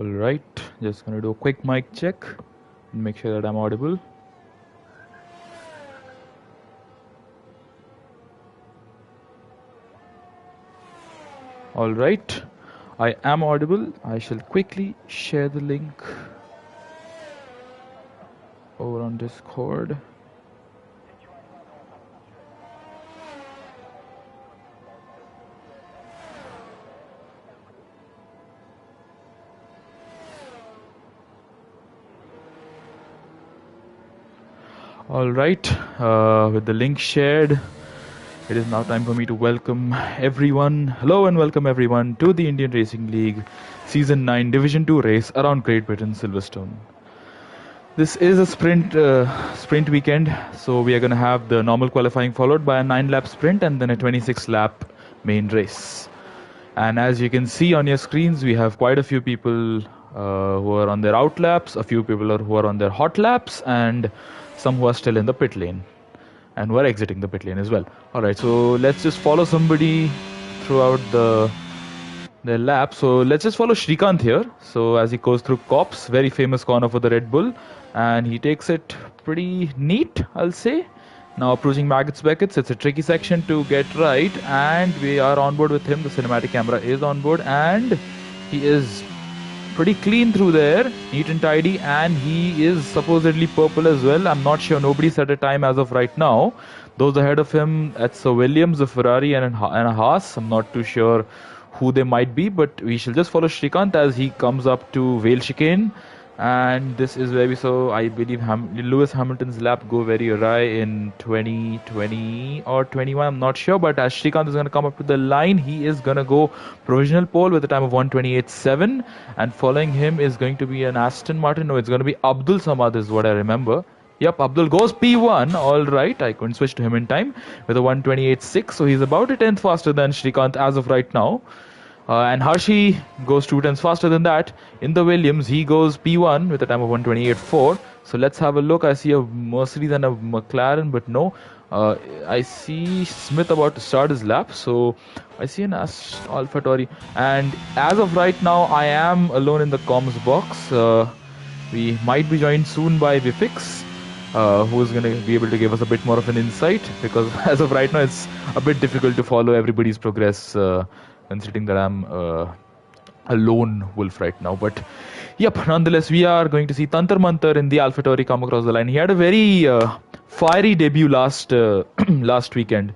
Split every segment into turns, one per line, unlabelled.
Alright, just gonna do a quick mic check and make sure that I'm audible. Alright, I am audible. I shall quickly share the link over on Discord. Alright, with the link shared, it is now time for me to welcome everyone. Hello and welcome everyone to the Indian Racing League Season 9 Division 2 race around Great Britain Silverstone. This is a sprint weekend, so we are going to have the normal qualifying followed by a 9-lap sprint and then a 26-lap main race. And as you can see on your screens, we have quite a few people who are on their out laps, a few people who are on their hot laps, and some who are still in the pit lane and who are exiting the pit lane as well. Alright, so let's just follow somebody throughout their lap. So let's just follow Shrikant here. So as he goes through Cops, very famous corner for the Red Bull, and he takes it pretty neat, I'll say. Now approaching Maggots Beckett's, it's a tricky section to get right, and we are on board with him. The cinematic camera is on board, and he is pretty clean through there, neat and tidy, and he is supposedly purple as well. I'm not sure, nobody set a time as of right now. Those ahead of him, that's a Williams, a Ferrari, and a Haas. I'm not too sure who they might be, but we shall just follow Shrikant as he comes up to Vale Chicane. And this is where we saw, I believe, Lewis Hamilton's lap go very awry in 2020 or 21, I'm not sure. But as Shrikant is going to come up to the line, he is going to go provisional pole with a time of 1:28.7. And following him is going to be an Aston Martin. No, it's going to be Abdul Samad is what I remember. Yep, Abdul goes P1. All right, I couldn't switch to him in time with a 1:28.6. So he's about a tenth faster than Shrikant as of right now. And Harshi goes 2 tenths faster than that. In the Williams, he goes P1 with a time of 1:28.4. So let's have a look. I see a Mercedes and a McLaren, but no. I see Smith about to start his lap. So I see an AlphaTauri. And as of right now, I am alone in the comms box. We might be joined soon by Vifix, who is going to be able to give us a bit more of an insight. Because as of right now, it's a bit difficult to follow everybody's progress. Considering that I'm a lone wolf right now. But yep, nonetheless, we are going to see Tantar Mantar in the AlphaTauri come across the line. He had a very fiery debut last weekend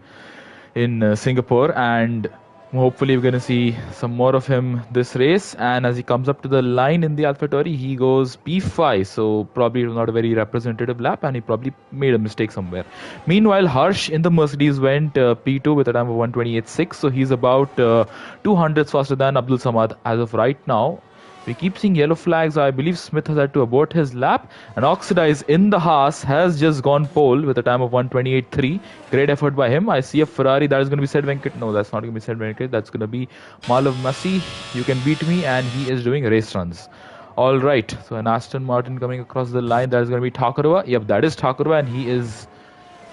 in Singapore, and hopefully we're going to see some more of him this race. And as he comes up to the line in the AlphaTauri, he goes P5, so probably it was not a very representative lap, and he probably made a mistake somewhere. Meanwhile, Harsh in the Mercedes went P2 with a time of 1:28.6, so he's about 200ths faster than Abdul Samad as of right now. We keep seeing yellow flags. I believe Smith has had to abort his lap. And Oxidize in the Haas has just gone pole with a time of 1:28.3. Great effort by him. I see a Ferrari. That is going to be Sid Venkat. No, that's not going to be Sid Venkat. That's going to be Malav Massi. You can beat me. And he is doing race runs. All right. So an Aston Martin coming across the line. That is going to be Thakurova. Yep, that is Thakurova. And he is...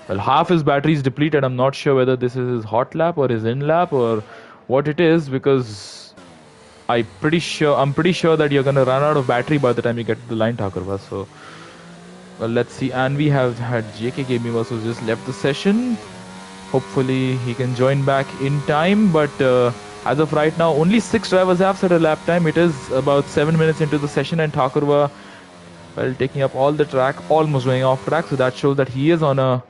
Well, half his battery is depleted. I'm not sure whether this is his hot lap or his in lap or what it is, because... I'm pretty sure that you're gonna run out of battery by the time you get to the line, Thakurva. So, well, let's see. And we have had JK Gaming who's just left the session. Hopefully, he can join back in time. But as of right now, only 6 drivers have set a lap time. It is about 7 minutes into the session, and Thakurva, well, taking up all the track, almost going off track. So that shows that he is on a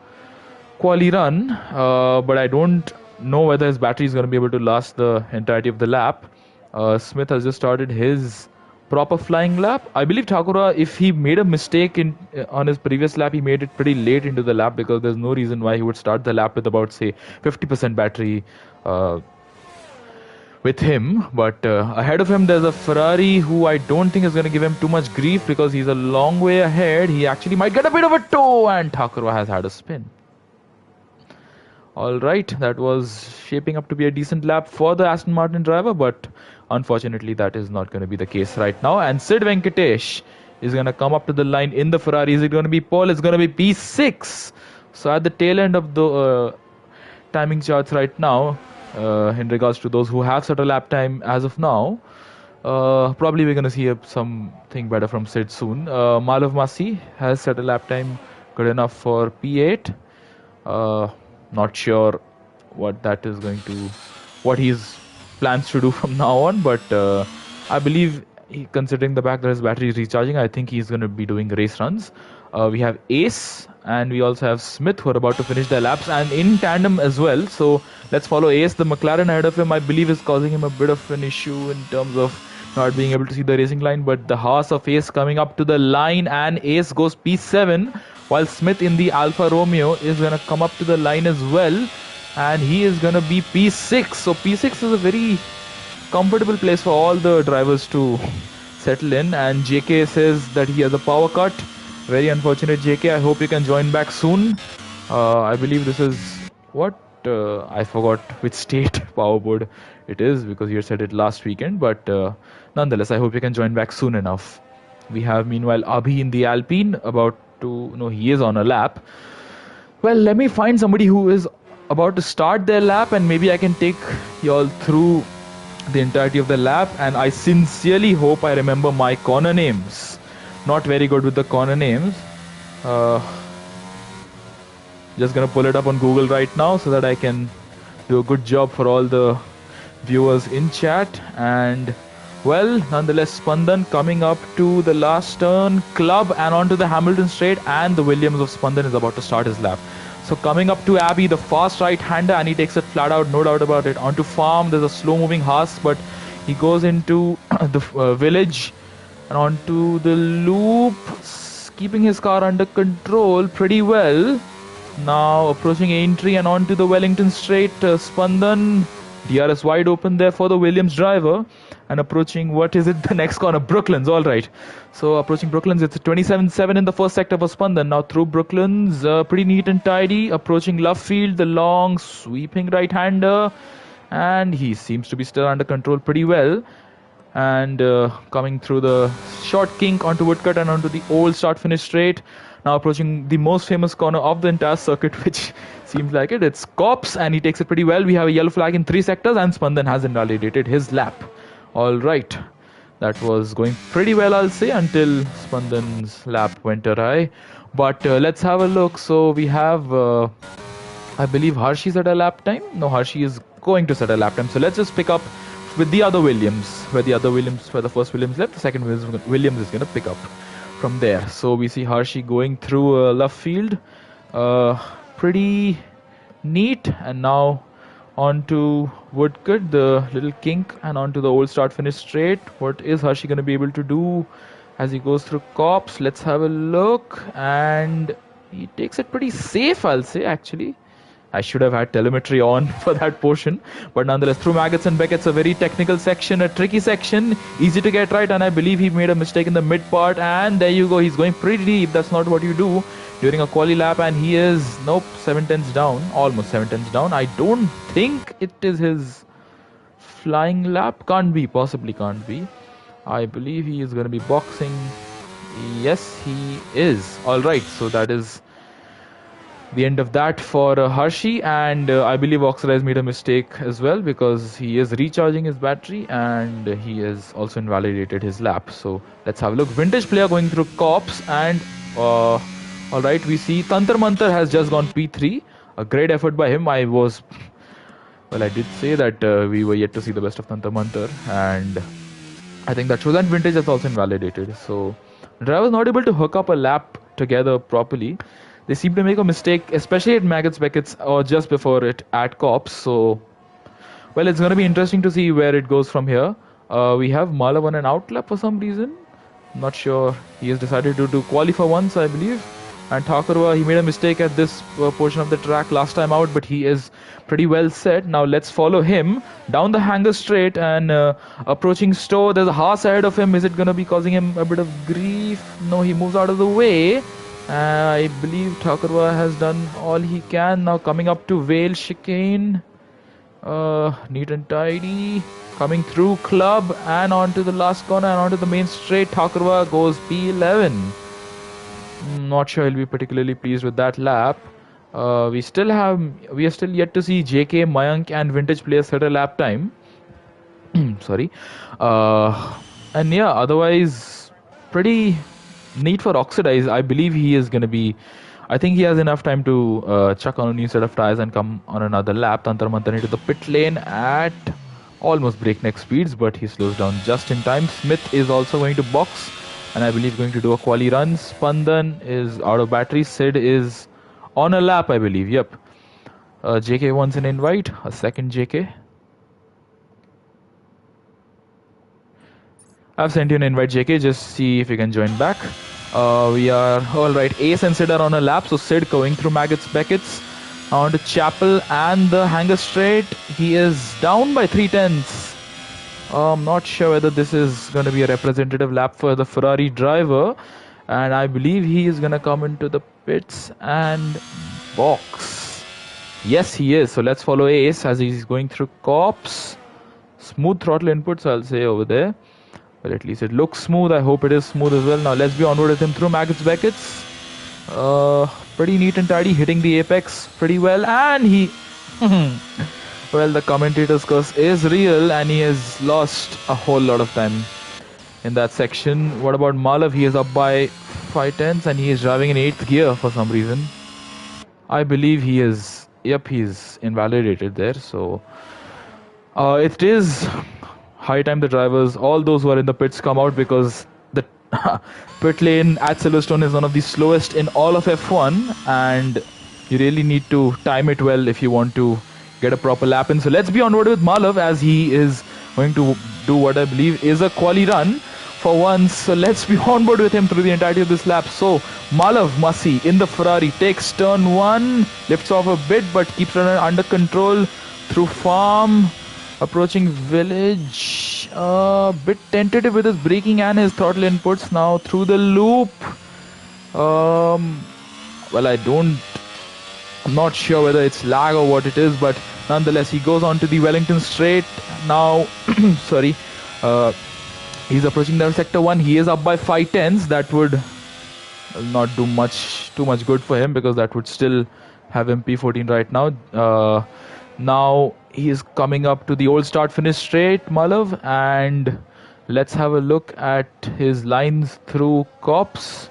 quali run. But I don't know whether his battery is going to be able to last the entirety of the lap. Smith has just started his proper flying lap. I believe Thakurova, if he made a mistake on his previous lap, he made it pretty late into the lap, because there's no reason why he would start the lap with about, say, 50% battery with him. But ahead of him, there's a Ferrari who I don't think is going to give him too much grief, because he's a long way ahead. He actually might get a bit of a toe, and Thakurova has had a spin. Alright, that was shaping up to be a decent lap for the Aston Martin driver, but unfortunately that is not going to be the case right now. And Sid Venkatesh is going to come up to the line in the Ferrari. Is it going to be Paul? It's going to be P6. So at the tail end of the timing charts right now, in regards to those who have set a lap time as of now, Probably we're going to see something better from Sid soon. Malav Masi has set a lap time good enough for P8. Not sure what that is going to, what he's plans to do from now on, but I believe considering the fact that his battery is recharging, I think he's going to be doing race runs. We have Ace and we also have Smith who are about to finish their laps and in tandem as well. So let's follow Ace. The McLaren ahead of him, I believe, is causing him a bit of an issue in terms of not being able to see the racing line, but the Haas of Ace coming up to the line and Ace goes P7 while Smith in the Alfa Romeo is going to come up to the line as well and he is going to be P6. So P6 is a very comfortable place for all the drivers to settle in, and JK says that he has a power cut. Very unfortunate, JK. I hope you can join back soon. I believe this is what I forgot which state power board it is because you said it last weekend, but nonetheless I hope you can join back soon enough. We have meanwhile Abhi in the Alpine about to, no, he is on a lap. Well, let me find somebody who is about to start their lap and maybe I can take y'all through the entirety of the lap, and I sincerely hope I remember my corner names. Not very good with the corner names. Just gonna pull it up on Google right now so that I can do a good job for all the viewers in chat. And well, nonetheless, Spandan coming up to the last turn, club and onto the Hamilton straight, and the Williams of Spandan is about to start his lap. So coming up to Abbey, the fast right-hander, and he takes it flat out, no doubt about it. Onto Farm, there's a slow-moving Haas, but he goes into the village and onto the loop, keeping his car under control pretty well. Now approaching Aintree and onto the Wellington straight, Spandan, DRS wide open there for the Williams driver. And approaching, what is it, the next corner? Brooklands, alright. So approaching Brooklands, it's a 27.7 in the first sector for Spandan. Now through Brooklands, pretty neat and tidy. Approaching Lovefield, the long sweeping right-hander. And he seems to be still under control pretty well. And coming through the short kink onto Woodcut and onto the old start-finish straight. Now approaching the most famous corner of the entire circuit, which seems like it. It's Cops, and he takes it pretty well. We have a yellow flag in 3 sectors, and Spandan has invalidated his lap. Alright, that was going pretty well, I'll say, until Spandan's lap went awry. But let's have a look. So we have, I believe Harshi's at a lap time. No, Harshi is going to set a lap time. So let's just pick up with the other Williams. Where the first Williams left, the second Williams is going to pick up from there. So we see Harshi going through Lovefield. Pretty neat. And now onto Woodcut, the little kink, and onto the old start finish straight. What is Harshi going to be able to do as he goes through Cops? Let's have a look. And he takes it pretty safe, I'll say, actually. I should have had telemetry on for that portion, but nonetheless, through Maggots and Beckett's a very technical section, a tricky section, easy to get right, and I believe he made a mistake in the mid part, and there you go, he's going pretty deep. That's not what you do during a quali lap, and he is, nope, 7 tenths down, almost 7 tenths down. I don't think it is his flying lap, possibly can't be. I believe he is going to be boxing. Yes, he is. Alright, so that is the end of that for Harshi, and I believe Oxley has made a mistake as well because he is recharging his battery and he has also invalidated his lap. So let's have a look. Vintage player going through Cops, and alright, we see Tantar Mantar has just gone P3. A great effort by him. I did say that we were yet to see the best of Tantar Mantar, and I think that shows, and Vintage has also invalidated. So the driver was not able to hook up a lap together properly. They seem to make a mistake, especially at Maggots Beckett's or just before it at Cops. So, well, it's going to be interesting to see where it goes from here. We have Malav on an out lap for some reason. I'm not sure. He has decided to do quali for once, I believe. And Thakurwa, he made a mistake at this portion of the track last time out, but he is pretty well set. Now let's follow him down the hanger straight and approaching Stowe. There's a Haas ahead of him. Is it going to be causing him a bit of grief? No, he moves out of the way. I believe Thakurwa has done all he can. Now coming up to Vale chicane. Neat and tidy. Coming through Club and onto the last corner and onto the main straight. Thakurwa goes P11. Not sure he'll be particularly pleased with that lap. We are still yet to see JK, Mayank and Vintage players set a lap time. Sorry. And yeah, otherwise, pretty neat for Oxidize. I believe he is going to be. I think he has enough time to chuck on a new set of tires and come on another lap. Tantar Mantar into the pit lane at almost breakneck speeds, but he slows down just in time. Smith is also going to box, and I believe going to do a quali run. Spandan is out of battery. Sid is on a lap, I believe. Yep. JK wants an invite. A second JK. I've sent you an invite, JK. Just see if you can join back. We are all right. Ace and Sid are on a lap, so Sid going through Maggots Beckett's on to Chapel and the hanger straight. He is down by 3/10. I'm not sure whether this is going to be a representative lap for the Ferrari driver, and I believe he is going to come into the pits and box. Yes, he is. So let's follow Ace as he's going through cops. Smooth throttle inputs, I'll say over there. Well, at least it looks smooth. I hope it is smooth as well. Now let's be onward with him through Maggots Beckett's. Pretty neat and tidy, hitting the apex pretty well, and he well, the commentator's curse is real, and he has lost a whole lot of time in that section. What about Malav? He is up by 5/10 and he is driving in 8th gear for some reason. I believe he is, yep, he's invalidated there. So it is high time the drivers, all those who are in the pits, come out, because the pit lane at Silverstone is one of the slowest in all of F1, and you really need to time it well if you want to get a proper lap in. So let's be onward with Malav as he is going to do what I believe is a quali run for once. So let's be onboard with him through the entirety of this lap. So Malav Masi in the Ferrari takes turn 1, lifts off a bit but keeps it under control through farm, approaching village. Bit tentative with his braking and his throttle inputs. Now through the loop. Well, I'm not sure whether it's lag or what it is, but nonetheless, he goes on to the Wellington straight. Now, sorry, he's approaching the sector 1. He is up by 5/10. That would not do too much good for him, because that would still have him P14 right now. Now he is coming up to the old start finish straight, Malav, and let's have a look at his lines through cops.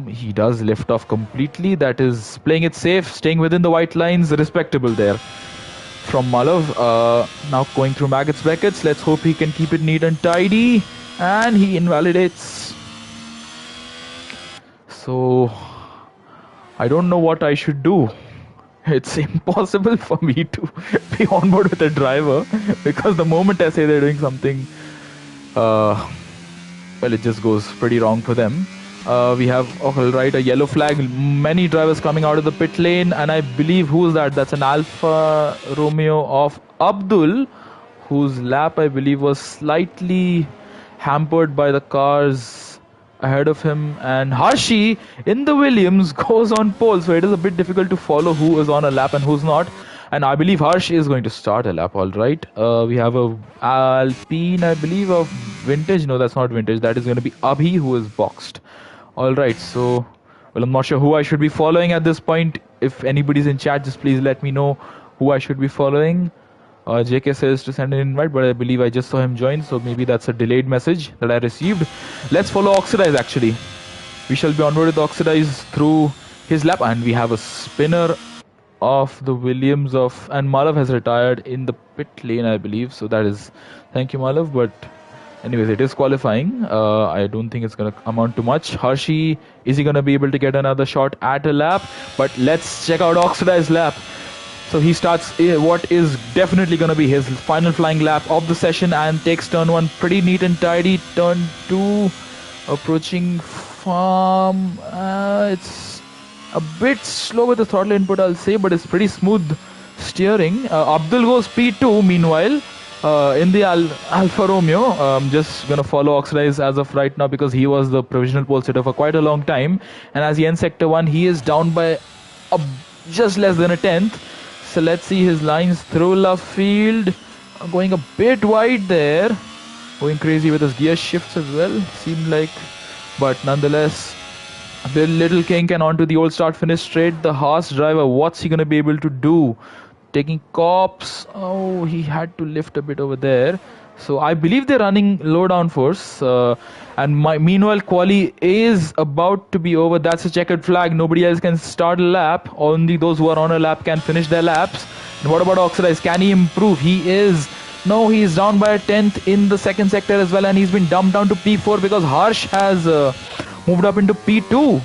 He does lift off completely. That is playing it safe, staying within the white lines. Respectable there from Malav. Now going through Maggots Beckett's. Let's hope he can keep it neat and tidy. And he invalidates. So I don't know what I should do. It's impossible for me to be on board with a driver, because the moment I say they're doing something, well, it just goes pretty wrong for them. We have, a yellow flag. Many drivers coming out of the pit lane, and I believe, who's that? That's an Alfa Romeo of Abdul, whose lap, I believe, was slightly hampered by the cars ahead of him. And Harshi in the Williams goes on pole, so it is a bit difficult to follow who is on a lap and who's not. And I believe Harsh is going to start a lap. All right. We have a Alpine, I believe, of vintage. No, that's not vintage. That is going to be Abhi, who is boxed. All right. So, well, I'm not sure who I should be following at this point. If anybody's in chat, just please let me know who I should be following. JK says to send an invite, but I believe I just saw him join, so maybe that's a delayed message that I received. Let's follow Oxidize, actually. We shall be onward with Oxidize through his lap, and we have a spinner of the Williams of, and Malav has retired in the pit lane, I believe. So that is, thank you, Malav. But anyways, it is qualifying. I don't think it's going to amount to much. Harshi, is he going to be able to get another shot at a lap? But let's check out Oxidize's lap. So he starts what is definitely going to be his final flying lap of the session and takes turn 1 pretty neat and tidy. Turn 2, approaching farm. It's a bit slow with the throttle input, I'll say, but it's pretty smooth steering. Abdul goes P2 meanwhile in the Alfa Romeo. I'm just going to follow Oxidize as of right now, because he was the provisional pole sitter for quite a long time. And as he ends sector 1, he is down by just less than a tenth. So let's see his lines through left field. Going a bit wide there. Going crazy with his gear shifts as well, seemed like. But nonetheless, the little kink and onto the old start finish straight. The Haas driver, what's he going to be able to do taking cops. Oh, he had to lift a bit over there. So I believe they're running low down force. Meanwhile, quali is about to be over. That's a checkered flag. Nobody else can start a lap. Only those who are on a lap can finish their laps. And what about Oxidize? Can he improve? He is. No, he is down by a tenth in the second sector as well, and he's been dumped down to P4 because Harsh has moved up into P2.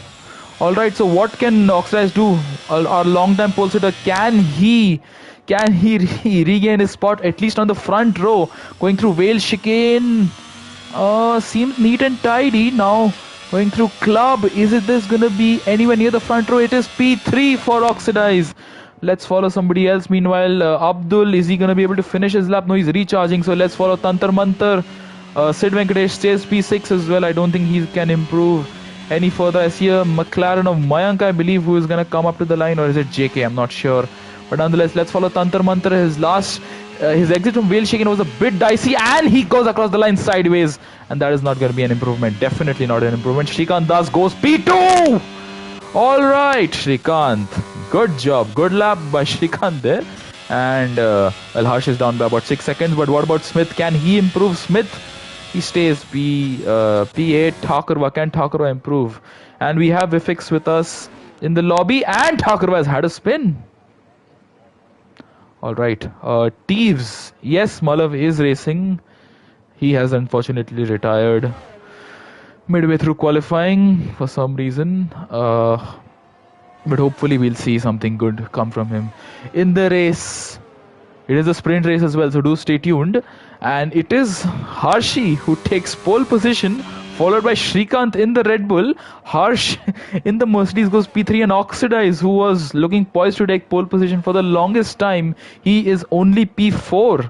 Alright, so what can Oxidize do? Our long-time pole sitter, can he regain his spot at least on the front row? Going through Whale Chicane. Seems neat and tidy. Now going through Club. Is it this gonna be anywhere near the front row? It is P3 for Oxidize. Let's follow somebody else. Meanwhile, Abdul, is he gonna be able to finish his lap? No, he's recharging. So let's follow Tantar Mantar. Sid Venkatesh stays P6 as well. I don't think he can improve any further. I see a McLaren of Mayank, I believe, who is going to come up to the line, or is it JK? I'm not sure. But nonetheless, let's follow Tantar Mantar. His exit from Whale Shaken was a bit dicey, and he goes across the line sideways. And that is not going to be an improvement. Definitely not an improvement. Shrikant Das goes P2! Alright, Shrikant. Good job. Good lap by Shrikant there. And, well, Harsh is down by about 6 seconds. But what about Smith? Can he improve? Smith? He stays P8. Thakurva, can Thakurva improve? And we have Vifix with us in the lobby, and Thakurva has had a spin. Alright, Teeves. Yes, Malav is racing. He has unfortunately retired midway through qualifying for some reason. But hopefully we'll see something good come from him in the race. It is a sprint race as well, so do stay tuned. And it is Harshi who takes pole position, followed by Shrikant in the Red Bull. Harsh in the Mercedes goes P3, and Oxidize, who was looking poised to take pole position for the longest time, he is only P4.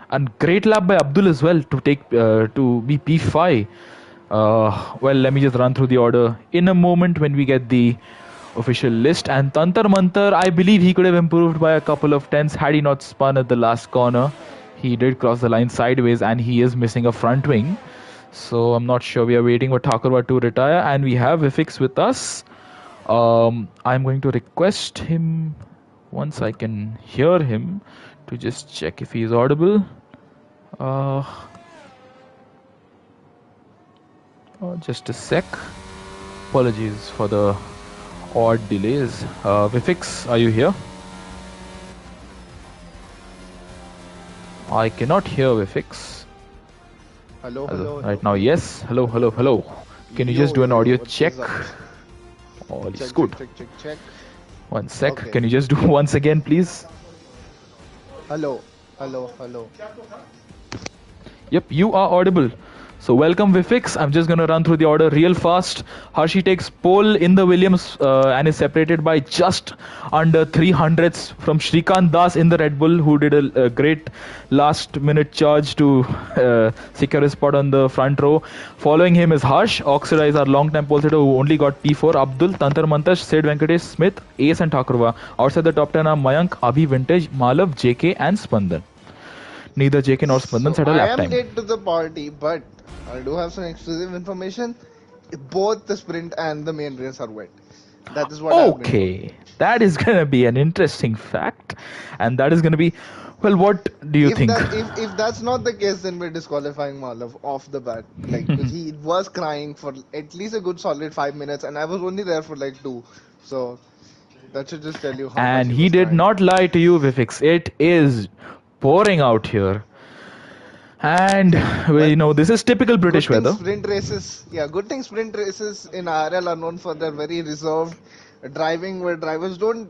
And great lap by Abdul as well to take to be P5. Well, let me just run through the order in a moment when we get the official list. And Tantar Mantar, I believe he could have improved by a couple of tenths had he not spun at the last corner. He did cross the line sideways, and he is missing a front wing. So I'm not sure. We are waiting for Thakurva to retire, and we have Vifix with us. I'm going to request him, once I can hear him, to just check if he is audible. Just a sec. Apologies for the odd delays. Vifix, are you here? I cannot hear Vifix.
Hello.
Right now, yes. Hello. Can you just do an audio check? All is good.
Check.
1 sec.
Okay.
Can you just do once again, please?
Hello.
Yep, you are audible. So welcome Vifix. I'm just going to run through the order real fast. Harshi takes pole in the Williams and is separated by just under 300ths from Shrikant Das in the Red Bull, who did a great last minute charge to secure his spot on the front row. Following him is Harsh, Oxidize, our long time pole sitter, who only got P4, Abdul, Tantar Mantash, Sid Venkatesh, Smith, Ace and Thakurva. Outside the top 10 are Mayank, Abhi Vintage, Malav, JK and Spandan. Neither JK nor Spandan set a lap time.
I am late to the party, but I do have some exclusive information. Both the sprint and the main race are wet. That is what
Okay, that is going to be an interesting fact. And that is going to be, well, what do you think?
If that's not the case, then we're disqualifying Malav off the bat. Like, he was crying for at least a good solid 5 minutes, and I was only there for like 2. So that should just tell you how
And
much
he did not lie to you, Vifix. It is pouring out here. And this is typical British weather.
Sprint races, good thing sprint races in RL are known for their very reserved driving, where drivers don't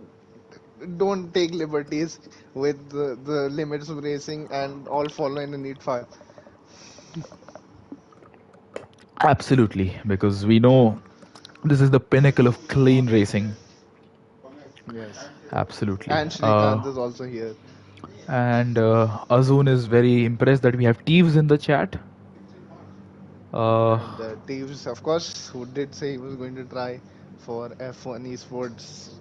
take liberties with the limits of racing and all follow in a neat file.
Absolutely, because we know this is the pinnacle of clean racing.
Yes.
Absolutely.
And Shrikant is also here.
And Azun is very impressed that we have Teeves in the chat.
Teeves, of course, who did say he was going to try for F1 eSports.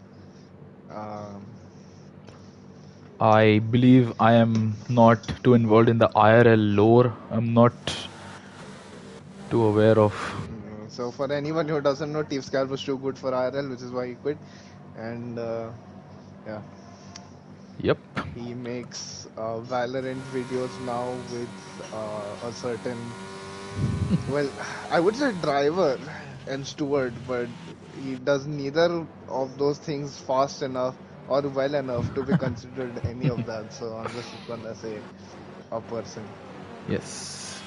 I believe I am not too involved in the IRL lore. I'm not too aware of.
So for anyone who doesn't know, Teeves Cal was too good for IRL, which is why he quit. And yeah.
Yep.
He makes Valorant videos now with a certain, well, I would say driver and steward, but he does neither of those things fast enough or well enough to be considered any of that. So I'm just gonna say a person.
Yes.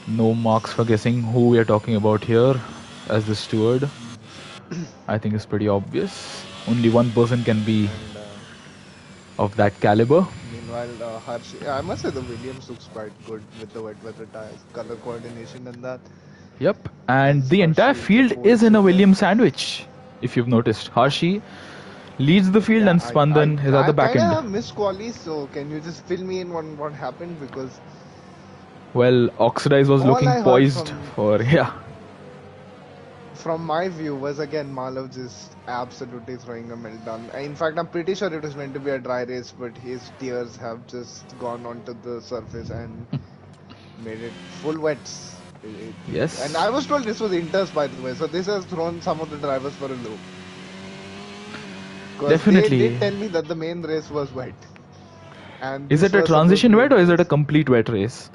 No marks for guessing who we are talking about here as the steward. I think it's pretty obvious. Only one person can be
And
of that caliber.
meanwhile, I must say the Williams looks quite good with the wet weather tires, color coordination and that.
Yep. And
As
the entire
Hershey
field is
holds
in a
it there.
Williams sandwich, if you've noticed. Hershey leads the field
Yeah,
and
I
Spandan is at the back
kind of
end.
have missed quali, so can you just fill me in on what happened? Because
Well, Oxidize was
all
looking
I heard
poised for, yeah.
from my view was again Malav just absolutely throwing a meltdown. In fact, I'm pretty sure it was meant to be a dry race, but his tears have just gone onto the surface and made it full wets. And
Yes,
I was told this was Inters, by the way, so this has thrown some of the drivers for a loop. Because they
definitely.
did tell me that the main race was wet, and
Is
this
it a
was supposed to
transition
be
wet or is it a
Inters.
complete wet race?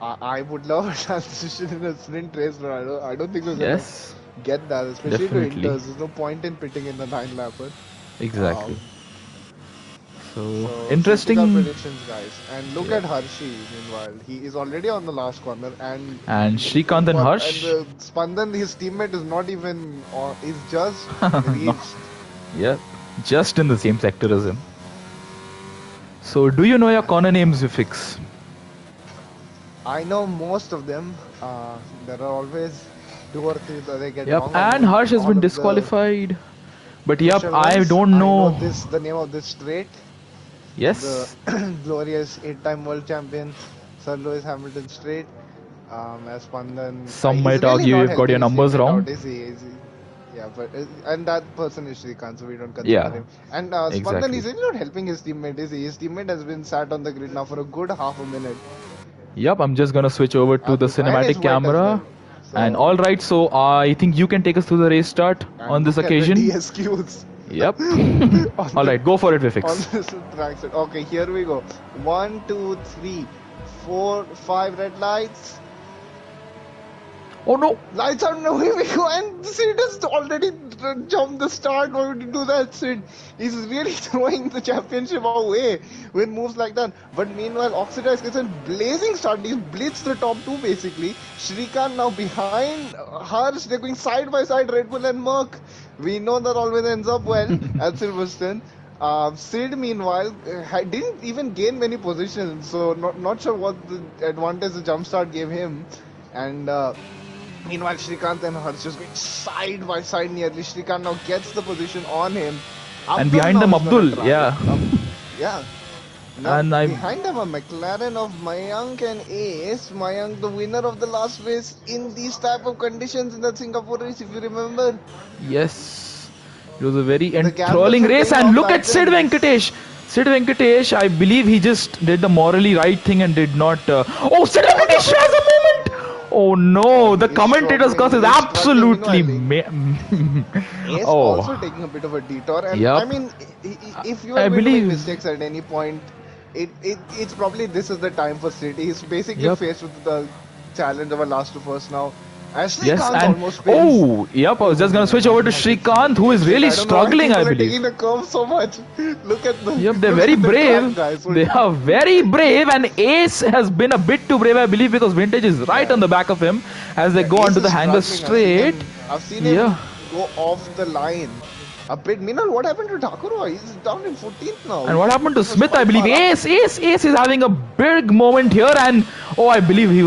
I would love a transition in a sprint race, but I don't think we're gonna
Yes,
get that, especially to
definitely.
Inters. There's no point in pitting in the 9 lapper.
Exactly.
Um,
So,
so shooting our
interesting.
predictions, guys. And look
Yep.
at Hershey, meanwhile. He is already on the last corner, and
And Shrikant and Harsh?
Spandan, his teammate, is not even on, he's just
No.
reached.
Yep. Just in the same sector as him. So, do you know your corner names you fix?
I know most of them. There are always 2 or 3 that they get
Yep.
wrong. I
And
know
Harsh has
all
been
of the
disqualified. But yep,
crucial
I
ones.
don't
I know
know.
the name of this straight. The
Yes.
glorious 8-time world champion Sir Lewis Hamilton straight. As Pandan,
Some
he's
might
really
argue
not
you've got
helping
your
his
numbers
teammate
wrong.
out, is he? Yeah, but and that person is Shrikant, so we don't consider
Yeah,
him. And Spandan,
exactly.
he's really not helping his teammate, is he? His teammate has been sat on the grid now for a good half a minute,
Yep, I'm just gonna switch over to the
and it's
cinematic
wet as
camera.
well.
And
So
alright, so I think you can take us through the race start
and
on this
look at the
occasion.
DSQs
Yep.
on the
Alright, go for it,
on
Vifix.
this track set. Okay, here we go. 1, 2, 3, 4, 5 red lights.
Oh no!
Lights out, no, here we go. And Sid has already jumped the start. Why would you do that, Sid? He's really throwing the championship away with moves like that. But meanwhile, Oxidize gets a blazing start. He's blitzed the top two basically. Shrikant now behind Harsh. They're going side by side, Red Bull and Merc. We know that always ends up well at Silverstone. Sid, meanwhile, didn't even gain many positions, so not sure what the advantage the jump start gave him. And meanwhile, Shrikant and Harsh just going side by side nearly. Shrikant now gets the position on him.
And
Abdul
behind
now
them,
is gonna
Abdul,
try.
yeah.
Yeah. Now
And I'm.
behind him a McLaren of Mayank and Ace. Mayank, the winner of the last race in these type of conditions in the Singapore race, if you remember.
Yes. It was a very
The gambles
enthralling
were
race.
paying
And
off
look
back
at Sid
then.
Venkatesh. Sid Venkatesh, I believe he just did the morally right thing and did not. Oh, Sid
Oh,
Venkatesh has a moment! Oh
oh,
no,
he
the
is
commentator's
struggling.
curse is
He is struggling.
absolutely.
Meanwhile, Ace also
Oh,
taking a bit of a detour, and I
yep.
mean, if you are
I
going to make
believe.
mistakes at any point, it's probably this is the time for City. He's basically
Yep.
faced with the challenge of a last to first now. And
Yes,
Shrikant
and
almost spins.
oh, yep. I was just gonna
Oh,
switch over to
I can see the
Shrikant, who
pain.
is
Shit,
really
I don't know why
struggling, I
people are
believe.
taking the curve so much. Look at the
Yep, they're
look
very
at the track,
brave.
guys.
They are very brave, and Ace has been a bit too brave, I believe, because Vintage is right on
Yeah,
the back of him as they
yeah.
go
Ace
onto
is
the hanger
struggling. I've seen
straight.
him. I've seen
Yeah.
him go off the line a bit. Meanwhile, what happened to Thakurwa? He's down in 14th now.
And what happened to
He was
Smith? I
quite
believe
far up.
Ace is having a big moment here, and oh, I believe he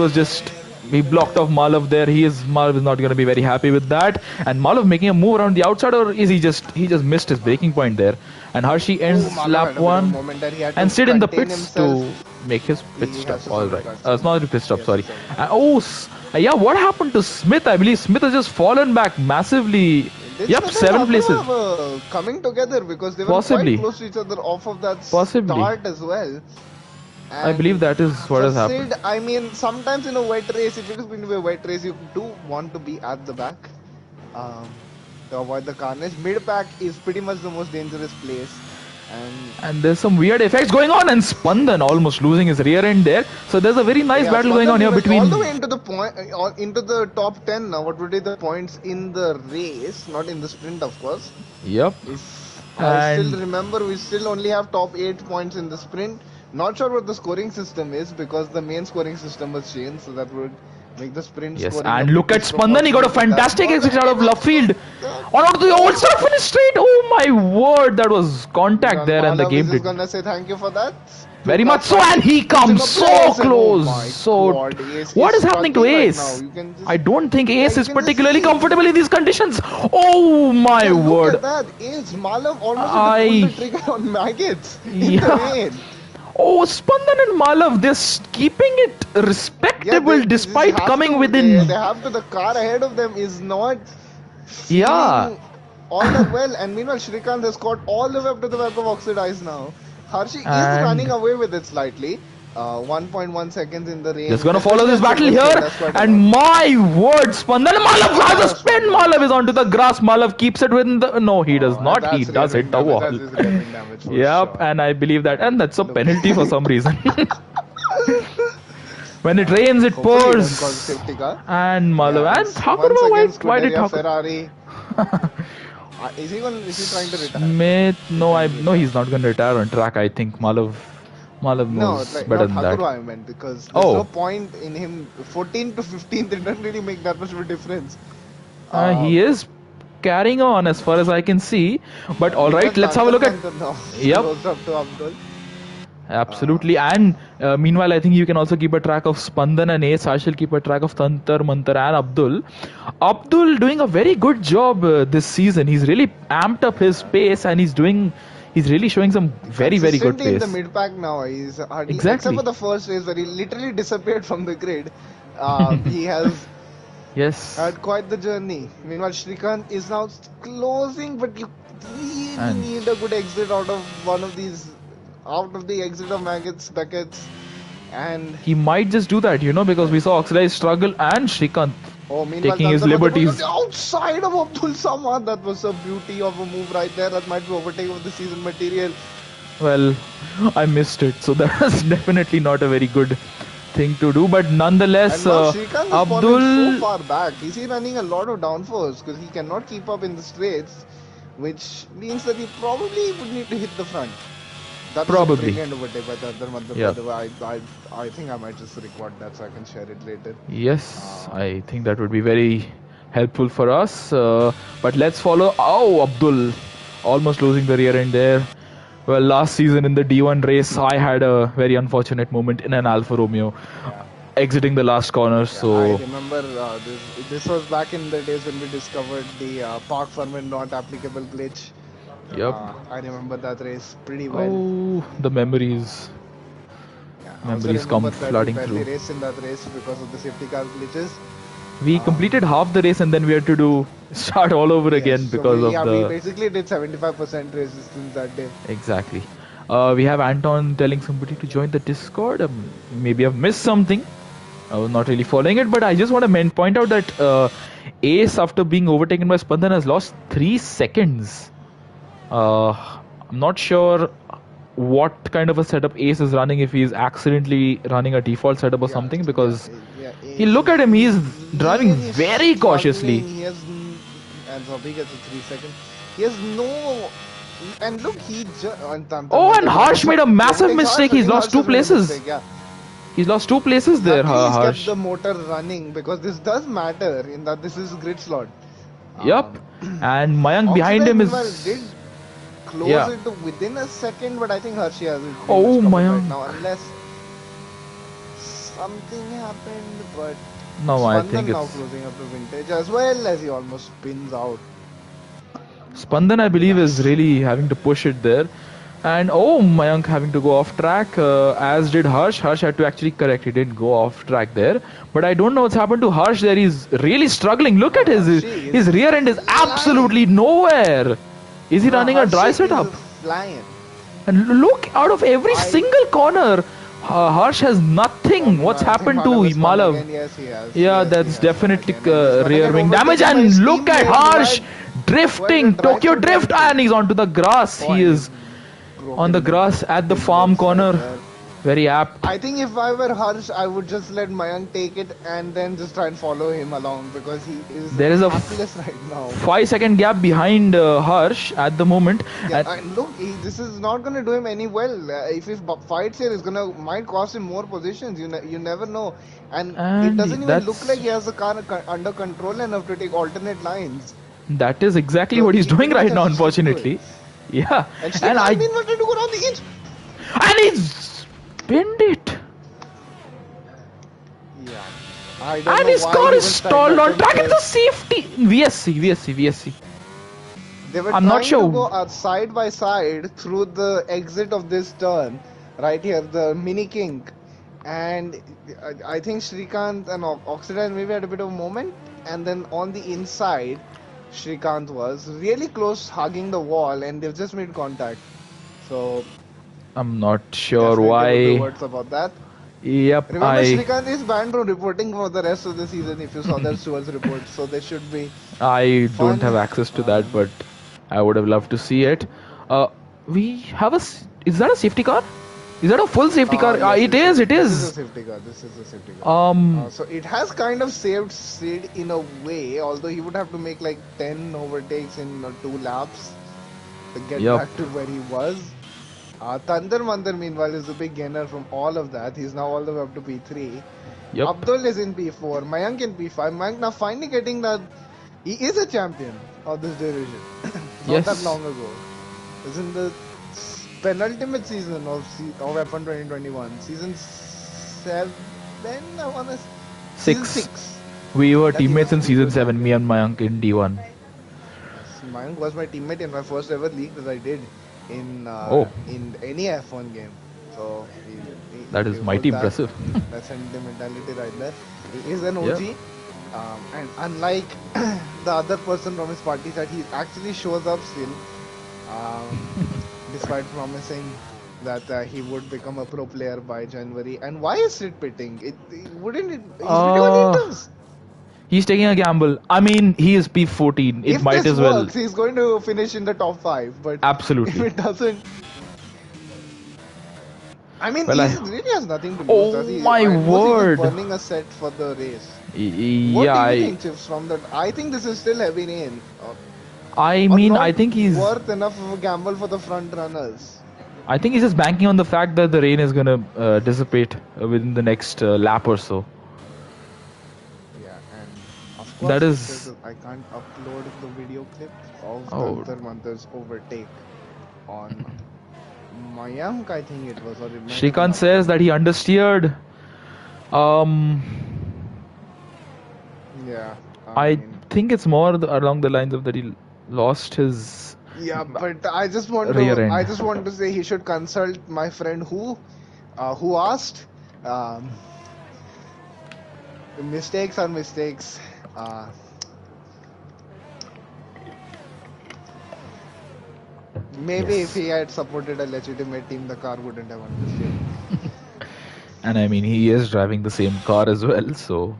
blocked off Malav there. Malav is not going to be very happy with that. And Malav making a move around the outside, or is he just missed his breaking point there? And Hershey
Oh,
ends
Malo
lap
had a bit of a
one
moment that he had
and
to
sit in the
contain
pits to
himself.
make his pit
He
stop.
has to
All
serve the
right,
track
it's
stop.
not a pit
He
stop.
has to
Sorry.
serve.
Yeah. What happened to Smith? I believe Smith has just fallen back massively.
Did
Yep,
Smith and
7 places.
Thakurwa have a coming together because they were quite
Possibly.
close to each other off of that
Possibly.
start as well.
I believe
And
that is what
for
has happened.
Sid, I mean, sometimes in a wet race, if it is going to be a wet race, you do want to be at the back to avoid the carnage. Mid pack is pretty much the most dangerous place. And
And there's some weird effects going on, and Spandan almost losing his rear end there. So there's a very nice
yeah,
battle going on
Spandan
here
even all the
between.
way into the into the top 10 now. What would be the points in the race, not in the sprint, of course.
Yep.
If I still
And
remember, we still only have top 8 points in the sprint. Not sure what the scoring system is because the main scoring system was changed, so that would make the sprint
yes,
scoring a
and
bit
look at Spandan. He got a
disproportionate in that.
fantastic exit out of left field.
That-
On out to the old
oh,
start finish straight. Oh my word, that was contact
Meanwhile,
there, and the
Malav is
game
just
did
gonna say thank you for that. Two
very much
cars
so.
finally
And he
puts him
comes
a
so
place, and oh
close.
my
So,
god, Ace
what
is
is happening to
struggling right now.
Ace?
You can just
I don't think
yeah,
Ace
you
is
can just
particularly
see.
comfortable in these conditions. Oh my
Yeah, look
word.
at that. Ace Malav almost had to pull the
I.
trigger on maggots in the
Yeah.
rain.
Oh, Spandan and Malav, they're keeping it
Yeah,
respectable
they just
despite
have
coming
to. They
within.
have to. The car ahead of them is not
Yeah.
feeling all that well. And meanwhile, Shrikant has got all the way up to the web of oxidized now. Hershey is running
And
away with it slightly. 1.1 seconds in the
just
rain,
gonna follow
especially
this
on
battle
silver scale.
here.
That's quite a
And
lot.
my word, Spandan Malav has a spin.
Spandan.
Malav is onto the grass. Malav keeps it within the. No, he does
Oh, and
not. He
that's rear
does hit
wing
the
damage.
wall.
That's his rear wing damage for
Yep,
sure.
and I believe that. And that's a
Look.
penalty for some reason. When it rains, it
Hopefully, he doesn't cause a
pours.
safety car.
And
Yeah,
Malav. And
he's once
Thakurva,
again
why did
Scuderia
Thakur.
Ferrari. Is he trying to retire?
Smith,
He's trying to
no,
retire.
he's not going to retire on track. I think Malav
No,
knows
like
better
not
than that.
Thakurva I meant because there's no
Oh,
point in him 14 to 15th. It doesn't really make that much of a difference. Uh,
he is carrying on as far as I can see. But all right,
meanwhile,
let's have a look at.
Tantan now
Yep,
goes up to Abdul.
absolutely. And meanwhile, I think you can also keep a track of Spandan and Ace. I shall keep a track of Tantar, Mantar, and Abdul. Abdul doing a very good job this season. He's really amped up his pace, and he's really showing some very good
Consistently in the
pace.
mid pack now. He's except
Exactly.
for the first race where he literally disappeared from the grid. He has
Yes.
had quite the journey. Meanwhile, Shrikant is now closing, but you really
And
need a good exit out of one of these, out of the exit of maggots, buckets, and
he might just do that, because we saw Oxidized struggle and Shrikant
oh, meanwhile,
taking his
Tantan was
liberties.
outside of Abdul Samad. That was a beauty of a move right there. That might be overtaking of the season material.
Well, I missed it, so that was definitely not a very good thing to do. But
And
nonetheless,
now Shrikant is falling so
Abdul,
far back. Is he running a lot of downforce because he cannot keep up in the straights, which means that he probably would need to hit the front. That was a
probably.
brilliant overtake by the other Madhya, by
Yeah.
the way. I think I might just record that so I can share it later.
Yes, I think that would be very helpful for us. But let's follow. Oh, Abdul almost losing the rear end there. Well, last season in the D1 race, I had a very unfortunate moment in an Alfa Romeo,
Yeah.
exiting the last corner.
I
So,
remember this was back in the days when we discovered the park permit not applicable glitch.
yep.
I remember that race pretty well.
Oh, the memories.
Yeah, I also
Memories come
remember that
flooding
we barely
through.
raced in that race because of the safety car glitches.
We completed half the race and then we had to start all over again
Yes, so
because of
we
the.
basically did 75% resistance that day.
Exactly. We have Anton telling somebody to join the Discord. Maybe I've missed something. I was not really following it, but I just want to point out that Ace, after being overtaken by Spandan, has lost 3 seconds. I'm not sure what kind of a setup Ace is running, if he's accidentally running a default setup or something, because look at him, he's driving
really
very cautiously.
struggling. He has, and Zombie gets a 3 second. He has no, and look,
Oh, and Harsh made a massive mistake. He's lost 2 places.
Mistake, yeah.
He's lost 2 places there,
Luckily, he's
Harsh.
kept the motor running because this does matter in that this is grid slot.
Yup. And Mayank behind him
Meanwhile,
is.
did close
Yeah.
it within a second, but I think Hershey has it.
Oh,
pretty much covered
Mayank.
right now, unless something happened, but
No, I
Spandan
think
now
it's.
closing up the vintage as well as he almost spins out.
Spandan, I believe, is really having to push it there. And oh, Mayank having to go off track, as did Harsh. Harsh had to actually correct, he didn't go off track there. But I don't know what's happened to Harsh there. He's really struggling. Look at his rear end is absolutely nowhere. Is he running a dry
Hershey
setup?
is flying.
And look, out of every single corner, Harsh has nothing. What's
I think
happened to
Malav is fun
Malav?
again. Yes, he has.
Yeah,
Yes,
that's
he has
definitely
fun again. And he's gonna
rear
get
wing damage.
overtaken by
And
his
look at
teammate.
Harsh
Quite
drifting.
a drive
Tokyo
through
drift,
penalty.
and he's onto the grass.
Oh,
He
and
is On the grass at the
his
farm
legs right
corner.
there.
Very apt.
I think if I were Harsh, I would just let Mayank take it and then just try and follow him along because he is
There is a
hapless right now.
5-second gap behind Harsh at the moment.
Yeah,
And
and look, this is not going to do him any well. If he fights here, it's gonna might cost him more positions. You never know, and it doesn't even look like he has the car under control enough to take alternate lines.
that is exactly
So
what he's
he
doing
pretty much
right
has
now,
to stick to it.
unfortunately. Yeah.
And
And
Shrikant meanwhile trying to go around the edge.
And he's pinned it.
Yeah. I don't
And
know
his
why
car
he
is
was trying
stalled
to
on track.
attempt
It's a safety. VSC.
They were
I'm
trying
not sure.
to go side by side through the exit of this turn, right here, the mini kink. And I think Shrikant and Oxidized maybe had a bit of a moment. And then on the inside, Shrikant was really close, hugging the wall, and they've just made contact. So
I'm not sure
definitely
why.
would be words about that.
Yep,
Remember, Shrikant is banned from reporting for the rest of the season if you saw their Stewards report. So there should be
I don't
fun.
have access to that, but I would have loved to see it. We have is that a safety car? Is that a full safety car?
Yes,
It
This is
is.
a safety car. This is a safety car.
Um,
So it has kind of saved Sid in a way, although he would have to make like 10 overtakes in 2 laps to get
Yup.
back to where he was. Thunder Mandar, meanwhile, is the big gainer from all of that. He's now all the way up to P3.
Yep.
Abdul is in P4. Mayank in P5. Mayank now finally getting that. He is a champion of this division. Not
Yes.
that long ago. It's in the penultimate season of F1 2021. Season 7, I want to Season 6.
We were
That he
teammates in
was
season
good
7, me and Mayank in D1.
Mayank was my teammate in my first ever league that I did in any F1 game. So
That is
he
mighty
holds
impressive.
That sentimentality right there. He is an OG. And unlike the other person from his party side, he actually shows up still. Despite promising that he would become a pro player by January. And why is Sid pitting? Wouldn't it? He's pretty much
He's taking a gamble. I mean, he is P14. It
if
might
this
as well.
works, he's going to finish in the top 5. But
Absolutely.
if it doesn't, I mean,
Well,
he really has nothing to lose.
Oh
does he?
my word!
He's just burning a set for the race.
Yeah,
What do you think, Chips, from that? I think this is still heavy rain.
I
Or
mean,
not
I think he's
worth enough of a gamble for the front runners.
I think he's just banking on the fact that the rain is gonna dissipate within the next lap or so.
Yeah, and of course,
That is.
I can't upload the video clip of
Oh.
Tantar Mantar's overtake on Mayank, I think it was. Or it might have been
Shrikant
up-
says that he understeered.
Yeah.
I
mean,
think it's more along the lines of that he lost his.
yeah, but I just want
Rear end.
to say he should consult my friend who asked. Mistakes are mistakes. Maybe
Yes.
if he had supported a legitimate team, the car wouldn't have understood.
And I mean, he is driving the same car as well, so.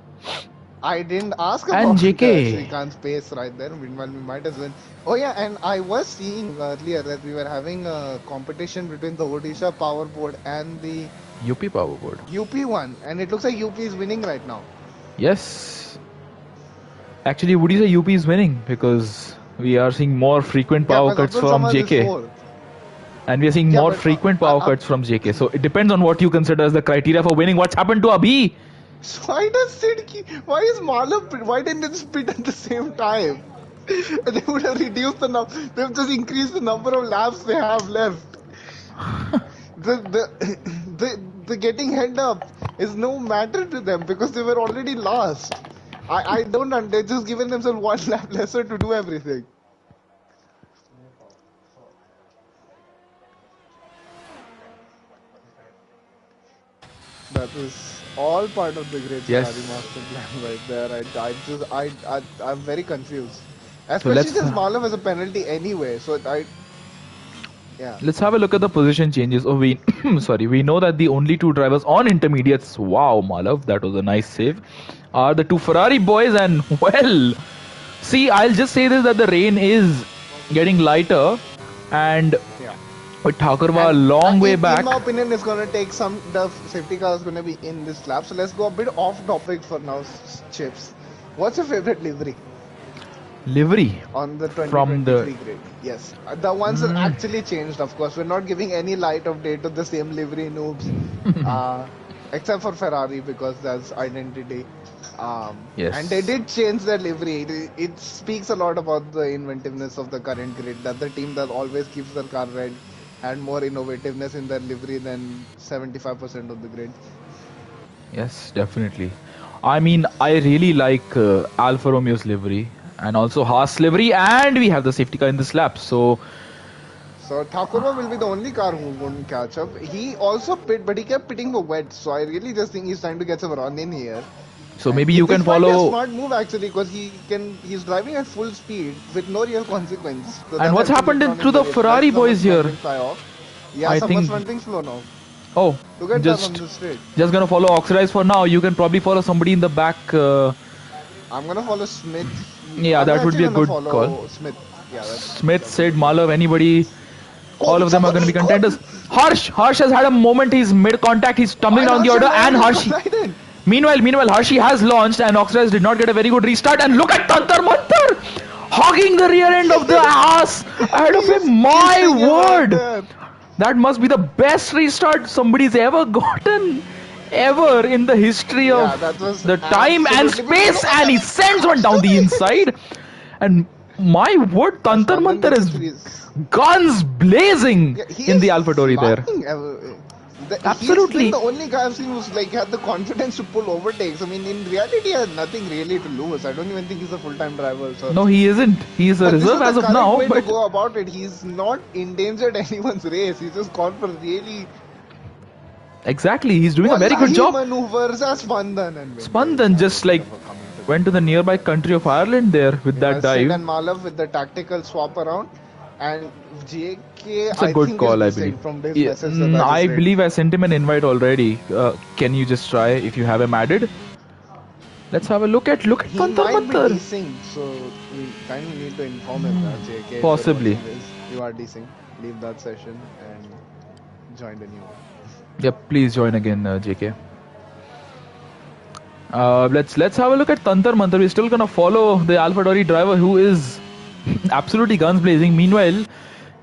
I didn't ask
And
about
JK.
Shrikant's pace right there. Meanwhile, we might as well. Oh yeah, and I was seeing earlier that we were having a competition between the Odisha Power Board and the
UP Power Board.
UP one, and it looks like UP is winning right now.
Yes. Actually, would you say UP is winning? Because we are seeing more frequent power
but
cuts
Abdul
from
Samad is
JK.
fourth.
And we are seeing
Yeah,
more
but,
frequent power cuts from JK. So it depends on what you consider as the criteria for winning. What's happened to Abhi?
So why does Sid why is Malav why didn't they spit at the same time? They would have reduced the number. They've just increased the number of laps they have left. The getting head up is no matter to them because they were already last. I don't know. They're just giving themselves one lap lesser to do everything. That is all part of the great
Yes.
Ferrari master plan right there. I'm very confused. Especially
let's-
since Malav has a penalty anyway. So yeah.
Let's have a look at the position changes. Oh, we we know that the only two drivers on intermediates, wow, Malav, that was a nice save, are the two Ferrari boys. And well, see, I'll just say this, that the rain is getting lighter, and
Yeah.
With Thakurva a
And
long way
in
back.
my opinion, it's gonna take some. The safety car is gonna be in this lap. So let's go a bit off topic for now, Chips. What's your favorite livery
Livery
on the
from the
2023 grid? Yes, the ones that actually changed. Of course, we're not giving any light of day to the same livery noobs, except for Ferrari because that's identity.
Yes.
And they did change their livery. It speaks a lot about the inventiveness of the current grid. That the team that always keeps their car red had more innovativeness in their livery than 75% of the grid.
Yes, definitely. I mean, I really like Alfa Romeo's livery and also Haas livery, and we have the safety car in this lap. So
Thakurva will be the only car who won't catch up. He also pit, but he kept pitting for wet. So I really just think he's trying to get some run in here.
so
And
maybe you
this
can
might be a
follow.
smart move actually because he's driving at full speed with no real consequence. So
And
that
what's
helps him
happened
return
to
in the
the
race.
Ferrari boys
Someone's front
here?
wing fly off. Yeah,
I
someone's
think.
front wing's flown off.
Oh,
Look at that on the straight.
just gonna follow Oxidize for now. You can probably follow somebody in the back.
I'm gonna follow Smith.
Yeah,
I'm
that would be a
actually
good
gonna
call.
follow Smith. Yeah,
Smith, Sid, Malav, anybody.
Oh,
All of them are going to be contenders. Harsh has had a moment. He's mid contact. He's tumbling down the order, and Harshi. Meanwhile, Harshi has launched, and Oxidize did not get a very good restart. And look at Tantar Mantar hogging the rear end of the ass ahead of him. My word, that must be the best restart somebody's ever gotten. Ever in the history of the time and space, and he sends one down the inside. And my word, Tantar Mantar is guns blazing in the AlphaTauri there. Absolutely.
He's the only guy I've seen who's like had the confidence to pull overtakes. I mean, in reality, he has nothing really to lose. I don't even think he's a full-time driver. So.
No, he isn't. He is a reserve as of now.
Way to go about it. He's not endangered anyone's race. He's just gone for really.
Exactly, he's doing a very good job.
Maneuvers as Spandan
Spandan just like went to the nearby country of Ireland there with that dive.
Sid and Malav with the tactical swap around, and JK.
It's a good call, I believe.
From
I believe I sent him an invite already. Can you just try if you have him added? Let's have a look at Tantar Mantar.
He might be desync, so we kind of need to inform him that JK.
Possibly.
You are desync. Leave that session and join the new one.
Yep, please join again, JK. Let's have a look at Tantar Mantar. We're still gonna follow the AlphaTauri driver who is absolutely guns blazing. Meanwhile,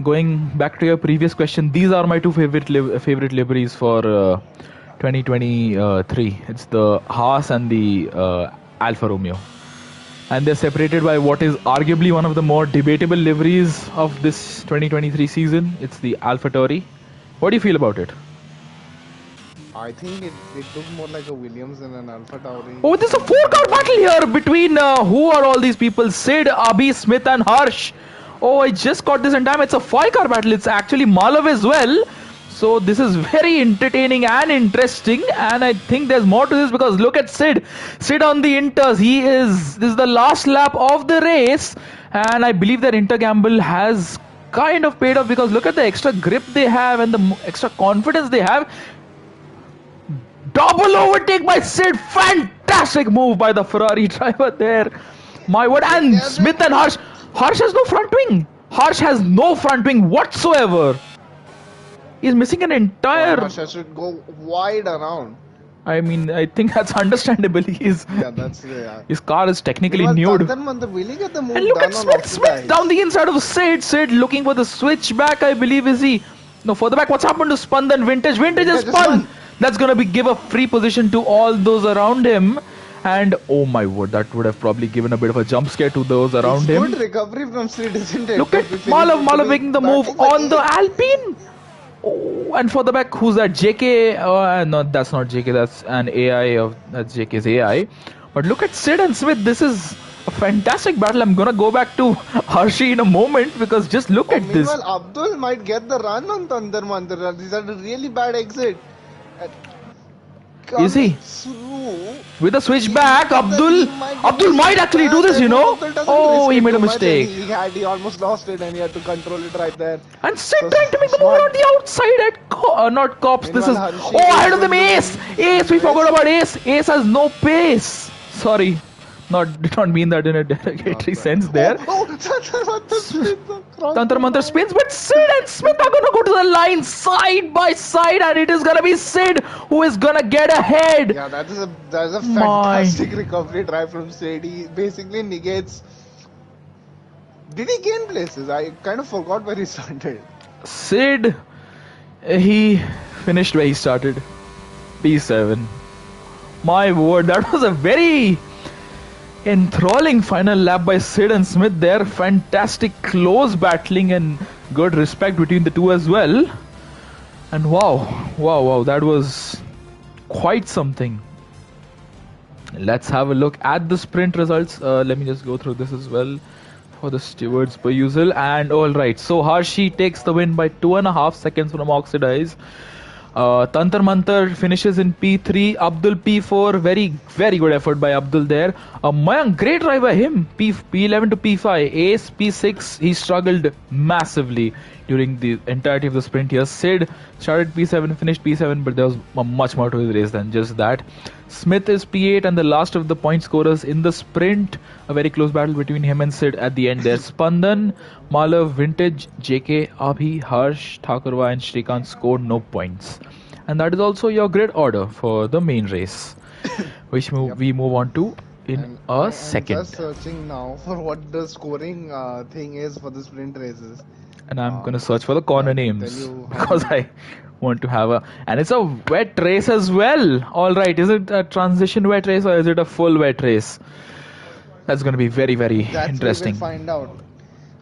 going back to your previous question, these are my two favorite liveries for 2023. It's the Haas and the Alfa Romeo, and they're separated by what is arguably one of the more debatable liveries of this 2023 season. It's the AlphaTauri. What do you feel about it?
I think it looks more like a Williams than an AlphaTauri.
Oh, there's a 4-car battle here between who are all these people? Sid, Abhi, Smith, and Harsh. Oh, I just caught this in time. It's a 5-car battle. It's actually Malav as well. So this is very entertaining and interesting. And I think there's more to this because look at Sid. Sid on the inters. This is the last lap of the race. And I believe their inter gamble has kind of paid off because look at the extra grip they have and the extra confidence they have. Double overtake by Sid. Fantastic move by the Ferrari driver there. My word. And Smith and Harsh. Harsh has no front wing. Harsh has no front wing whatsoever. He's missing an entire.
Harsh should go wide around.
I mean, I think that's understandable. His car is technically nude. And look at Smith down the inside of Sid. Sid looking for the switchback, I believe, is he? No, further back. What's happened to Spandan? Vintage is spun. That's gonna give a free position to all those around him. And oh my word, that would have probably given a bit of a jump scare to those around him.
Good recovery from Sid, isn't it?
Look at Malav making the move on the Alpine. Oh, and for the back, who's that? JK? No, that's not JK. That's an AI. That's JK's AI. But look at Sid and Smith. This is a fantastic battle. I'm gonna go back to Harshi in a moment because just look at this.
Meanwhile, Abdul might get the run on Tantar Mantar. These are a really bad exit.
Is he? With a switchback, Abdul might actually do this, you know. Oh, he made a mistake.
He almost lost it and he had to control it right there.
And Sid trying to make the move on the outside at not Cops. This is ahead of them. Ace. We forgot about Ace. Ace has no pace. Sorry, did not mean that in a derogatory sense there. Tantra Mantra spins, but Sid and Smith are gonna go to the line side by side, and it is gonna be Sid who is gonna get ahead.
Yeah, that is a
My
fantastic recovery drive from Sid. He basically negates. Did he gain places? I kind of forgot where he started.
Sid, he finished where he started. P7. My word, that was a very enthralling final lap by Sid and Smith there. Fantastic close battling and good respect between the two as well. And wow, that was quite something. Let's have a look at the sprint results. Let me just go through this as well for the stewards per usual. And alright, so Harshi takes the win by 2.5 seconds from Oxidize. Tantar Mantar finishes in P3, Abdul P4, very good effort by Abdul there. Mayank, great drive by him, P11 to P5, Ace P6, he struggled massively during the entirety of the sprint here. Sid started P7, finished P7, but there was much more to his race than just that. Smith is P8 and the last of the point scorers in the sprint. A very close battle between him and Sid at the end there. Spandan, Malav, Vintage, JK, Abhi, Harsh, Thakurva and Shrikant scored no points. And that is also your grid order for the main race, which we move on to in a second.
I'm just searching now for what the scoring thing is for the sprint races.
And I'm gonna search for the corner names because I want to have a, and it's a wet race as well. Alright, is it a transition wet race or is it a full wet race? That's gonna be very interesting.
We will find out.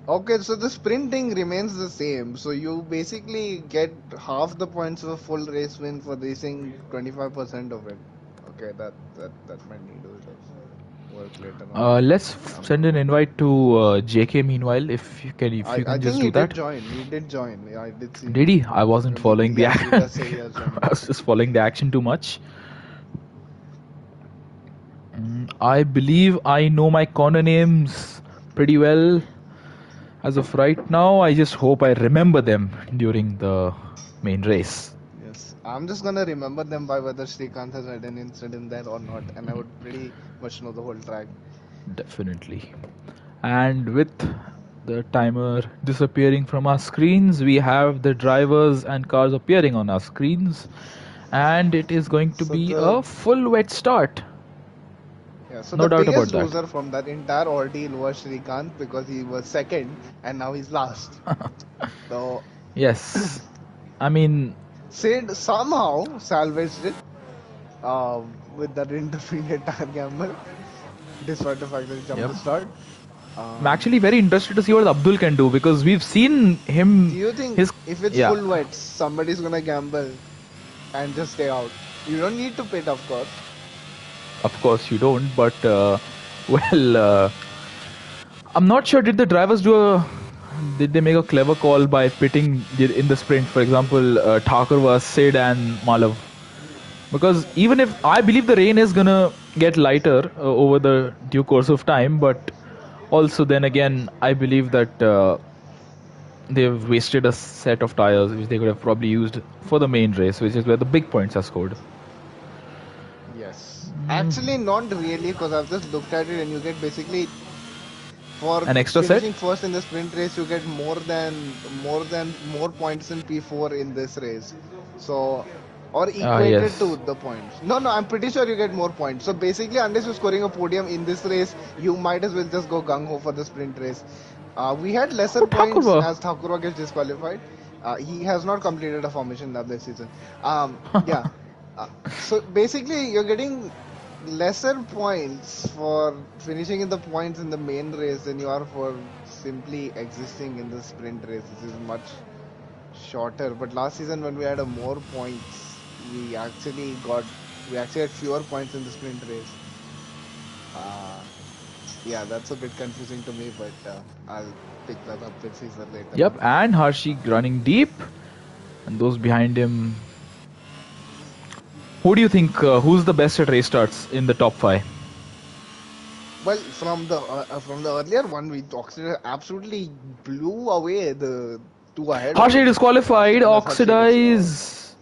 Okay, so the sprinting remains the same. So you basically get half the points of a full race win for racing 25% of it. Okay, that might need to work later on.
Let's send an invite to JK meanwhile, if you can just do that.
He did join. Yeah, I did see.
Did he? I wasn't following the action. I was just following the action too much. I believe I know my corner names pretty well as of right now. I just hope I remember them during the main race.
Yes, I'm just gonna remember them by whether Srikanth has had an incident there or not, and I would pretty much know the whole track.
Definitely. And with the timer disappearing from our screens, we have the drivers and cars appearing on our screens, and it is going to be a full wet start.
Yeah, so no the biggest loser from that entire ordeal was Srikanth because he was second and now he's last. So
yes, I mean,
Sid somehow salvaged it with that intermediate tire gamble, despite the fact that he jumped the start.
I'm actually very interested to see what Abdul can do because we've seen him.
Do you think if it's full wet, somebody's gonna gamble and just stay out? You don't need to pit, of course.
Of course you don't, but I'm not sure. Did the drivers did they make a clever call by pitting in the sprint? For example, Thakur was Sid and Malav. Because even if I believe the rain is gonna get lighter over the due course of time, but also then again I believe that they've wasted a set of tires which they could have probably used for the main race, which is where the big points are scored.
Actually, not really, because I've just looked at it and you get basically for
an extra
finishing
set?
First in the sprint race, you get more points in P4 in this race. So, or equated to the points. No, I'm pretty sure you get more points. So basically, unless you're scoring a podium in this race, you might as well just go gung-ho for the sprint race. We had lesser points as Thakurva gets disqualified. He has not completed a formation lap this season. Yeah. So basically, you're getting lesser points for finishing in the points in the main race than you are for simply existing in the sprint race. This is much shorter. But last season when we had more points, we actually had fewer points in the sprint race. Yeah, that's a bit confusing to me, but I'll pick that up with Caesar later.
Yep, and Harshi running deep, and those behind him. Who do you think, who's the best at race starts in the top 5?
Well, from the earlier one, we absolutely blew away the two ahead.
Harshi disqualified, Oxidize.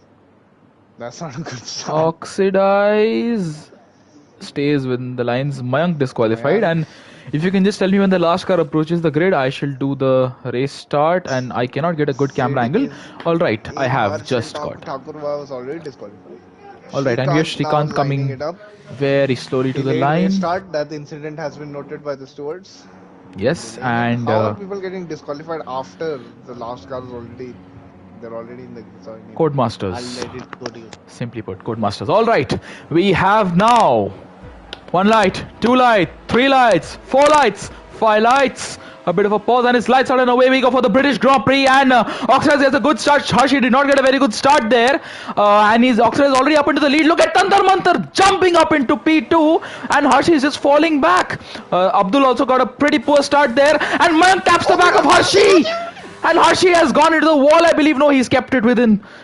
That's not a good start.
Oxidize stays within the lines. Mayank disqualified, and If you can just tell me when the last car approaches the grid, I shall do the race start, and I cannot get a good camera
Sid
angle.
is
All right, I have
Harsh and
just got.
Thakur was already disqualified.
All right, and we have
Shrikant now
Shrikant
lining
coming
it up.
very slowly to the
Delayed
line.
restart. That incident has been noted by the stewards.
Yes,
Delaying it.
and
How are people getting disqualified after the last car is already? They're already in the. Sorry, name.
Codemasters.
I'll let it go to you.
Simply put, Codemasters. All right, we have now 1 light, 2 light, 3 lights, 4 lights, 5 lights. A bit of a pause and his lights out and away we go for the British Grand Prix, and Oxide has a good start. Harshi did not get a very good start there, and Oxide is already up into the lead. Look at Tantar Mantar jumping up into P2, and Harshi is just falling back. Abdul also got a pretty poor start there, and Mayank taps the back of Harshi. And Harshi has gone into the wall, I believe. No, he's kept it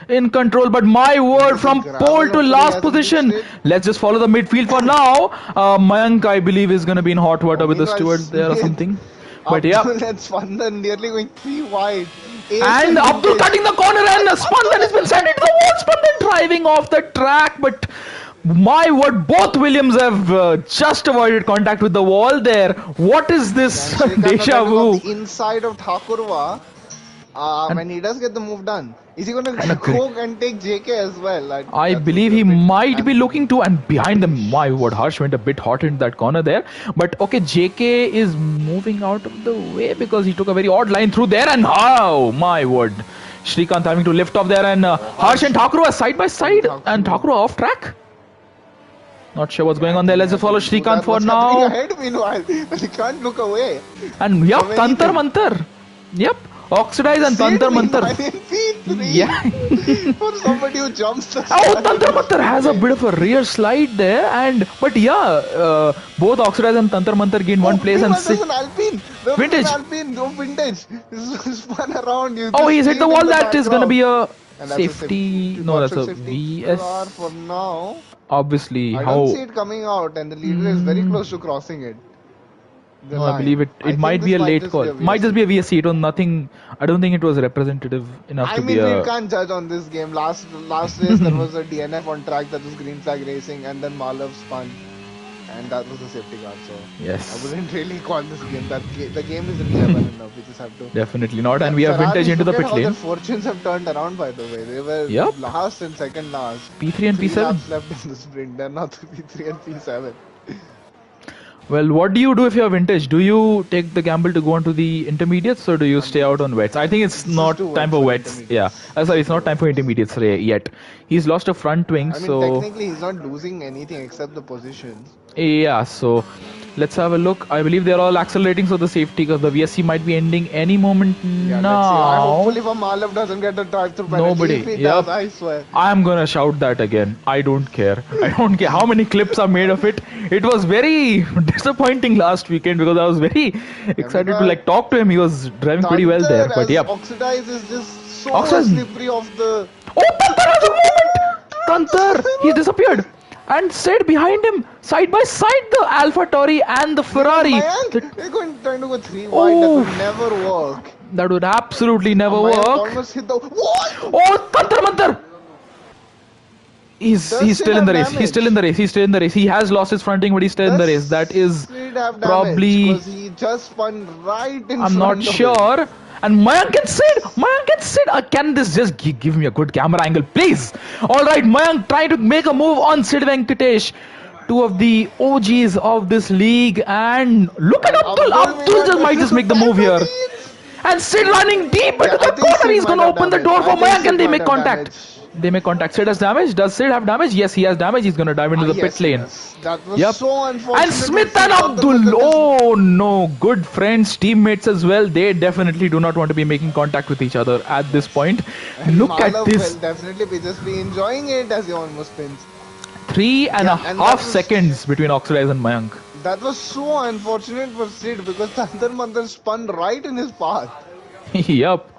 in control. But my word, from pole to last position. Let's just follow the midfield for now. Mayank, I believe, is going to be in hot water with the stewards there or something. But yeah.
That's fun. Then nearly going 3 wide.
And Abdul cutting the corner, and Spandan has been sent into the wall. Spandan driving off the track, but my word, both Williams have just avoided contact with the wall there. What is this deja vu?
The inside of Thakurva. When he does get the move done, is he going to go and take JK as well?
I believe he might be looking to, and behind them, my word, Harsh went a bit hot in that corner there. But okay, JK is moving out of the way because he took a very odd line through there, and oh my word, Shrikant having to lift off there, and Harsh and Thakur are side by side, and Thakur off track. Not sure what's going on there. Let's just follow Shrikant for now.
Ahead, meanwhile, he can't look away.
And yep, Tantar Mantar. Yep. Oxidize and Tantar Mantar.
Yeah. For somebody who jumps the
Tantar Mantar has a bit of a rear slide there, but yeah, both Oxidize and Tantar Mantar gained one place and
there's an Alpine.
Vintage.
Vintage. Spun around.
He's hit the wall. That is going to be a
safety.
No, that's a VS.
For now.
Obviously,
I don't see it coming out, and the leader is very close to crossing it.
No, I believe it might be a late call. Might just be a VSC. It was nothing. I don't think it was representative enough to be a...
we can't judge on this game. Last race there was a DNF on track, that was green flag racing, and then Malav spun, and that was the safety car. So
yes,
I wouldn't really call this game. The game is really well enough. We just have to...
Definitely not. And we have Vintage into the pit lane.
Their fortunes have turned around, by the way. They were last and second last.
P3 and P7.
3 laps left in the sprint. They're now P3 and P7.
Well, what do you do if you're Vintage? Do you take the gamble to go on to the intermediates, or do you stay out on wets? I think it's not time for wets. Yeah, sorry, it's not time for intermediates yet. He's lost a front wing, so...
technically he's not losing anything except the positions.
Yeah, so let's have a look. I believe they're all accelerating, so the safety, because the VSC might be ending any moment now.
Hopefully for Malav doesn't get the drive-through penalty.
Nobody.
If he does, I swear.
I'm gonna shout that again. I don't care. I don't care how many clips are made of it. It was very disappointing last weekend because I was very excited to talk to him. He was driving pretty well there. But yeah,
Oxidize is just so slippery off the...
Oh, Tantar has a moment! Tantar! He disappeared. And Sid behind him, side by side, the Alpha Tauri and the Ferrari.
They're trying to go 3 wide. That would never work.
That would absolutely never work.
Almost hit the... What?
Oh, Tantar Mantar! He's still in the race. He's still in the race. He's still in the race. He has lost his fronting, but he's still in the race. That is probably...
Because he just spun right in front of
I'm not sure. And Mayank and Sid. Can this just give me a good camera angle, please? Alright, Mayank trying to make a move on Sid Venkatesh. Two of the OGs of this league. And look at Abdul. Abdul might just make the move here. And Sid running deep into the corner. He's going to open the door for Mayank, and they make contact. They make contact. Sid has damage. Does Sid have damage? Yes, he has damage. He's going to dive into the pit lane.
Yes. That was so unfortunate.
And Smith and Abdul. Oh no. Good friends, teammates as well. They definitely do not want to be making contact with each other at this point. And look at this.
Will definitely just be enjoying it as he almost spins.
3.5 seconds between Oxidize and Mayank.
That was so unfortunate for Sid because Tantar Mantar spun right in his path.
Yup.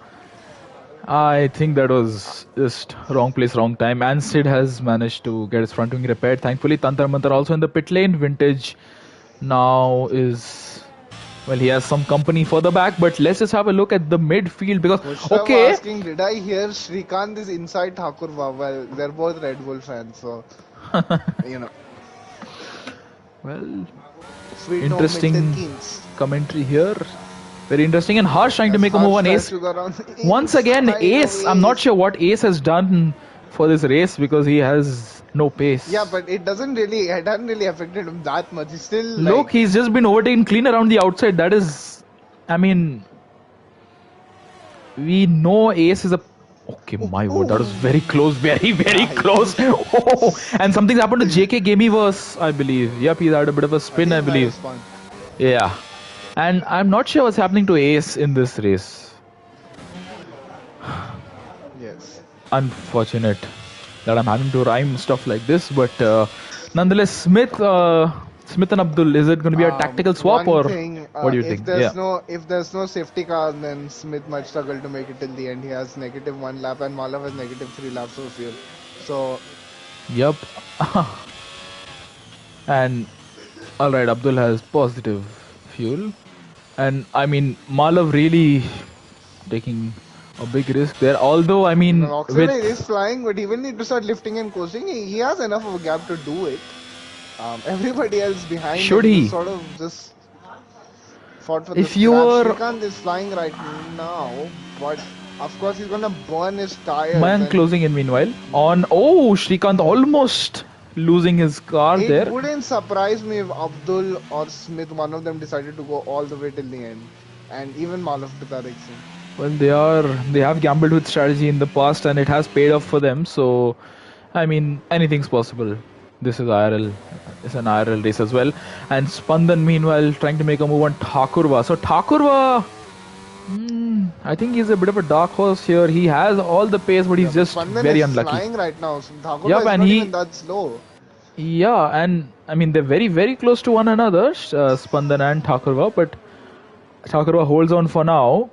I think that was just wrong place, wrong time. And Sid has managed to get his front wing repaired. Thankfully, Tantar Mantar also in the pit lane. Vintage now is... Well, he has some company further back. But let's just have a look at the midfield because...
Okay. Asking, did I hear Shrikant is inside Thakurva? Well, they're both Red Bull fans, so... you know.
Well,
Sweet home Milton
interesting
Keynes.
commentary here. Very interesting. And Harsh trying to
As
make a move
Harsh
on
tries
Ace.
to go around
Once again,
inside of
Ace. I'm not
Ace.
sure what Ace has done for this race because he has no
Yeah,
pace.
but it hadn't really affected him that much. He's still
Look, he's just been overtaken clean around the outside. That is, I mean, we know Ace is a. Okay, my word, that was very close, very, very close.
nice.
Oh, and something's happened to JK Gamiverse, I believe. Yep, he's had a bit of a spin, I
Again,
believe.
minus one.
Yeah. And I'm not sure what's happening to Ace in this race.
Yes.
Unfortunate that I'm having to rhyme stuff like this, but nonetheless, Smith and Abdul, is it going to be a tactical swap
One
or
thing,
what do you think? Yeah.
if there's no safety car, then Smith might struggle to make it till the end. He has -1 lap, and Malav has -3 laps of fuel. So
Yep. And all right, Abdul has positive fuel, and I mean Malav really taking a big risk there. Although I mean
Oxalate is flying, but he will need to start lifting and coasting. He has enough of a gap to do it. Everybody else behind
Should
him
he?
sort of just fought for
If
the
you
scrap.
were
Shrikant is flying right now, but of course he's gonna burn his tires.
man
and
closing in meanwhile on Shrikant almost losing his car
it
there.
wouldn't surprise me if Abdul or Smith, one of them, decided to go all the way till the end, and even Malav to that extent.
Well, they have gambled with strategy in the past and it has paid off for them. So, I mean, anything's possible. This is IRL. It's an IRL race as well. And Spandan, meanwhile, trying to make a move on Thakurva. So Thakurva, I think he's a bit of a dark horse here. He has all the pace, but he's just
Spandan
very
is
unlucky.
flying right now. So Thakurva
Yep,
is
and
not
he-
even that slow.
Yeah, and I mean they're very, very close to one another, Spandan and Thakurva, but Thakurva holds on for now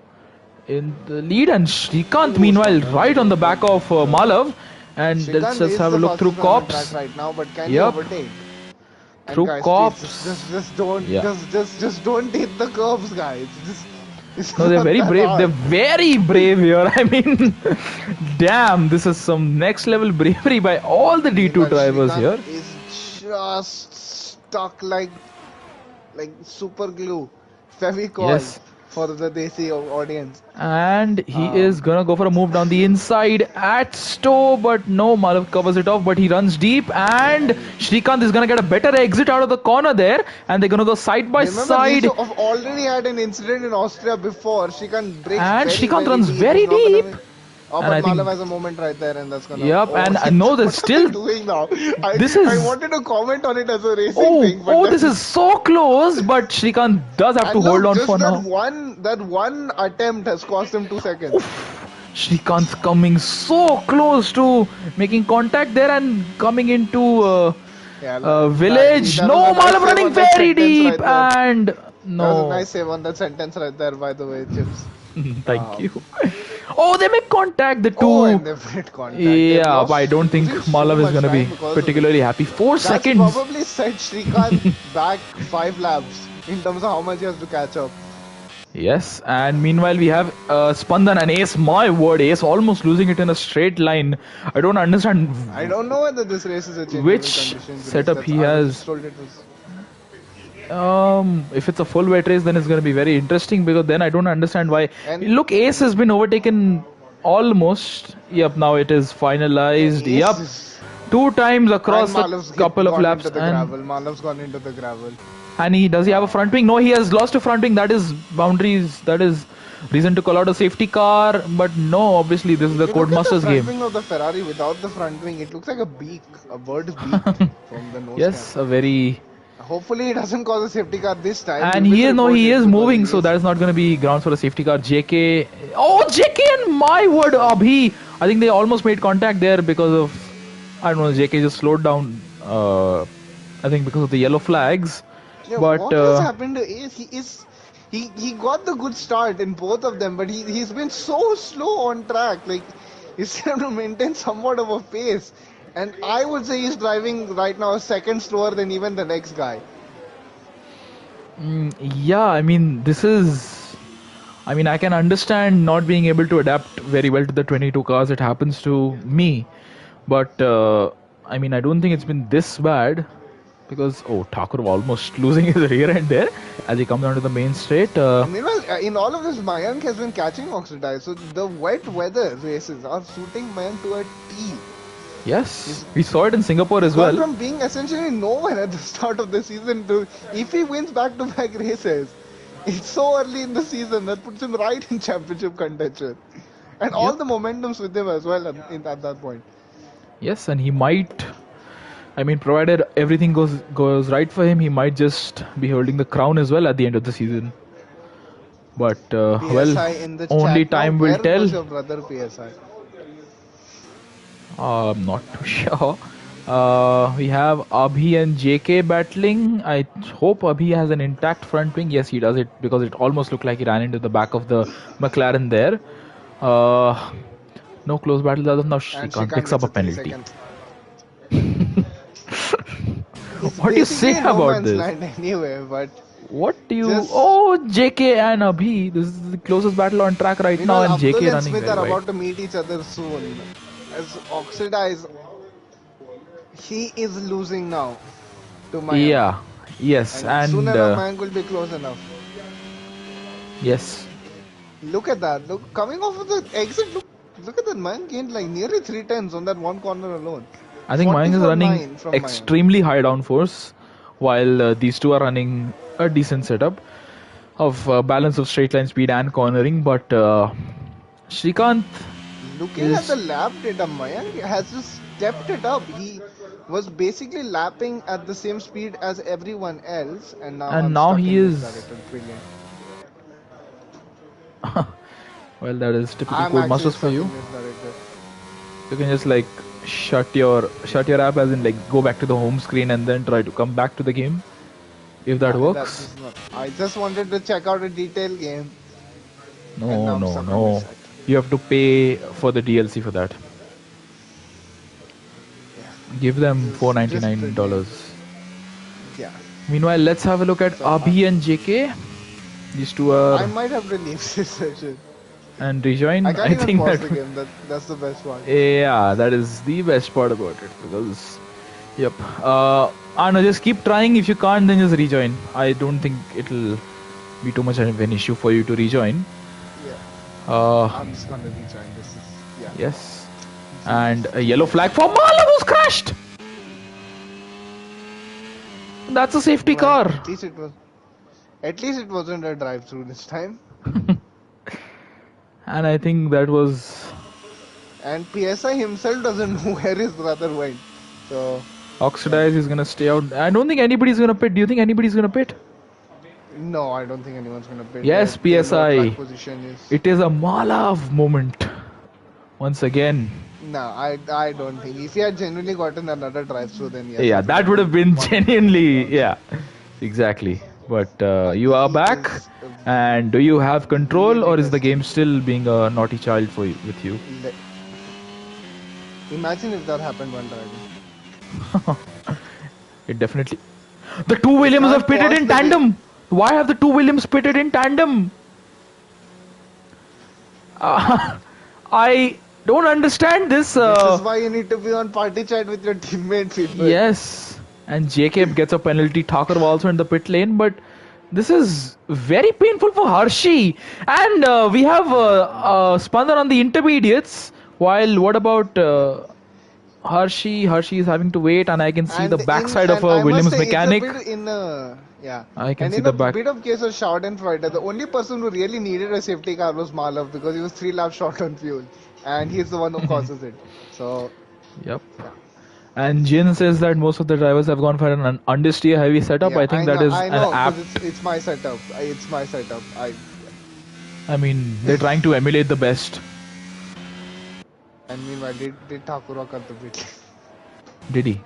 in the lead, and Shrikant meanwhile right on the back of Malav. And
Shrikant
let's just
is
have a
the
look through
fastest man on the
cops.
track right now, but can
Yep.
he overtake? And
Through
guys,
cops.
please, just don't,
Yeah.
just don't hit the curbs, guys. It's
No, they're
not
very
that
brave.
hard.
They're very brave here. I mean, damn, this is some next level bravery by all the D2
But
drivers
Shrikant
here.
is just stuck like super glue, Fevicol
Yes.
for the Desi audience.
And he is gonna go for a move down the inside at Stowe, but no, Malav covers it off, but he runs deep, and Shrikant is gonna get a better exit out of the corner there, and they're gonna go side by
Remember,
side.
these have already had an incident in Austria before. Shrikant breaks
And
very,
Shrikant
very
runs
deep.
very
He's not gonna
deep.
win. Oh,
And
but
I think-
Malav has a moment right there, and that's gonna.
Yep, and I know there's
what are they
still-
doing now.
This
I
is-
wanted to comment on it as a racing thing, but
This is so close, but Shrikant does have to
and
hold
look,
on
just
for
that
now.
that one attempt has cost him 2 seconds.
Shrikant's coming so close to making contact there and coming into village.
that
No,
was a nice
Malav
save
running
on that
very
sentence
deep,
right there.
and
That was a
no.
nice save on that sentence right there, by the way, Chips.
Thank you. Oh, they make contact, the two.
Oh, and they've made contact. They've
Yeah,
lost-
but I don't think
losing so
Malav is
much
going to be
time because of it.
particularly happy. 4
That's
seconds.
probably set Shrikant back 5 laps in terms of how much he has to catch up.
Yes, and meanwhile we have Spandan and Ace. My word, Ace almost losing it in a straight line. I don't understand.
I don't know whether this race is a changeable
Which
conditions
setup
race.
he
I was
has-
just told it was.
If it's a full wet race, then it's going to be very interesting because then I don't understand why.
And-
Look, Ace has been overtaken almost. Yep, now it is finalized.
Ace
Yep,
is-
2 times across
and
a
Malav's
couple of
gone
laps,
into the
and
gravel. Malav's gone into the gravel.
does he have a front wing? No, he has lost a front wing. That is boundaries. That is reason to call out a safety car. But no, obviously this is the
If you look at the
Codemasters
front
game.
wing of the Ferrari without the front wing, it looks like a beak, a bird's beak from the nose
Yes,
cam.
a very.
Hopefully, it doesn't cause a safety car this time.
And
We
he
will report
is
it because
moving,
he
so
is-
that is not going to be grounds for a safety car. JK. Oh, JK and my word, Abhi. I think they almost made contact there because of, I don't know, JK just slowed down. I think because of the yellow flags.
Yeah,
But
what has happened to Ace? He got the good start in both of them, but he's been so slow on track. Like he's trying to maintain somewhat of a pace, and I would say he's driving right now a second slower than even the next guy.
Yeah, I mean, this is. I mean, I can understand not being able to adapt very well to the 22 cars. It happens to me. But, I mean, I don't think it's been this bad. because Thakur almost losing his rear end there as he comes onto the main straight.
And meanwhile, in all of this, Mayank has been catching Oxidize. So the wet weather races are suiting Mayank to a T.
Yes, we saw it in Singapore as
Gone
well.
from being essentially nowhere at the start of the season to, if he wins back-to-back races, it's so early in the season that puts him right in championship contention. And all
Yep.
the momentum's with him as well at that point.
Yes, and he might. I mean, provided everything goes right for him, he might just be holding the crown as well at the end of the season. But well,
PSI in the
only
chat now.
time will
Where
tell.
was your brother PSI?
I'm not too sure. We have Abhi and JK battling. I hope Abhi has an intact front wing. Yes, he does it because it almost looked like he ran into the back of the McLaren there. No close battles as of now.
And
Shrikant
Shrikant
picks up
gets
a
a 3
penalty.
seconds. It's
What do you say
basically no
about
man's
this?
land anyway, but
What do you?
just
Oh, JK and Abhi. This is the closest battle on track right now,
meanwhile
and
Abdul
JK
and
running
Smith
very
are
wide.
about to meet each other soon. As Oxidize, he is losing now to Mayank.
Yeah. Yes,
And soon
and
enough Mayank will be close enough.
yes.
Look at that. Look, coming off of the exit, look at that. Mayank gained like nearly 3 times on that one corner alone.
I think Mayank is running
44-9 from Mayank.
extremely high downforce, while these two are running a decent setup of balance of straight line speed and cornering. But Shrikant
Looking at the
is,
lap data, Mayank has just stepped it up. He was basically lapping at the same speed as everyone else, and now
and
I'm
now
stuck
he
in
is.
misdirected. Brilliant.
Well, that is typical
I'm actually
Codemasters for
stuck
you.
in misdirected.
You can just like shut your app, as in like go back to the home screen and then try to come back to the game if that
That
works.
is not. I just wanted to check out a detailed game, and
No,
now I'm
no,
stuck on
no.
misdirected.
You have to pay for the DLC for that.
Yeah,
Give them four ninety
just
nine
brilliant.
dollars.
Yeah.
Meanwhile, let's have a look at
So
Abhi and JK. These two
I
are
might have to leave this session.
and rejoin.
I can't
I
even
think
pause
that
the game. That's the best part.
yeah, that is the best part about it because yep. Anna, just keep trying. If you can't, then just rejoin. I don't think it'll be too much of an issue for you to rejoin.
Yeah.
Uh,
I'm just gonna rejoin. This is yeah.
yes, and a yellow flag for Mala who's crashed. That's a safety
Well,
car.
at least it was. At least it wasn't a drive-through this time.
And I think that was
And PSI himself doesn't know where his brother went. So
Oxidize is gonna stay out. I don't think anybody's gonna pit. Do you think anybody's gonna pit?
no, I don't think anyone's gonna pit.
Yes,
Their low
PSI.
track position is.
It is a Malav moment. Once again.
No, I don't think. If he had genuinely gotten another drive-through, then yes.
Yeah,
it
that would have been genuinely. Yeah, exactly. But you are
He
back.
is
And do you have control,
really
or is the
best.
game still being a naughty child for you, with you?
Imagine if that happened while driving.
It definitely. The two Williams
can't
have pitted
pause
in
the
tandem. Why have the two Williams pitted in tandem? I don't understand this.
This is why you need to be on party chat with your teammates. People.
Yes, and Jacob gets a penalty. Thakur also in the pit lane, but this is very painful for Hershey. And we have Spander on the intermediates. While what about Hershey? Hershey is having to wait, and I can see the backside of a
I must
Williams
say,
mechanic.
It's a bit in yeah.
I can
and
see
in
the
a
back.
bit of case of Schadenfreude, the only person who really needed a safety car was Malav because he was 3 laps short on fuel, and he's the one who causes it. So
Yep.
yeah.
And Jin says that most of the drivers have gone for an understeer heavy setup.
Yeah,
I think that is
I
an
know,
apt.
because it's my setup. It's my setup.
I mean, they're trying to emulate the best.
And meanwhile, did Thakur cut the pit?
Did he?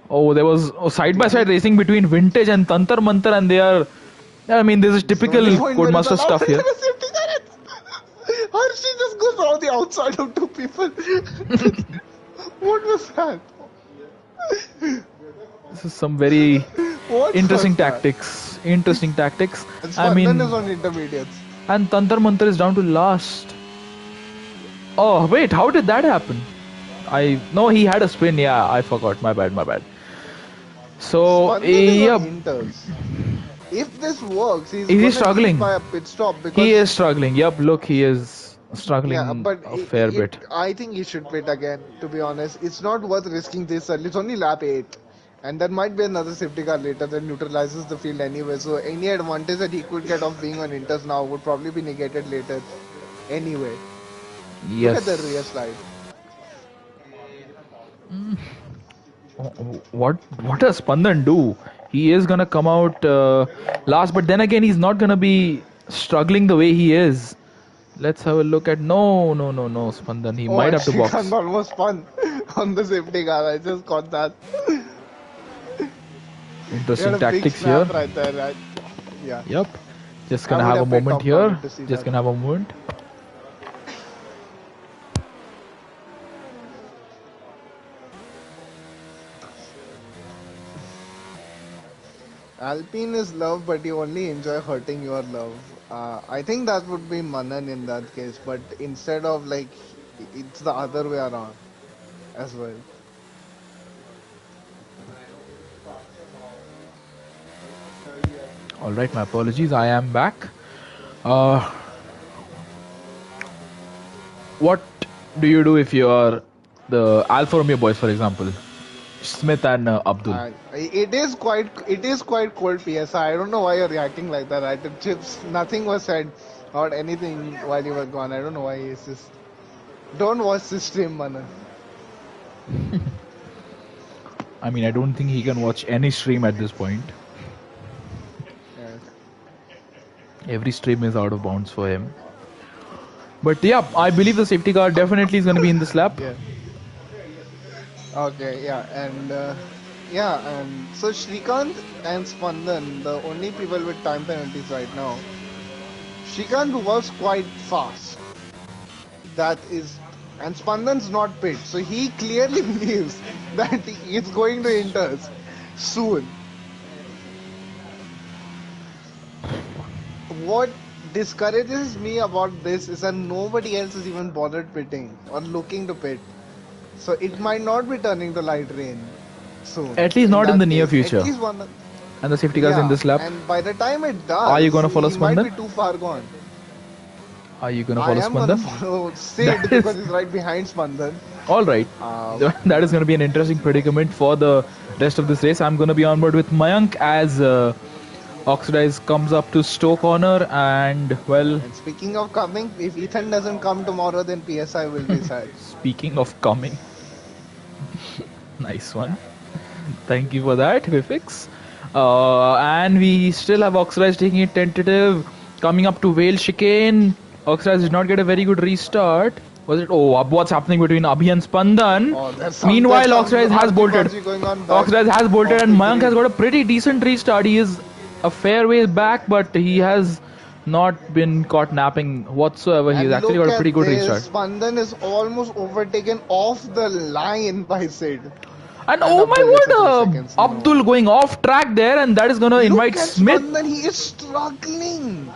Oh, there was side by side racing between Vintage and Tantar Mantar, and they are. I mean, this is typical Codemaster stuff here.
Hershey just goes around the outside of two people. What was that?
This is some very
What
interesting
was that?
tactics. Interesting tactics.
And
I mean,
Spandan is on intermediates.
and Tantar Mantar is down to last. Oh wait, how did that happen? No, he had a spin. Yeah, I forgot. My bad. So,
Spandan is on
yep.
Inters. If this works, he's
Is he
gonna lead
struggling?
by a pit stop
He
because
is struggling. Yep, look, he is
yeah,
struggling
but
a fair bit.
I think he should pit again. To be honest, it's not worth risking this early. It's only lap 8, and there might be another safety car later that neutralizes the field anyway. So any advantage that he could get of being on Inters now would probably be negated later anyway. Look at the rear
Yes.
slide.
What does Spandan do? He is gonna come out last, but then again, he's not gonna be struggling the way he is. Let's have a look at no Spandan. He
Oh,
might
and
have to
Shrikant
box.
almost spun on the safety car. I just caught that. He had
Interesting
a big
tactics here.
snap right there. Right? Yeah,
Yep. Just
I
gonna
would
have a
have paid
moment
top dollar
here.
to see
Just
that.
gonna have a moment.
Alpine is love, but you only enjoy hurting your love. I think that would be Manan in that case, but instead of like, it's the other way around as well.
All right, my apologies. I am back. Uh, what do you do if you are the Alfa Romeo boys, for example, Smith and Abdul?
It is quite cold PSI. I don't know why you're reacting like that. Right? The chips, nothing was said or anything while you were gone. I don't know why he's just. Don't watch this stream, Manan.
I mean, I don't think he can watch any stream at this point.
Yes.
Every stream is out of bounds for him. But yeah, I believe the safety car definitely is going to be in this lap.
Yeah. Okay, yeah, and so Shrikant and Spandan, the only people with time penalties right now. Shrikant was quite fast. That is, and Spandan's not pit, so he clearly believes that he's going to Inters soon. What discourages me about this is that nobody else is even bothered pitting or looking to pit. So it might not be turning to light rain soon.
At least
In
not in the
that
near
case, at
future.
least one.
And the safety car is in
Yeah,
this lap.
and by the time it
Are you
does,
going to follow
he might
Spandan?
be too far gone.
Are you going to
I
follow
am gonna
Spandan?
follow
That
Sid because
is
he's right behind Spandan.
all right.
Um,
That is going to be an interesting predicament for the rest of this race. I'm going to be on board with Mayank as Oxidize comes up to Stoke Corner, and well,
and speaking of coming, if Ethan doesn't come tomorrow, then PSI will be sad.
speaking of coming, nice one. Thank you for that, Vifix. And we still have Oxidize taking it tentative, coming up to Vale Chicane. Oxidize did not get a very good restart. Was it? Oh, what's happening between Abhi and Spandan?
Oh, there's
Meanwhile,
some
Oxidize has bolted.
argy going on back
Oxidize has bolted,
of
and
pit
Mayank has
green.
got a pretty decent restart. He is a fair ways back, but he has not been caught napping whatsoever. He's
And
actually
look
got a pretty
at
good restart.
this, Spandan is almost overtaken off the line by Sid.
And
And
oh my
Abdul gets a few
word,
seconds. No.
Abdul going off track there, and that is going to invite
Look at
Smith.
Spandan, he is struggling.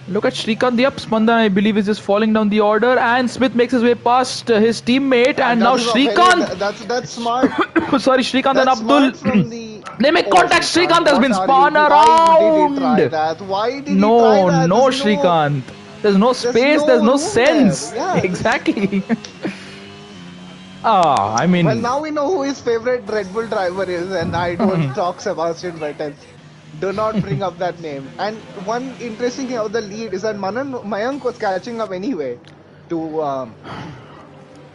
Look at Shrikant, the up Spandan, I believe, is just falling down the order, and Smith makes his way past his teammate, and
That
now
is a
Shrikant.
that's smart.
Sorry, Shrikant and
That's
Abdul.
smart from the.
They make
Oh,
contact.
Shrikant,
Shrikant has
what
been
are you?
spun
Why did he try
around.
that? Why did he try
No,
that?
no, Shrikant. There's no
There's
space.
no
There's no
room there.
sense.
Yes.
Exactly. I mean,
Well, now we know who his favorite Red Bull driver is, and I don't talk Sebastian Vettel. Do not bring up that name. And one interesting thing about the lead is that Mayank was catching up anyway to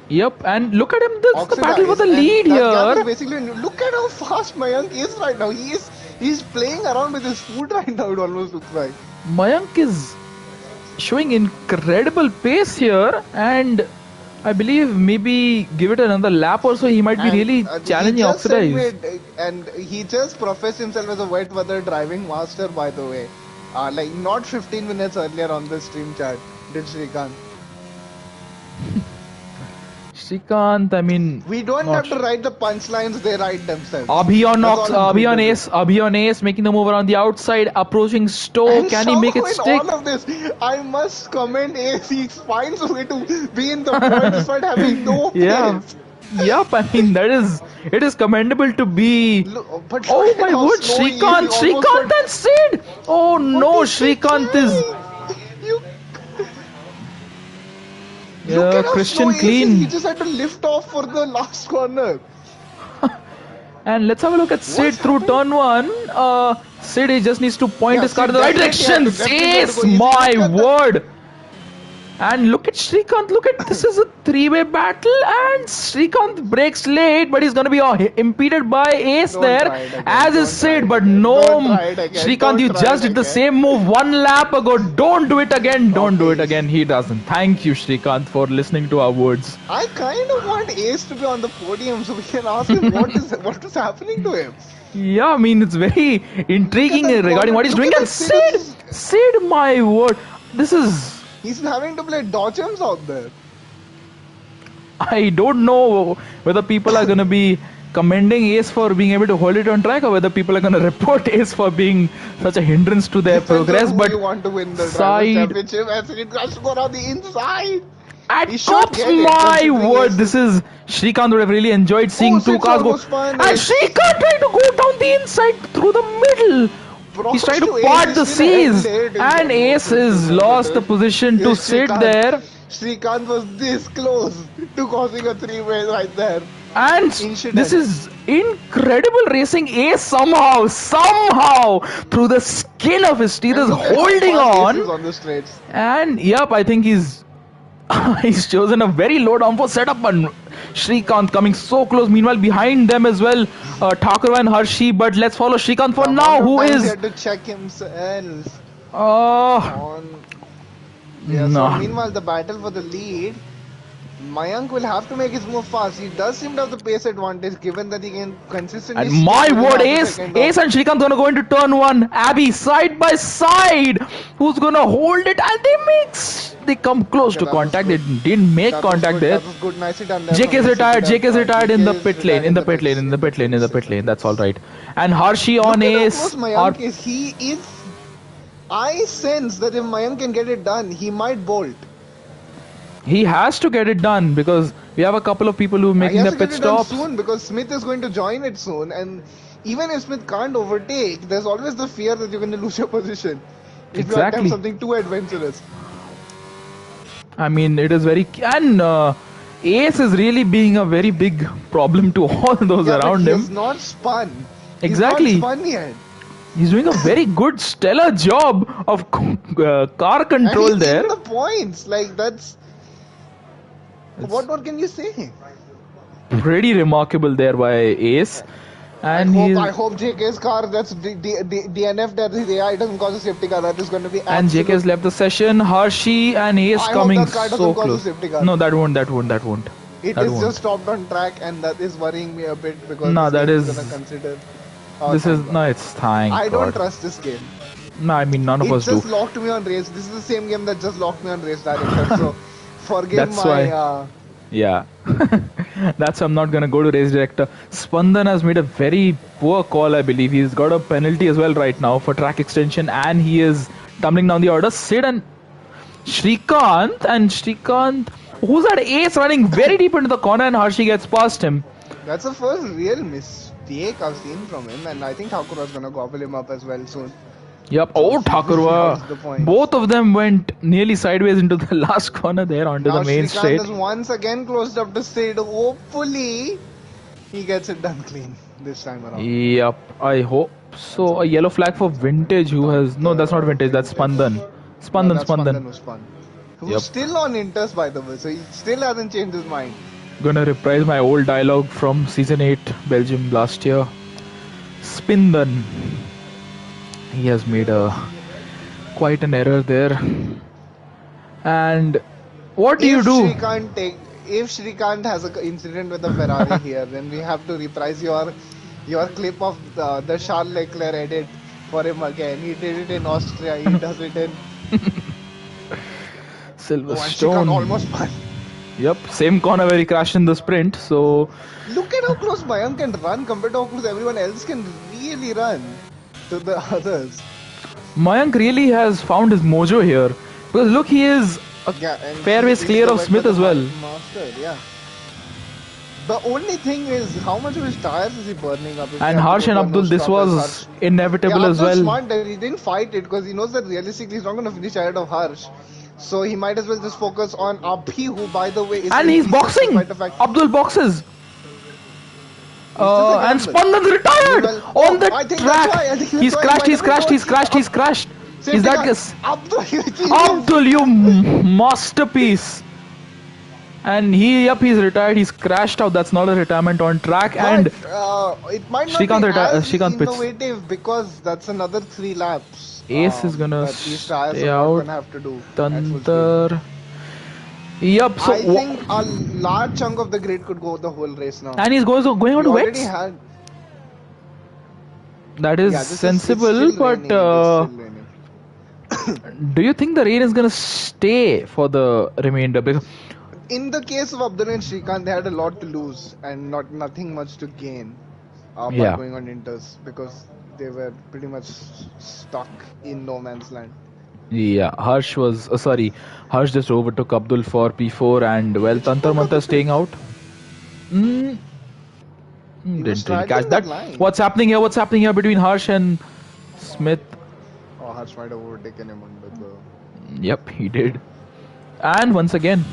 yep. And look at him. That's the battle for
Oxidize.
the
And
lead
that gap is
here.
basically, look at how fast Mayank is right now. He's playing around with his foot right now, it almost looks like.
Mayank is showing incredible pace here, and I believe maybe give it another lap or so, he might be really challenging Oxidize.
And he just professed himself as a wet weather driving master, by the way. Like not 15 minutes earlier on the stream chat, did Shrikant.
Shrikant, I mean,
We don't have to write the punchlines; they write themselves.
Abhi on
That's all I'm
Abhi
going
on
to
Ace, Abhi on Ace, making the move around the outside, approaching Stowe.
And
Can he make it
somehow in
stick?
all of this, I must commend Ace. He finds a way to be in the point despite having no pace.
Yeah. Yup, I mean, that is It is commendable to be.
Look, but look
Oh
at
my
how
word,
slow he is. He
Shrikant,
almost
Shrikant
got.
and Sid. Oh
What
no,
is he
Shrikant is.
trying? You look
Yeah,
at how slow
Christian
Ace is. He
clean.
just had to lift off for the last corner.
And let's have a look at
What's
Sid through
happened?
turn one. Sid he just needs to point
Yeah,
his car
see,
in the right direction.
definitely had to go
Ace,
easy.
my
Look at the.
word. And look at Shrikant. Look at this is a three-way battle, and Shrikant breaks late, but he's gonna be impeded by Ace
Don't
there,
try it again.
as is
Don't try
Sid.
it
But
again.
no,
Don't try it again.
Shrikant,
Don't
you
try
just
it
did the
again.
same move one lap ago. Don't do it again. Don't do it
Ace.
again. He doesn't. Thank you, Shrikant, for listening to our words.
I kind of want Ace to be on the podium so we can ask him what is happening to him.
Yeah, I mean it's very
Look at
intriguing
that
regarding
corner.
what he's
Look
doing.
at
And
that Sid is.
Sid, my word, this is.
He's having to play dodgems out there.
I don't know whether people are going to be commending Ace for being able to hold it on track, or whether people are going to report Ace for being such a hindrance to their
Depends
progress.
on who
But
you want to win the drivers'
side
championship. As it has to go around the inside. He
at
should
tops,
get it.
my
Considering
word,
Ace
this
is.
is Shrikant would have really enjoyed seeing
Oh,
two
Sid's
cars go.
almost spun.
And
Ace.
Shrikant trying to go down the inside through the middle. He's
Props
trying to
to Ace.
part
He
the
still held
seas,
it in
and Ace has lost the position to sit there.
Shrikant was this close to causing a three-way right there.
And
Incident.
this is incredible racing. Ace somehow, through the skin of his teeth, is
Look at how
holding
fast Ace is
on.
on the straights.
And yep, I think he's he's chosen a very low downforce setup. And Shrikant coming so close. Meanwhile, behind them as well, Thakur and Hershey. But let's follow Shrikant for now, who
He
is
had to check himself
uh,
on. Yeah,
no.
so meanwhile, the battle for the lead, Mayank will have to make his move fast. He does seem to have the pace advantage given that he can consistently.
And my
stay within
word,
half a
Ace
second
and
off.
Shrikant gonna go into turn one. Abby side by side. Who's gonna hold it? And they come close to
that was
contact. They
good.
didn't make
That was
contact
good.
there.
That was good. Nicely done there.
JK is
from
retired.
Sridhar.
JK is retired in the
JK is
pit lane.
retired
In the pit lane. In the pit lane. In the pit lane. That's all right. And Hershey on
Look at how
Ace.
close Mayank is. He is. I sense that if Mayank can get it done, he might bolt.
He has to get it done because we have a couple of people who are
He
making
has
their
to get
pit
it done
stops.
soon because Smith is going to join it soon, and even if Smith can't overtake, there's always the fear that you're going to lose your position if you attempt
Exactly.
something too adventurous.
I mean, it is very and Ace is really being a very big problem to all those
Yeah, but
around
he's
him.
not spun.
Exactly.
He's not spun yet.
He's doing a very good, stellar job of car control
and he's
there.
in the points. Like that's what can you say?
Pretty remarkable there by Ace. And
I hope JK's car that's DNF that the AI doesn't cause a safety car. That is going to be
and JK has left the session. Hershey and Ace
I hope
coming
that car doesn't
so
cause a
close.
safety car.
No, that won't.
It
That
is
won't.
just stopped on track, and that is worrying me a bit because
No, that
this game
is-
gonna consider.
This is
thank God.
no, it's thank
I
God.
don't trust this game.
No, I mean none of
It
us do.
just locked me on race. This is the same game that just locked me on race director. So forgive
That's
my.
why- Yeah. That's why I'm not gonna go to race director. Spandan has made a very poor call, I believe. He's got a penalty as well right now for track extension, and he is tumbling down the order. Sid and Shrikant, who's that Ace running very deep into the corner, and Hershey gets past him.
That's the first real mistake I've seen from him, and I think Thakur was gonna gobble him up as well soon.
Yep. Oh,
Lost the
Thakurwa.
point.
Both of them went nearly sideways into the last corner there onto
Now
the main
Shrikant
straight.
is once again closed up to Sid. Hopefully, he gets it done clean this time around.
Yep. I hope so. A yellow flag for Vintage, who has no, that's not Vintage. That's Spandan.
No,
Spandan.
that's Spandan was spun. Who's
Yep.
still on Inters, by the way, so he still hasn't changed his mind.
Gonna reprise my old dialogue from season 8 Belgium last year. Spindan. He has made quite an error there. And what do you do?
If Shrikant has an incident with the Ferrari here, then we have to reprise your clip of the Charles Leclerc edit for him again. He did it in Austria. He does it in
Silverstone.
Shrikant almost won.
Yep, same corner where he crashed in the sprint. So
Look at how close Mayank can run compared to how close everyone else can really run to the others.
Mayank really has found his mojo here. Because look, he is
Yeah, and
fairways
he's
clear
the
of
winner
Smith
of
as
the
well.
Master, yeah. The only thing is, how much of his tires is he burning up if they
And
have to
Harsh
go
and
to a no
Abdul, this
stop as
was
Harsh?
inevitable
Yeah,
as
Abdul's
well.
smart there. He didn't fight it because he knows that realistically he's not going to finish ahead of Harsh. So he might as well just focus on Abhi, who, by the way, is
And
in
he's
P6
boxing!
despite the fact
Abdul boxes!
he's just a
And
gamble.
Spandan's retired
Meanwhile,
on
oh,
the
I think that's
track.
why. I think that's
He's
why he
crashed,
might
he's
have been
crashed,
caught.
he's crashed, he's crashed. He's
Safety
that
car.
guess.
Abdul, you genius.
Abdul, you masterpiece. And he's retired. He's crashed out. That's not a retirement on track. And
But it might not be as
Shrikant pits.
innovative because that's another 3 laps
Ace is gonna
that these tires
stay
are not
out.
going to have to do at full speed.
Tantar. Yup. So
I think a large chunk of the grid could go the whole race now.
and he's going
We
on
already
wets.
had.
That is
Yeah, it's
sensible,
still
but
raining. It is still raining.
do you think the rain is gonna stay for the remainder? Because
In the case of Abdul and Shrikant, they had a lot to lose and nothing much to gain by
yeah,
going on inters because they were pretty much stuck in no man's land.
yeah. Harsh just overtook Abdul for P4, and well, Tantar Mantar staying out. Mm,
He was
didn't really
straddling
catch that.
line.
What's happening here? What's happening here between Harsh and Smith?
Oh, Harsh might have overtaken him under the.
Yep, he did. And once again,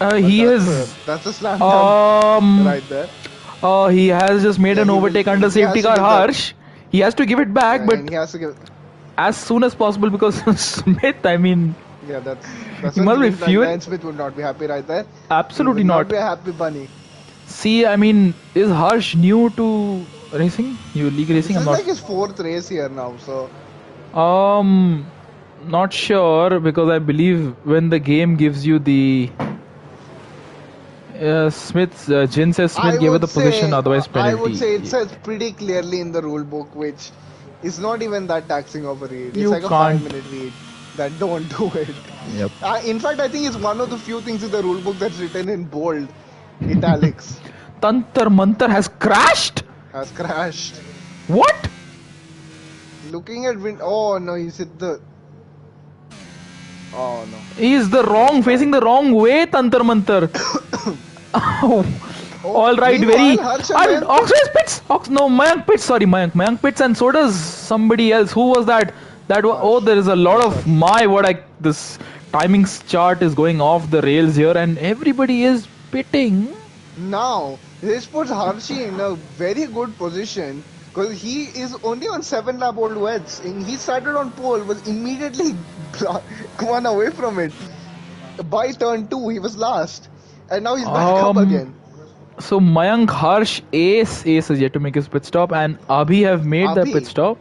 Oh,
he
that's
is.
that's a slam dunk right there.
He has just made
Yeah,
an
he will-
overtake under
he has
safety
to
car.
give that.
Harsh. He has to give it back,
And
but
he has to give.
as soon as possible because Smith, I mean,
Yeah, that's
He
what
must be
means, and
furious.
Dan Smith would not be happy right there.
absolutely
He would
not.
be a happy bunny.
See, I mean, is Harsh new to racing? New league
This
racing?
is
I'm not.
like his 4th race here now, so
Not sure because I believe when the game gives you the Jin says Smith gave her the position, otherwise
I
penalty.
would say it says pretty clearly in the rule book, which is not even that taxing of a read.
You
It's like
can't.
a 5-minute read. That don't do it.
Yep.
In fact, I think it's one of the few things in the rule book that's written in bold, italics,
Tantar Mantar has crashed.
has crashed.
What?
Looking at oh no, he's hit the. Oh no.
He's facing the wrong way, Tantar Mantar. Oh. All right,
meanwhile,
very.
Harsh and
And Oxrace pits. No, Mayank pits. Sorry, Mayank pits, and so does somebody else. Who was that? Oh, there is a lot of this timings chart is going off the rails here, and everybody is pitting.
Now, this puts Harshi in a very good position because he is only on 7-lap-old wets. And he started on pole, was immediately one away from it. By turn 2, he was last. And now he's back up again.
So Mayank, Harsh, Ace is yet to make his pit stop, and Abhi have made their pit stop.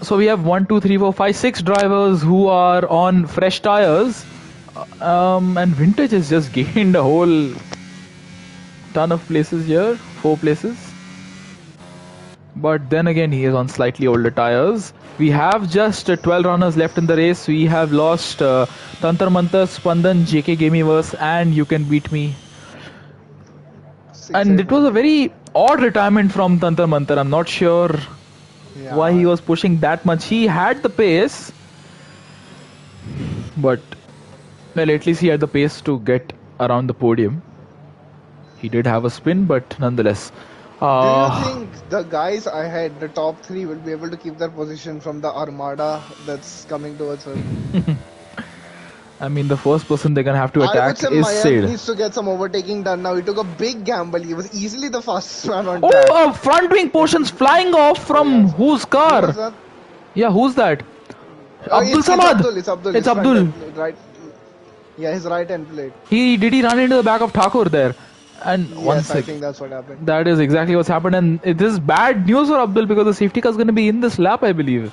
So we have 1, 2, 3, 4, 5, 6 drivers who are on fresh tires. And Vintage has just gained a whole ton of places here, 4 places. But then again, he is on slightly older tires. We have just 12 runners left in the race. We have lost Tantar Mantar, Spandan, JK Gamiverse, and You Can Beat Me. And it was a very odd retirement from Tantar Mantar. I'm not sure why he was pushing that much. He had the pace, but well, at least he had the pace to get around the podium. He did have a spin, but nonetheless.
Do you think the guys ahead, the top 3, will be able to keep their position from the armada that's coming towards him?
I mean, the first person they're gonna have to
I would
attack
say
is
Mayank
Sid.
needs to get some overtaking done now. He took a big gamble. He was easily the fastest man on track.
Oh, front wing portions flying off from whose car?
Who was that?
Yeah, who's that?
Oh,
Abdul Samad.
It's Abdul.
It's
His front
Abdul.
end, right. Yeah, his right end plate.
Did he run into the back of Thakur there? And
Yes, I think that's what happened.
that is exactly what's happened, and it is bad news for Abdul because the safety car is going to be in this lap, I believe.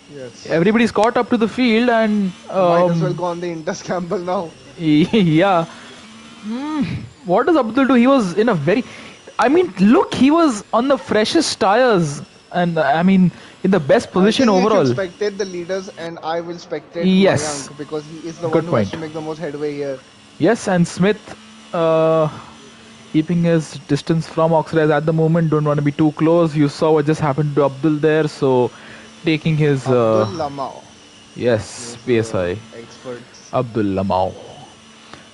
Yes.
Everybody's caught up to the field, and
Might as well go on the interscramble now.
yeah. What does Abdul do? He was in a very. I mean, look, he was on the freshest tires, and I mean, in the best position
I think
overall.
You should spectate the leaders, and I will spectate
Yes.
Mayank because he is the
Good
one who has
point.
to make the most headway here.
Yes, and Smith keeping his distance from Oxrez at the moment. Don't want to be too close. You saw what just happened to Abdul there, so taking his
Abdul Lamau.
yes, PSI
Experts.
Abdul Lamau.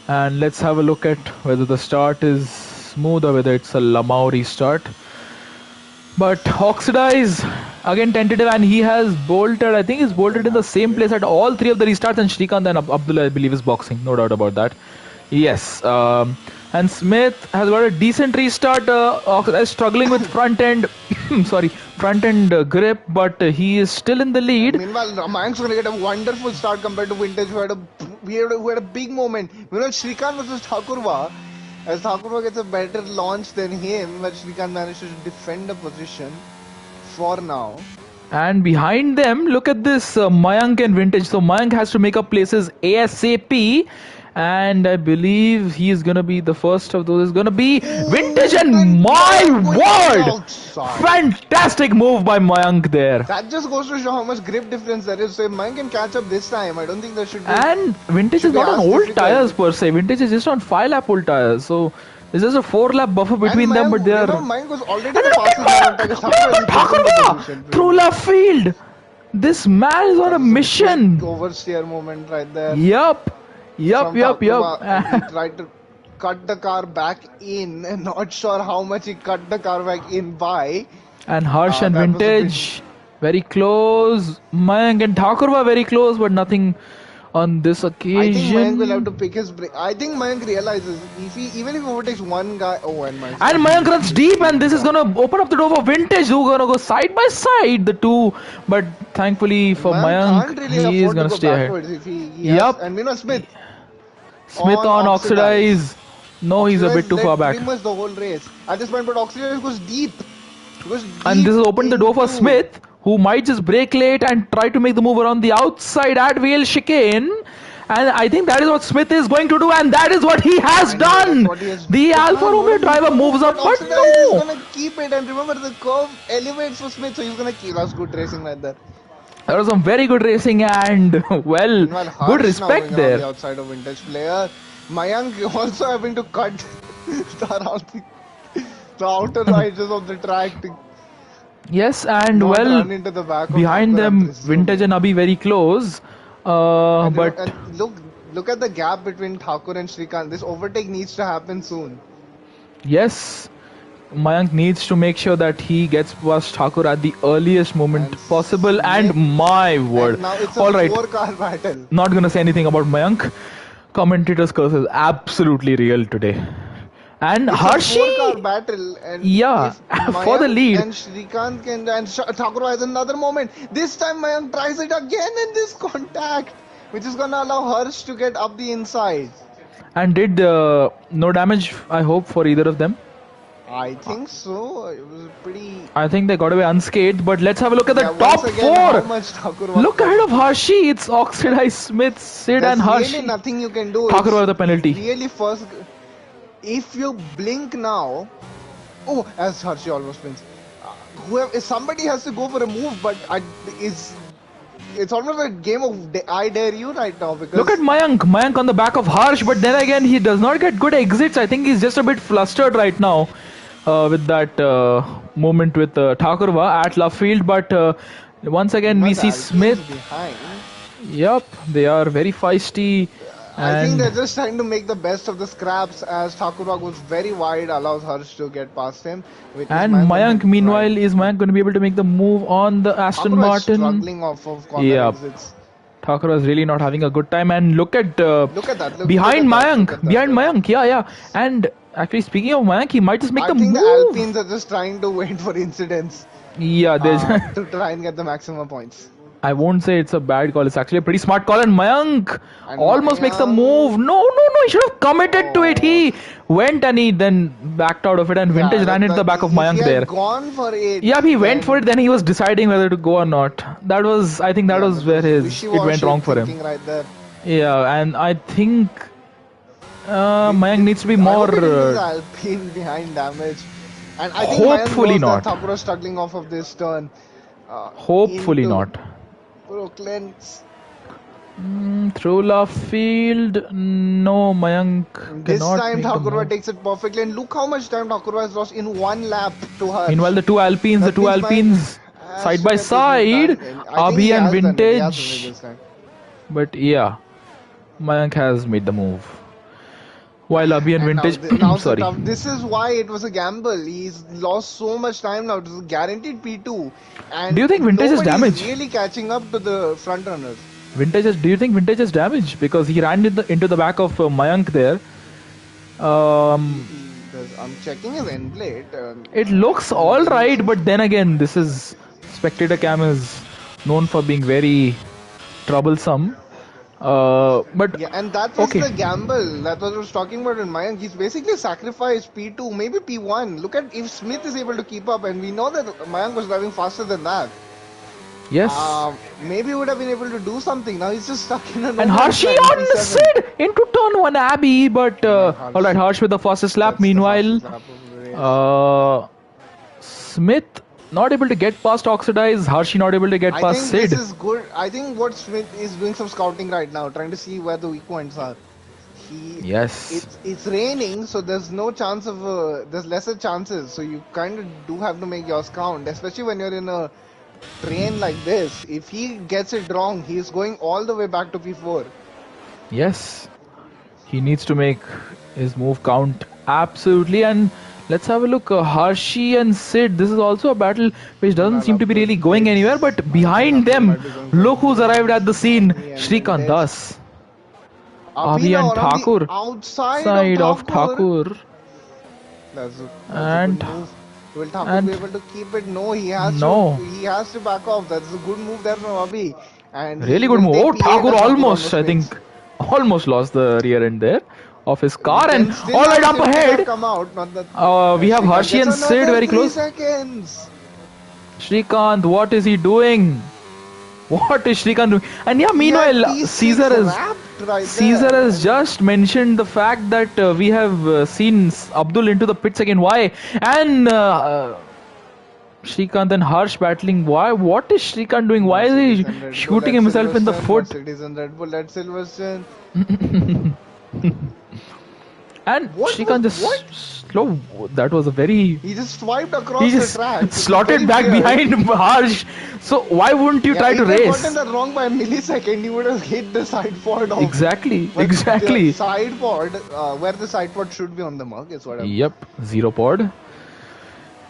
And let's have a look at whether the start is smooth or whether it's a Lamau restart. But Oxidize again tentative, and he has bolted. I think he's bolted in the same place at all three of the restarts. And Shrikant and Abdullah, I believe, is boxing. No doubt about that. Yes. And Smith has got a decent restart. Oxidize struggling with front end. Sorry, front end grip, but he is still in the lead.
Meanwhile, Mayank's going to get a wonderful start compared to Vintage, who had a big moment. Meanwhile, Shrikant versus Thakurva. As Thakurva gets a better launch than him, but Shrikant manages to defend the position for now.
And behind them, look at this Mayank and Vintage. So Mayank has to make up places ASAP. And I believe he is going to be the first of those. Is going to be Vintage, and my word! Fantastic move by Mayank there.
That just goes to show how much grip difference there is. So if Mayank can catch up this time, I don't think there should be.
And Vintage is not on old tires per se. Vintage is just on 5-lap old tires. So there's just a 4-lap buffer between them, but they are.
Mayank was already the fastest
Thakurva through left field. This man is on a mission.
Oversteer moment right there.
Yup.
He tried to cut the car back in. Not sure how much he cut the car back in by.
And Harsh and Vintage very close. Mayank and Thakurva very close, but nothing on this occasion.
I think Mayank will have to pick his break. I think Mayank realizes even if he overtakes one guy. Oh, and
Mayank runs deep, and this is gonna open up the door for Vintage, who are gonna go side by side, the two. But thankfully for Mayank,
really
he is gonna stay ahead.
And Smith
on Oxidize. No, he's a bit too far back.
Pretty much the whole race at this point, but Oxidize goes deep.
And this has opened the door for Smith, who might just brake late and try to make the move around the outside at Vale chicane. And I think that is what Smith is going to do, and that is what he has done. The Alfa Romeo driver moves up, but no.
He's going to keep it, and remember the curve elevates for Smith, so he's going to keep. That's good racing right there.
There was some very good racing and well, good respect there.
The outside of Vintage player, Mayank also having to cut the outer edges of the track.
Yes, and well, behind them, Vintage and Abhi very close. But
look at the gap between Thakur and Shrikant. This overtake needs to happen soon.
Yes. Mayank needs to make sure that he gets past Thakur at the earliest moment possible. And my word.
And now it's a
all right.
4-car battle.
Not gonna say anything about Mayank. Commentator's curse is absolutely real today. And
it's
Harshi.
A 4-car battle. And
for the lead.
And Shrikant and Thakur has another moment. This time Mayank tries it again in this contact, which is gonna allow Harsh to get up the inside.
And did no damage, I hope, for either of them?
I think so. It was pretty.
I think they got away unscathed, but let's have a look at the top four. Look ahead of Harshi. It's Oxidize, Smith, Sid, and Harshi.
There's really nothing you can do.
Thakur with the penalty.
Really, first, if you blink now, as Harshi almost wins. Somebody has to go for a move, but it's almost a game of I dare you right now. Because
look at Mayank on the back of Harsh, but then again he does not get good exits. I think he's just a bit flustered right now with that moment with Thakurva at left field. But once again we see Smith. Yup, they are very feisty.
I think they're just trying to make the best of the scraps, as Thakurva goes very wide, allows Harsh to get past him.
And Mayank, meanwhile, is Mayank going to be able to make the move on the Aston Martin?
Struggling off of corner exits.
Thakurva is really not having a good time. And look at
that.
Behind Mayank, yeah. And actually, speaking of Mayank, he might just make the move.
I think the Alpines are just trying to wait for incidents.
Yeah,
to try and get the maximum points.
I won't say it's a bad call. It's actually a pretty smart call. And Mayank almost makes the move. No. He should have committed to it. He went and he then backed out of it. And Vintage ran into the back of Mayank there. He
had gone for it.
Yeah, he went for it. Then he was deciding whether to go or not. I think that was where it went wrong for him.
Right there.
Yeah, and I think Mayank needs to be more.
Alpine behind damage. And I think
hopefully not.
Thakur was struggling off of this turn.
Hopefully not.
Brooklyn.
Through left field, no, Mayank cannot.
This time Thakurva takes it perfectly, and look how much time Thakurva has lost in one lap to her.
Meanwhile, the two Alpines side by side, Abhi and Vintage. But yeah, Mayank has made the move. While Abhi and
And now,
Vintage,
now it's a
sorry.
tough. This is why it was a gamble. He's lost so much time now. It was a guaranteed P2,
Do
and
you think Vintage is
nobody is
damage?
really catching up to the front runners.
Do you think Vintage is damage because he ran into the back of Mayank there? Um,
He does. I'm checking his end plate.
it looks
He
all
doesn't
right,
seem.
but then again, this is spectator cam is known for being very troublesome. But
Yeah, and that was
okay,
the gamble that was I was talking about in Mayank. He's basically sacrificed P2, maybe P1. Look at if Smith is able to keep up, and we know that Mayank was driving faster than that.
yes.
Maybe he would have been able to do something. Now he's just stuck in a no
And
man's
Harshi
land in
on
P7.
Sid into turn one Abby, but
Yeah,
all right,
Harsh.
Harsh with the fastest lap.
That's the
Meanwhile,
fastest lap of the race.
uh, Smith not able to get past Oxidize. Harshi not able to get
I
past
think this
Sid.
is good. I think what Smith is doing some scouting right now, trying to see where the weak points are. He,
Yes,
it's raining, so there's no chance of there's lesser chances. So you kind of do have to make yours count, especially when you're in a train like this. If he gets it wrong, he's going all the way back to P4.
yes. He needs to make his move count absolutely. And let's have a look. Harshi and Sid. This is also a battle which doesn't
I
seem to
love
be really
those
going anywhere.
pits.
But
My team
behind
after
them,
might be going for
look who's arrived at the scene.
Abhi and
Shrikant
Vintage.
Das. Abhi and
Abhinav on the
Thakur.
outside of
Side of
Thakur.
Thakur.
That's a good
And
move. Will Thakur be
and
able to keep it? No, he has to.
no.
He has to back off. That's a good move there from Abhi, and
Really
he
good
will
move.
take
Oh,
P8
Thakur
as Thakur
almost,
almost
I
wins.
think, almost lost the rear end there of his car. And
Then still
all right,
now
up
safety car
ahead,
come out. Not that
we have
Shrikant
Harshi
gets
and Sid
another
very
3
close.
seconds.
Shrikant, what is he doing? What is Shrikant doing? And yeah,
He had
meanwhile,
P6 wrapped right
Caesar
there,
has
and
just mentioned the fact that we have seen Abdul into the pits again. Why? And Shrikant and Harsh battling. Why? What is Shrikant doing? Why is
Mercedes
he
and Red Bull
shooting
at
himself in the
Silverstone.
foot?
Mercedes and Red Bull at Silverstone.
And
What
Shrikant
was
just
what?
slow. That was a very.
He just swiped
He
across the
just
track. It was
slotted
very
back
weird.
behind Harsh. So why wouldn't you
Yeah,
try to
if he had gotten
race?
that wrong by a millisecond, he would have hit the side pod of.
Exactly.
But the
Exactly.
side pod, where the side pod should be on the mark, is what I'm.
Yep. Zero pod.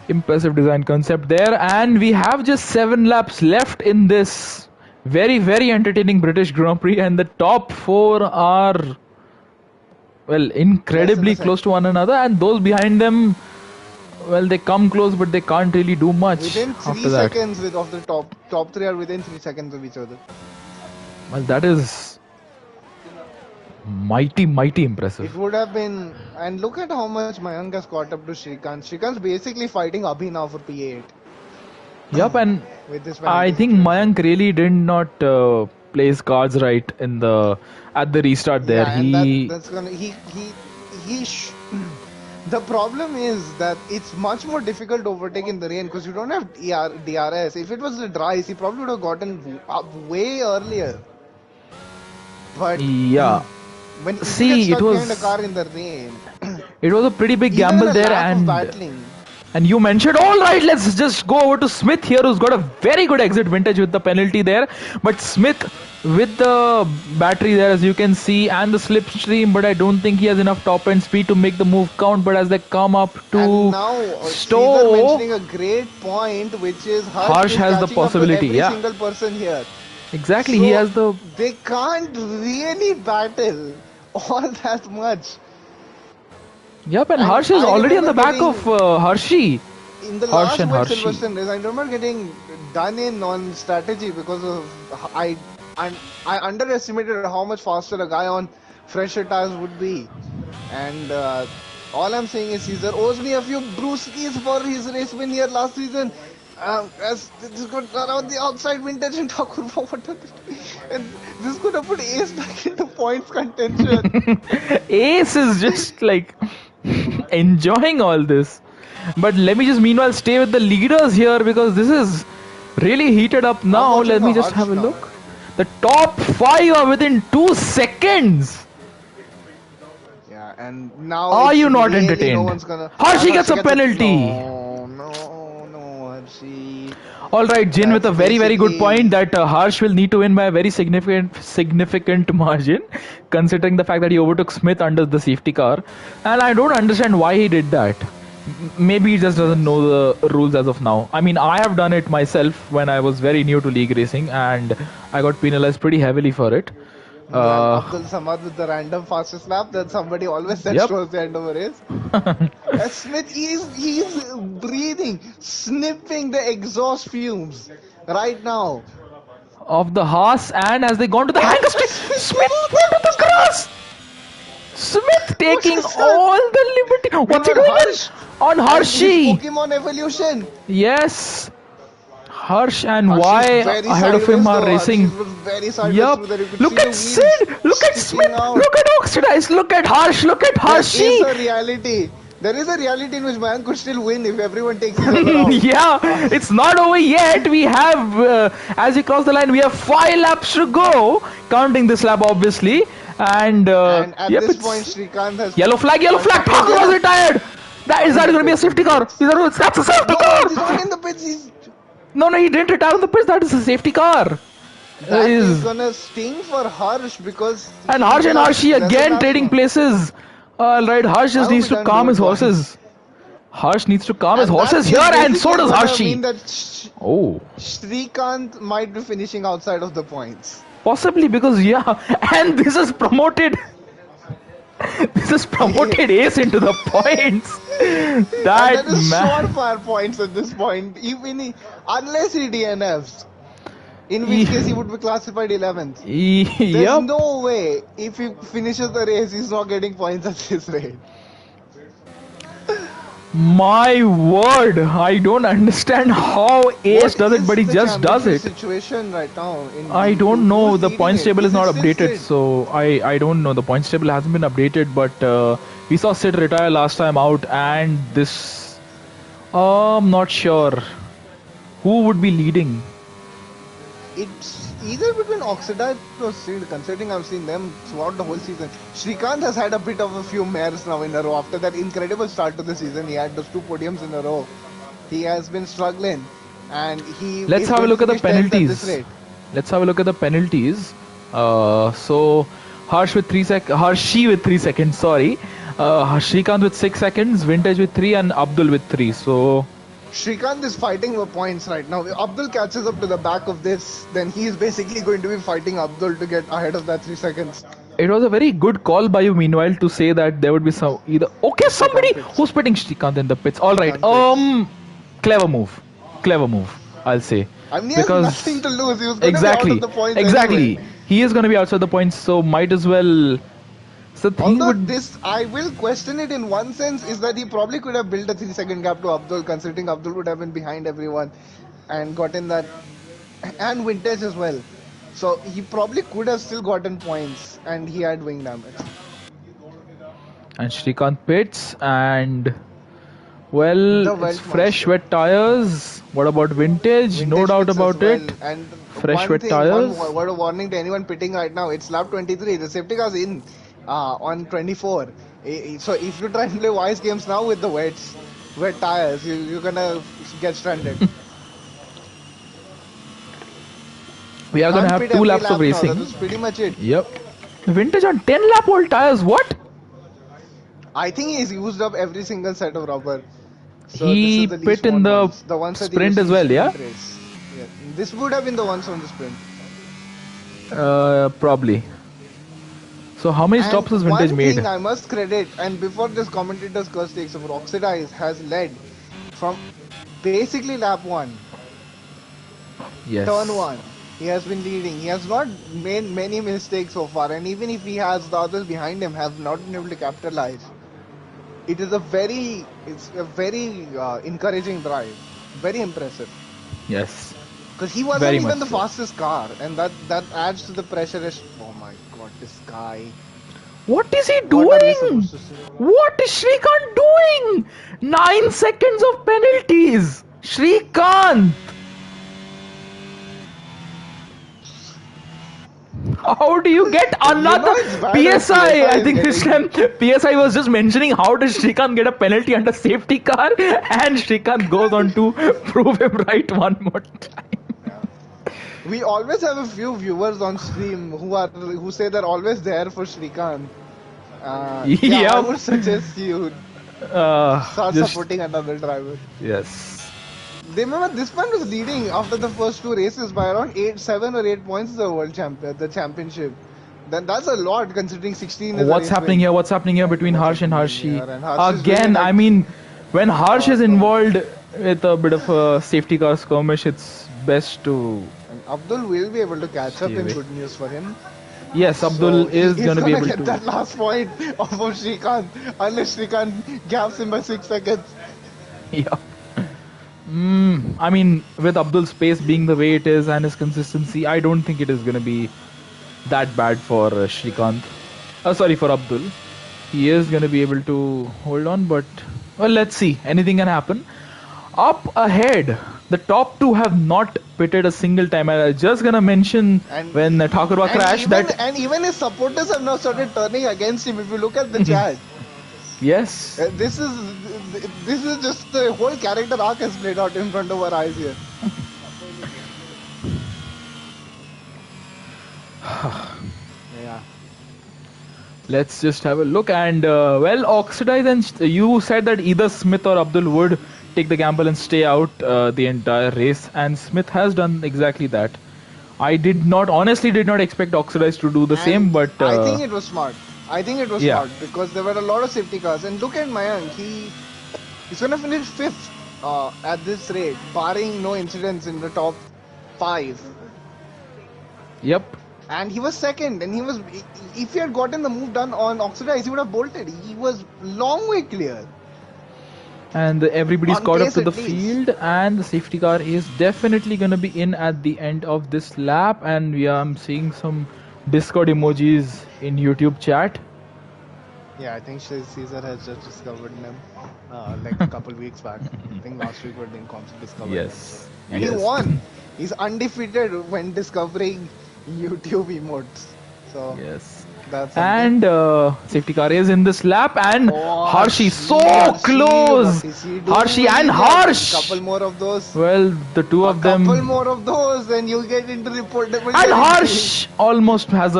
Impressive design concept there, and we have just 7 laps left in this very entertaining British Grand Prix, and the top 4 are well
Less than
incredibly
the
close
second.
to one another, and those behind them, well, they come close but they can't really do much
Within three
after that.
seconds with of the top three are within 3 seconds of each other.
Well, that is mighty impressive.
It would have been, and look at how much Mayank has caught up to Shrikant. Shrikant's basically fighting Abhi now for P8
Yup, and
with this
I
penalty
think
situation.
Mayank really did not play his cards right in the at the restart there.
Yeah, and that's gonna he. The problem is that it's much more difficult to overtake in the rain because you don't have DRS. If it was the dry, he probably would have gotten up way earlier. But
Yeah.
when if you get
See, it
stuck behind a
was
car in the rain,
it was a pretty big
even in
gamble
a
there,
lap of battling,
and you mentioned, all right, let's just go over to Smith here, who's got a very good exit vintage with the penalty there. But Smith with the battery there, as you can see, and the slipstream, but I don't think he has enough top end speed to make the move count. But as they come up
and
to
now Caesar
Stowe,
mentioning a great point, which is
Harsh
is
has the
catching up to
possibility.
every
Yeah,
single person here.
exactly.
So
He has the.
they can't really battle all that much.
Yep, and
And
Harsh is
I
already on
remember
the back of
getting
Hershey.
in the
Harsh
last
and
World
Hershey.
Silverstone race, I remember getting done in on strategy because of I underestimated how much faster a guy on fresher tires would be. And all I'm saying is Caesar owes me a few brewskis for his race win here last season. As this could around the outside vintage and Thakur and this could have put Ace back into points contention.
Ace is just like enjoying all this. But let me just meanwhile stay with the leaders here because this is really heated up
I'm
now.
watching
Let me
the
just
Harsh
have a
now.
look. The top 5 are within 2 seconds.
Yeah, and now
Are
it's
you not
really
entertained?
no one's gonna.
Hershey
Yeah,
gets a penalty.
No, Hershey.
All right, Jin, with
That's
a very very good
basically
point that Harsh will need to win by a very significant margin, considering the fact that he overtook Smith under the safety car, and I don't understand why he did that. Maybe he just doesn't know
yes.
the rules as of now. I mean, I have done it myself when I was very new to league racing, and I got penalized pretty heavily for it.
Well,
Uh,
Abdul Samad with the random fastest lap that somebody always says
yep.
towards the end of a race. Smith, he's breathing, sniffing the exhaust fumes right now.
Of the horse, and as they gone to the
Oh,
hanger stick,
Smith came
Smith
out
went
there
to the
for second.
grass. Smith
What
taking
is that?
all the liberty. What's he
Meanwhile,
doing
Harsh
on
and his
Hershey?
Pokemon evolution.
Yes, Harsh and
She's
Y
very
ahead of him
sideways
are
though. She
racing.
was very sideways
Yup.
through there. You could see
Look
the
at
wheels
Sid. Look at
sticking
Smith.
out.
Look at Oxidize. Look at Harsh. Look at
There is
Hershey.
a reality. There is a reality in which man could still win if everyone takes each other out.
Yeah,
Uh,
it's not over yet. We have, as we cross the line, we have 5 laps to go, counting this lap obviously. And
and at
yep,
this point,
it's
Srikanth has
yellow flag, yellow
one
flag.
second
Thakur was
again.
retired. Is
In
that
the
going to be a
pits, in
safety
the
car?
pits.
That's a safety
No,
car.
he's not in the pits.
No, he didn't retire on the pitch. That is a safety car.
That is
Is
gonna sting for Harsh because
and
he
Harsh
will
and
have
Harshi
lesser
again
laps
trading
now.
places. All right, Harsh
I
just
hope
needs
he
to
doesn't
calm
do
his
it
horses.
once.
Harsh needs to calm his
And
horses
that
here,
is
and so
basically
does
gonna
Harshi.
mean that
Oh.
Srikanth might be finishing outside of the points.
Possibly because yeah, and this is promoted. This is promoted Ace into the points.
And
That
that is
man.
surefire points at this point, unless he DNFs, in which case he
E-
would be classified 11th. There's
Yep.
no way if he finishes the race, he's not getting points at this rate.
My word, I don't understand how Ace
What
does it, but
is
he
the
just does
championship
it.
situation right now in
I
D2?
don't know.
Who's
The
leading
points
it?
table is
Is it
not
still
updated,
Sid?
so I don't know. The points table hasn't been updated, but we saw Sid retire last time out, and this. I'm not sure who would be leading.
It's either between Oxidized or Sid, considering I've seen them throughout the whole season. Srikanth has had a bit of a few mares now in a row. After that incredible start to the season, he had those 2 podiums in a row. He has been struggling, and he
Let's
is
have a
going to
look at the
finish 10th at this
penalties.
rate.
Let's have a look at the penalties. So Harshi with 3 seconds. Sorry, Shrikant with 6 seconds, Vintage with 3, and Abdul with 3. So
Srikanth is fighting for points right now. If Abdul catches up to the back of this, then he is basically going to be fighting Abdul to get ahead of that 3 seconds.
it was a very good call by you. Meanwhile, to say that there would be some either okay somebody
Srikanth pits.
who's putting Shrikant in the pits. All right,
Srikanth pits.
clever move, clever move. I'll say
I mean, he has nothing
because
to lose. He was going to be out of
exactly,
the points anyway.
exactly, he is going to be outside the points, so might as well. So the thing
Although
would
this, I will question it in one sense, is that he probably could have built a 3 second gap to Abdul, considering Abdul would have been behind everyone and gotten that, and Vintage as well. So he probably could have still gotten points, and he had wing damage.
and Shrikant pits and well,
The
it's
Welt
fresh
Monster.
wet tires. What about vintage? No
Vintage
doubt
pits as
about it.
well. And
Fresh
one
wet
thing, one
tires.
word of warning to anyone pitting right now, it's lap 23. The safety car's in on 24. So if you try and play wise games now with the wet tires, you're gonna get stranded.
We are gonna
Can't
have
pit
2 laps of
every lap now.
racing.
That was pretty much it.
Yep. Vintage on 10 lap old tires. What?
I think he's used up every single set of rubber. So this is
He
the least
pit in
worn
the
ones. The ones that he
sprint
used
as
in the
well, yeah?
sprint race. Yeah. This would have been the ones from the sprint.
Probably. So how many
And
stops has vintage
one
made?
thing I must credit, and before this commentator's curse takes over, Oxidize has led from basically lap 1, turn
Yes.
1. He has been leading. He has not made many mistakes so far, and even if he has, the others behind him have not been able to capitalize. It's a very encouraging drive. Very impressive.
Yes.
Because he wasn't
Very much
even the
so.
fastest car, and that adds to the pressure. Oh my god, this guy.
What is he
What are we
doing?
supposed to say?
What is Shrikant doing? 9 seconds of penalties. Shrikant. How do you get
You know
another
it's bad when
PSI? I
is
think this
getting.
time PSI was just mentioning how does Shrikant get a penalty under safety car, and Shrikant goes on to prove him right one more time.
Yeah. We always have a few viewers on stream who say they're always there for Shrikant. Yeah, I
Yep.
would suggest you start
Just
supporting another driver.
yes.
They remember this man was leading after the first two races by around 7 or 8 points the world champion, the championship. Then that's a lot considering 16 is a
What's
race
happening
win.
here? What's happening here between
What's
Harsh and
happening
Harshi?
here? And Harsh is winning
Again, I
like
mean, when Harsh is
come.
involved with a bit of a safety car skirmish, it's best to
And Abdul will be able to catch up
stay
in
away.
good news for him.
Yes,
So
Abdul
he
is
is
gonna be
gonna
able
get
to.
that last point off of Shrikant unless Shrikant gaps him by 6 seconds.
Yeah. I mean, with Abdul's pace being the way it is and his consistency, I don't think it is gonna be that bad for Shrikant. Sorry, for Abdul. He is gonna be able to hold on, but well, let's see. Anything can happen. Up ahead, the top two have not pitted a single time. I was just gonna mention
And
when Thakurwa crashed that
and even his supporters have now started turning against him. If you look at the chat,
yes,
this is just the whole character arc has played out in front of our eyes here. Yeah.
let's just have a look. And well, Oxidize and you said that either Smith or Abdul would take the gamble and stay out the entire race, and Smith has done exactly that. I honestly did not expect Oxidize to do the same,
And
but
I think it was smart. I think it was
yeah.
smart because there were a lot of safety cars. And look at Mayank, he's gonna finish fifth at this rate, barring no incidents in the top 5.
Yep.
And he was second, and if he had gotten the move done on Oxidize, he would have bolted. He was long way clear.
And everybody's
On
caught up
pace
to the
at least.
field, and the safety car is definitely gonna be in at the end of this lap. And I'm seeing some Discord emojis in YouTube chat.
Yeah, I think Caesar has just discovered them like a couple weeks back. I think last week or then Concept discovered them.
Yes.
So. And
Yes.
he won. He's undefeated when discovering YouTube emotes. So
Yes.
that's something.
And safety car is in this lap, and
Oh,
Harshi so
Harshi,
close.
what is he doing?
Harshi and
Yeah,
Harsh.
couple more of those.
Well, the two of them.
Couple more of those, and you get into reportable.
And Harsh almost has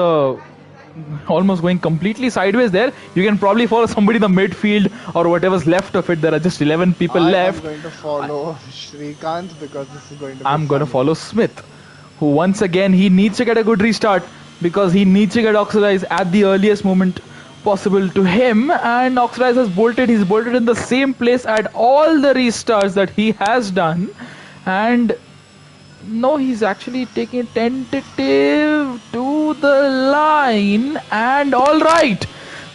almost going completely sideways there. You can probably follow somebody in the midfield or whatever's left of it. There are just 11 people left.
I'm going to follow Shrikant because this is going to be
I'm going to
fun.
follow Smith, who once again he needs to get a good restart because he needs to get Oxidize at the earliest moment possible to him. And Oxidize has bolted. He's bolted in the same place at all the restarts that he has done. And no, he's actually taking tentative to the line. And all right,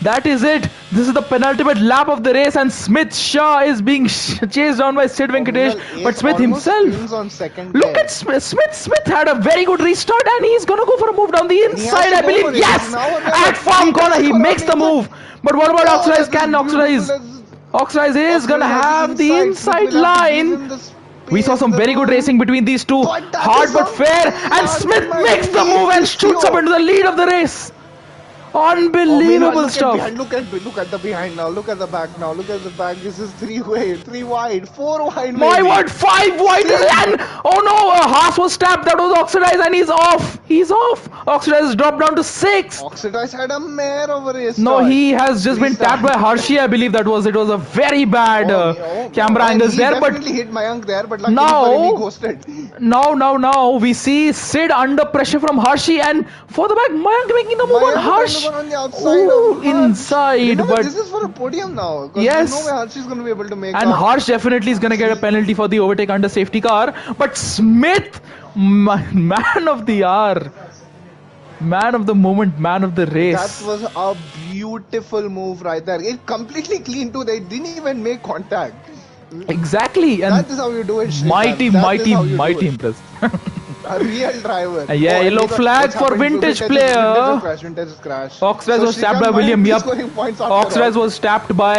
that is it. This is the penultimate lap of the race, and Smith Shah is being chased down by Sid Venkatesh.
Well,
But
Ace
Smith
almost
himself,
wins on second
look
pair.
at Smith. Smith had a very good restart, and he's gonna go for a move down the
has
inside,
to
I
go for
believe.
it.
Yes,
Now or never.
at farm
He
corner,
does
he
go on
makes the
the
move. But what about
Oh,
Oxidize?
that
Can
is
Oxidize?
beautiful.
Oxidize is gonna have the inside
Smith will have to give
line.
him the
We saw
space,
some
the
very good
room.
racing between these two.
But that
Hard
is
but fair.
something
And
that
Smith
might
makes the
be
move and
issue.
shoots up into the lead of the race. Unbelievable
look
stuff.
At look at the behind now. Look at the back now. Look at the back. This is 3 wide, 4 wide.
My
maybe.
word, 5 wide. And oh no, Haas was tapped. That was Oxidized, and he's off. He's off. Oxidized has dropped down to 6th.
Oxidize had a mare over his
No,
start.
he has just been tapped by Harshi, I believe that was. It was a very bad camera angles there. But
definitely hit Mayank there, but luckily
now,
for him, he ghosted.
now, we see Sid under pressure from Harshi, and for the back, Mayank making the move on Harsh.
On the outside
Ooh,
of Harsh.
inside,
Remember,
but
this is for a podium now. 'Cause
yes,
there's no way Harsh is going to be able to make
and
up.
Harsh definitely is going to get a penalty for the overtake under safety car. But Smith, man of the hour, man of the moment, man of the race.
That was a beautiful move right there. It completely clean too. They didn't even make contact.
Exactly, and
That is how you do it. Shrikant.
mighty,
That is
mighty,
how you do
mighty
it.
impressed.
A real driver.
Yeah, yellow
and
flag
what's
for
happening to
vintage
Vintage
player.
Vintage crash.
Oxidize was tapped by
Shrikant
William.
might be
Yep.
scoring points after
Oxidize
all.
was tapped by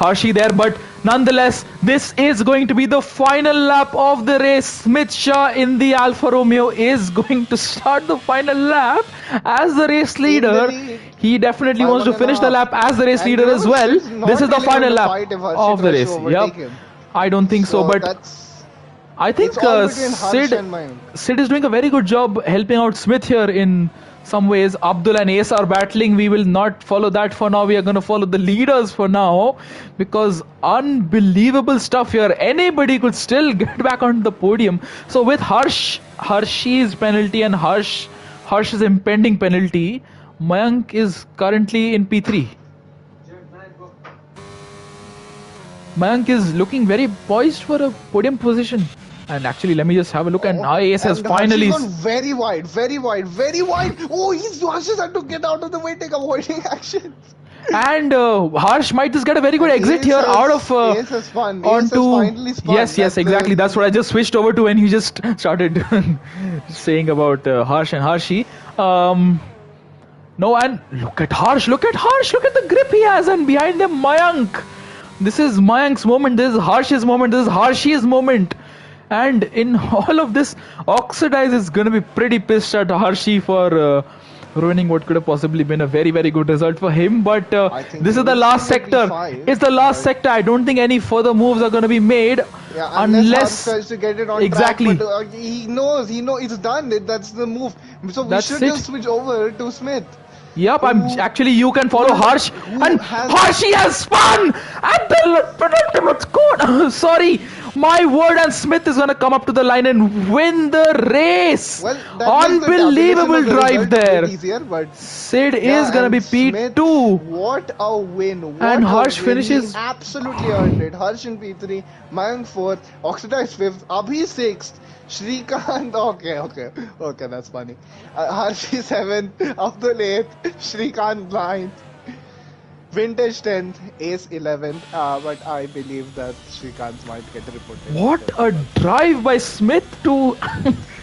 Harshi there, but Nonetheless, this is going to be the final lap of the race. Smith Shaw in the Alfa Romeo is going to start the final lap as the race
In the
leader.
lead
He definitely
by
wants to finish the
1.5.
lap as the race
And
leader as
remember,
well.
Sid's
This
not
is the
really going
final
to
lap
fight if Harshi
of the
tries to
race. Yep.
overtake him.
I don't think so,
So
but
that's
I
it's
think
all between Harsh and Mayank.
Sid is doing a very good job helping out Smith here in some ways. Abdul and Ace are battling. We will not follow that for now. We are going to follow the leaders for now because unbelievable stuff here. Anybody could still get back onto the podium. So with Harshi's penalty and Harsh's impending penalty, Mayank is currently in P3. Mayank is looking very poised for a podium position. And actually, let me just have a look. And now Ace has
And
finally.
Harshi's gone very wide, very wide, very wide. Oh, Harshi's had to get out of the way, take avoiding action.
And Harsh might just get a very good
And
exit
Ace
here
has-
out of
Ace has spun. Ace has
onto.
finally spun.
Yes,
That's
exactly. That's what I just switched over to when he just started saying about Harsh and Harshi. No, and look at Harsh. Look at the grip he has, and behind them Mayank. This is Mayank's moment. This is Harsh's moment. This is Harshi's moment. And in all of this, Oxidize is going to be pretty pissed at Harshi for ruining what could have possibly been a very, very good result for him. But
I think
this is the
he
last
should be
sector.
P5,
It's the last
but-
sector. I don't think any further moves are going to be made
Yeah,
unless.
Harsh tries to get it on
Exactly.
track, but he knows it's done. That's the move. So we
That's
should
it.
just switch over to Smith.
Yep, I'm
Who-
actually you can follow Harsh
who
and
has-
Harshi has spun at the penultimate score. Sorry, my word, and Smith is gonna come up to the line and win the race.
Well, that makes the
Unbelievable
tabulation of the
drive
result a
there.
bit easier, but
Sid
yeah,
is gonna
and
be
Smith,
P2.
What a win! What
And
a
Harsh
win.
finishes-
He absolutely earned it. Harsh in P3, Mayank 4th, Oxidize 5th, Abhi 6th, Shrikant. Okay, that's funny. Harshi 7th, Abdul 8th, Shrikant 9th, Vintage 10th, Ace 11th. But I believe that Shrikant might get reported.
What a drive by Smith to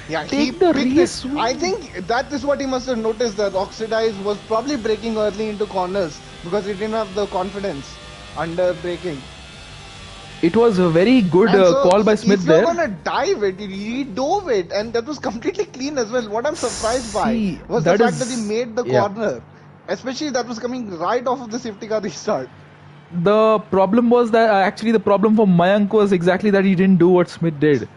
Yeah,
take the
picked
race
it.
win.
I think that is what he must have noticed, that Oxidize was probably breaking early into corners because he didn't have the confidence under braking.
It was a very good
And so
call by Smith
if you're
there.
gonna dive it, he dove it, and that was completely clean as well. What I'm surprised
See,
by was the
that
fact
is-
that he made the
yeah.
corner. Especially that was coming right off of the safety car restart.
The problem was that actually the problem for Mayank was exactly that he didn't do what Smith did.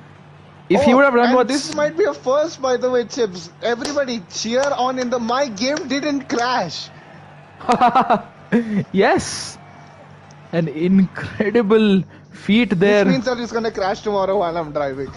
If he would have done
and
what
this might be a first, by the way, Chips. Everybody cheer on in the my game didn't crash.
Yes, an incredible feat there.
Which means that it's gonna crash tomorrow while I'm driving.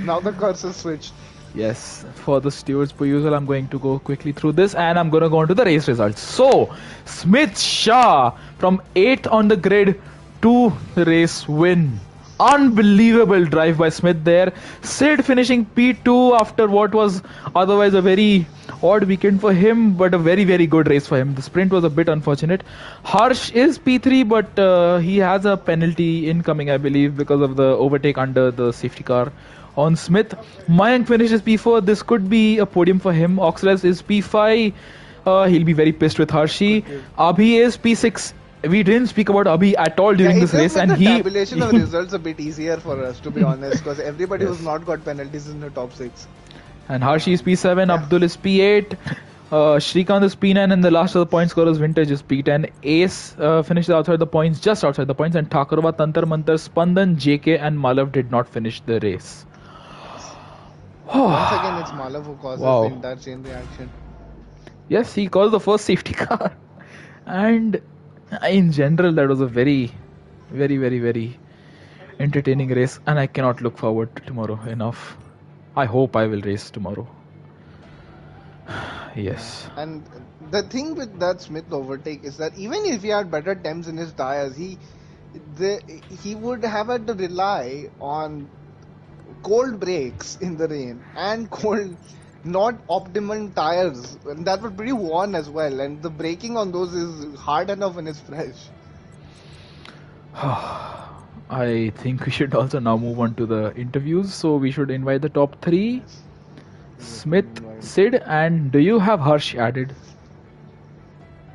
Now the cursor switched.
Yes, for the stewards per usual, I'm going to go quickly through this and I'm going to go on to the race results. So, Smith Shah from 8th on the grid to the race win. Unbelievable drive by Smith there. Sid finishing P2 after what was otherwise a very odd weekend for him, but a very, very good race for him. The sprint was a bit unfortunate. Harsh is P3, but he has a penalty incoming, I believe, because of the overtake under the safety car on Smith. Mayank finishes P4. This could be a podium for him. Oxless is P5. He'll be very pissed with Harshi. Abhi is P6. We didn't speak about Abhi at all during this
it
race,
just
and
made the
he.
tabulation of results a bit easier for us, to be honest, because everybody who's not got penalties is in the top 6.
And Harshi is P7,
Yeah.
Abdul is P8, Shrikant is P9, and the last of the point scorers, Vintage, is P10. Ace finished outside the points, just outside the points, and Thakurva, Tantar Mantar, Spandan, JK, and Malav did not finish the race.
Once again, it's Malav who causes
Wow.
the entire chain reaction.
Yes, he caused the first safety car. And in general, that was a very, very, very, very entertaining race. And I cannot look forward to tomorrow enough. I hope I will race tomorrow. Yes.
And the thing with that Smith overtake is that even if he had better temps in his tires, he would have had to rely on cold brakes in the rain and cold, not optimum tires, and that were pretty worn as well. And the braking on those is hard enough when it's fresh.
I think we should also now move on to the interviews. So we should invite the top 3. Smith, Sid, and do you have Harsh added?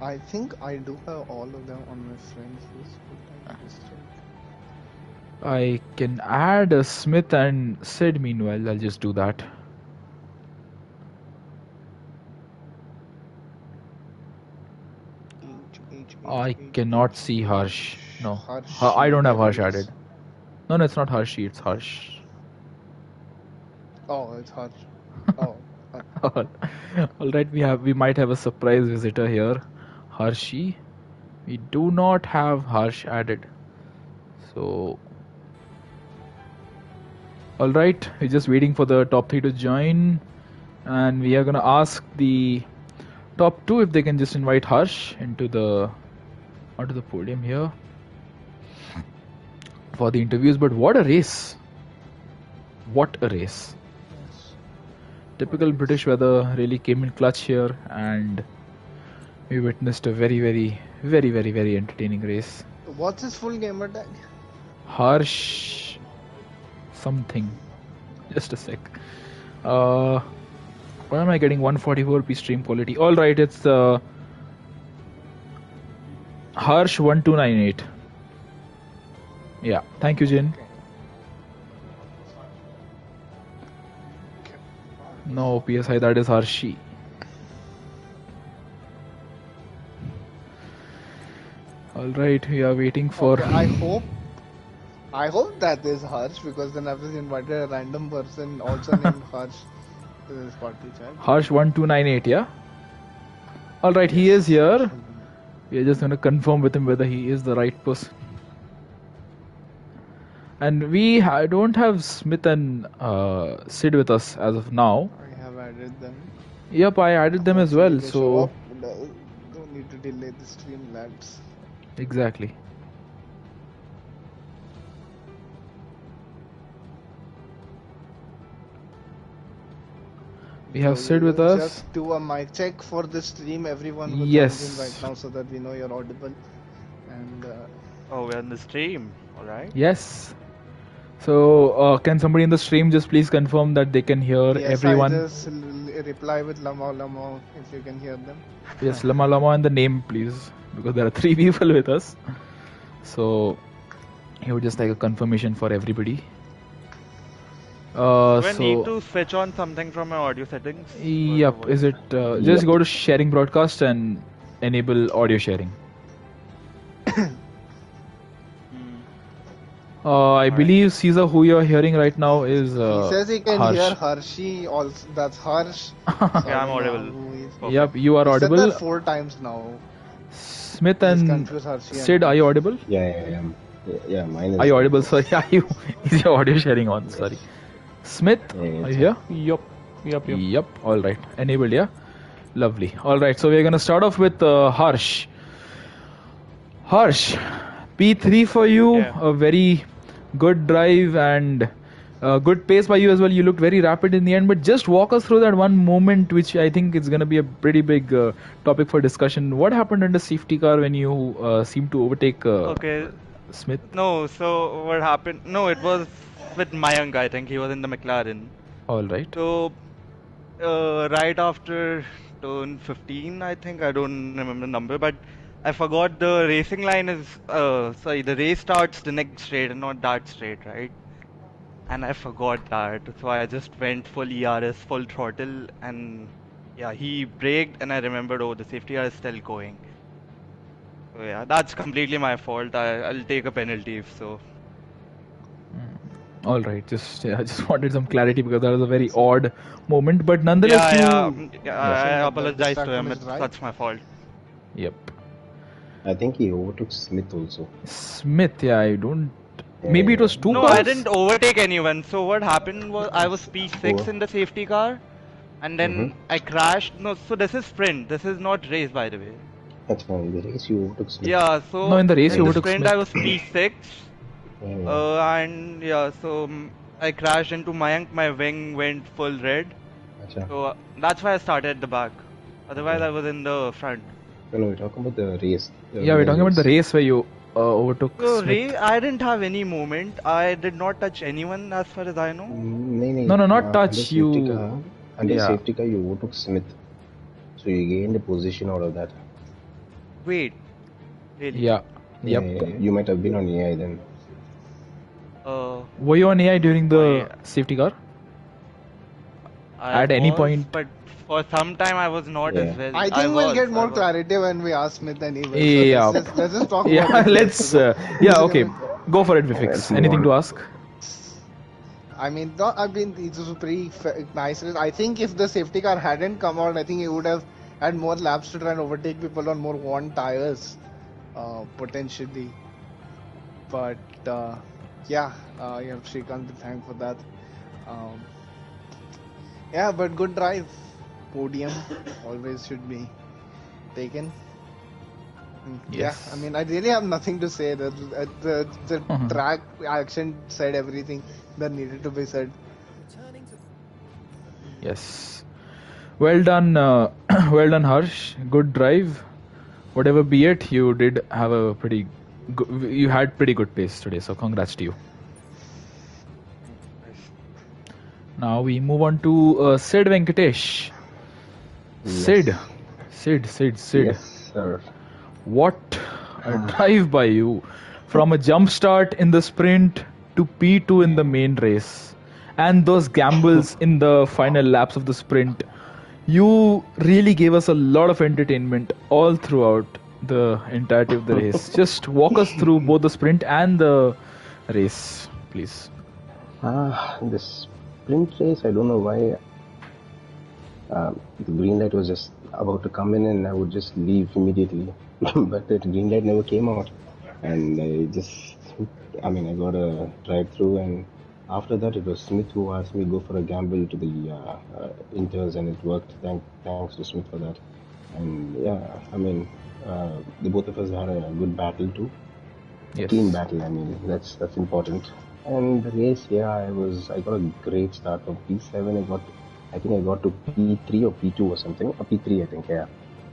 I think I do have all of them on my friends list, but I just check.
I can add Smith and Sid. Meanwhile, I'll just do that. I cannot see Harsh. No, I don't have Harsh added. No, it's not Harshi. It's Harsh.
Oh, it's Harsh. Oh.
All right, we might have a surprise visitor here, Harshi. We do not have Harsh added. So, all right, we're just waiting for the top 3 to join, and we are gonna ask the top 2 if they can just invite Harsh onto the podium here for the interviews. But what a race! What a race! Typical British weather really came in clutch here, and we witnessed a very, very, very, very, very entertaining race.
What's his full gamer tag?
Harsh something. Just a sec. Why am I getting 144p stream quality? All right, it's Harsh 1298. Yeah, thank you, Jin. No, PSI, that is Harshi. Alright, we are waiting for...
Okay, I hope that is Harsh, because then I've just invited a random person also named Harsh to this party chat.
Harsh 1298, yeah? Alright, he is here. We are just going to confirm with him whether he is the right person. And we don't have Smith and Sid with us as of now.
I have added them.
Yep, I added them as well. So
don't need to delay the stream, lads.
Exactly. We have Sid with us.
Just do a mic check for the stream, everyone who's joins in right now, so that we know you're audible. And
oh, we're on the stream, all right?
Yes. So, can somebody in the stream just please confirm that they can hear everyone?
Yes, I just reply with Lama Lama if you can hear them.
Yes, Lama Lama and the name, please, because there are 3 people with us. So, he would just like a confirmation for everybody.
Do I need to switch on something from my audio settings?
Yep. Is it just go to sharing broadcast and enable audio sharing? I believe Caesar, who you're hearing right now, is
he says he can
Harsh.
hear Harshi also. That's Harsh.
Yeah, I'm audible.
Yep, you are audible.
Said that 4 times now.
Smith and Sid, are you audible?
Yeah, mine is.
Are you audible? Sorry, is your audio sharing on? Sorry. Smith, are you here? Yep. All right. Enabled, yeah? Lovely. All right. So we're going to start off with Harsh. Harsh, P3 for you. Yeah. A very good drive and good pace by you as well. You looked very rapid in the end. But just walk us through that one moment, which I think is going to be a pretty big topic for discussion. What happened in the safety car when you seemed to overtake Smith?
No, so what happened? No, it was with Mayank, I think. He was in the McLaren.
All right.
So, right after turn 15, I think, I don't remember the number, but I forgot the racing line is, sorry, the race starts the next straight and not that straight, right? And I forgot that, so I just went full ERS, full throttle, and yeah, he braked, and I remembered, oh, the safety car is still going. So yeah, that's completely my fault. I'll take a penalty if so.
All right, I just wanted some clarity because that was a very odd moment, but nonetheless,
I apologize to him. That's my fault.
Yep.
I think he overtook Smith also.
Smith, yeah, I don't. Maybe it was 2
No,
cars?
I didn't overtake anyone. So what happened was I was P6 in the safety car, and then I crashed. No, so this is sprint. This is not race, by the way.
That's fine. In the race you overtook Smith.
Yeah, so
no, in the race you overtook
sprint
Smith.
I was P6. And yeah, so I crashed into Mayank. My wing went full red.
Achha.
So that's why I started at the back. Otherwise, I was in the front.
No, we're talking about the race.
Yeah, we're talking about the race where you overtook
So
Smith.
I didn't have any movement. I did not touch anyone as far as I know.
No, not touch.
Under safety car, you overtook Smith. So you gained a position out of that.
Wait, really?
Yeah.
Yeah,
Yep.
you might have been on AI then.
Were you on AI during
I
the safety car?
I
At any
was,
point?
but for some time I was not as
Yeah.
well.
I
I
think we'll
was,
get
I
more
was.
clarity when we ask Smith anyway. So
Yeah.
let's just talk about
Yeah,
it first.
let's. Yeah, okay. Go for it,
Let's
Vifix.
move
Anything
on.
to ask?
I mean, not, I mean, it was a pretty nice race. I think if the safety car hadn't come out, I think he would have had more laps to try and overtake people on more worn tires, potentially. But yeah, you have Shrikant to thank for that. Um, yeah, but good drive. Podium always should be taken. Yeah, I
Yes.
mean, I really have nothing to say. The track action said everything that needed to be said.
Yes. Well done, well done, Harsh. Good drive. Whatever be it, you did have a pretty. You had pretty good pace today, so congrats to you.
Yes.
Now we move on to Sid Venkatesh. Sid,
Yes.
Sid.
Yes, sir.
What a drive by you. From a jump start in the sprint to P2 in the main race. And those gambles in the final laps of the sprint. You really gave us a lot of entertainment all throughout the entirety of the race. Just walk us through both the sprint and the race, please.
This sprint race, I don't know why the green light was just about to come in and I would just leave immediately. But that green light never came out. And I got a drive through. And after that, it was Smith who asked me to go for a gamble to the Inters, and it worked. Thanks to Smith for that. And yeah, the both of us had a good battle too. A
Yes.
clean battle. I mean, that's important. And the race, yeah, I got a great start from P7. I think I got to P3 or P2 or something. Or P3, I think, yeah.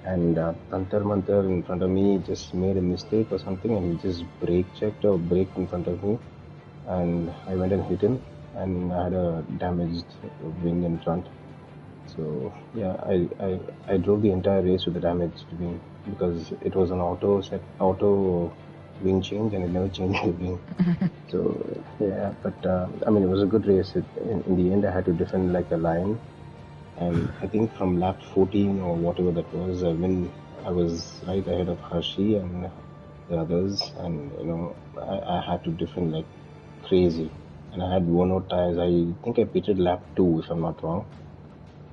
And Tantar Mantar in front of me just made a mistake or something, and he just brake checked or braked in front of me, and I went and hit him, and I had a damaged wing in front. So yeah, I drove the entire race with a damaged wing because it was an auto wing change, and it never changed the wing. So yeah, but it was a good race. In the end, I had to defend like a lion, and I think from lap 14 or whatever that was, I was right ahead of Hershey and the others, and I had to defend like crazy, and I had worn out tires. I think I pitted lap 2 if I'm not wrong,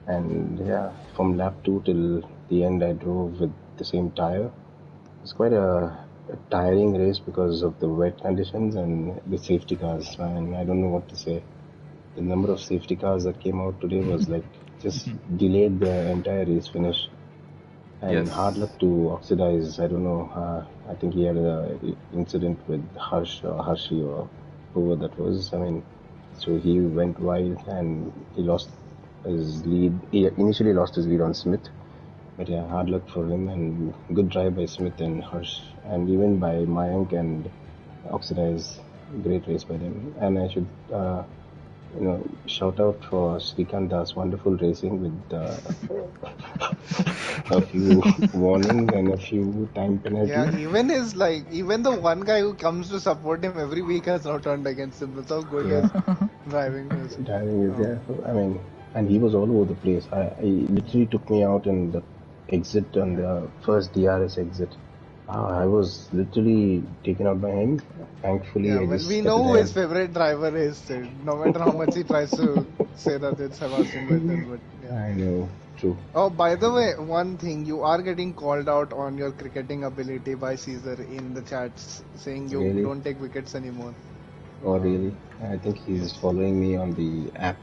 and yeah, from lap 2 till the end, I drove with the same tire. It's quite a tiring race because of the wet conditions and the safety cars, man. I don't know what to say. The number of safety cars that came out today was like just delayed the entire race finish. And
Yes.
hard luck to Oxidize. I don't know. I think he had an incident with Hershey or whoever that was. So he went wild and he lost his lead. He initially lost his lead on Smith. But yeah, hard luck for him, and good drive by Smith and Harsh, and even by Mayank and Oxidize. Great race by them. And I should, shout out for Srikant Das, wonderful racing with a few warnings and a few time penalties.
Yeah, even the one guy who comes to support him every week has not turned against him. That's how good his driving is.
Driving is and he was all over the place. He literally took me out in the exit on the first DRS exit. I was literally taken out by him. Thankfully,
Yeah,
I
well,
just
we
stepped
know who
ahead.
his favorite driver is, Sid. No matter how much he tries to say that it's Sebastian Vettel, but yeah.
I know, true.
Oh, by the way, one thing, you are getting called out on your cricketing ability by Caesar in the chats, saying you
Really?
don't take wickets anymore.
Oh, really? I think he's
Yes.
following me on the app.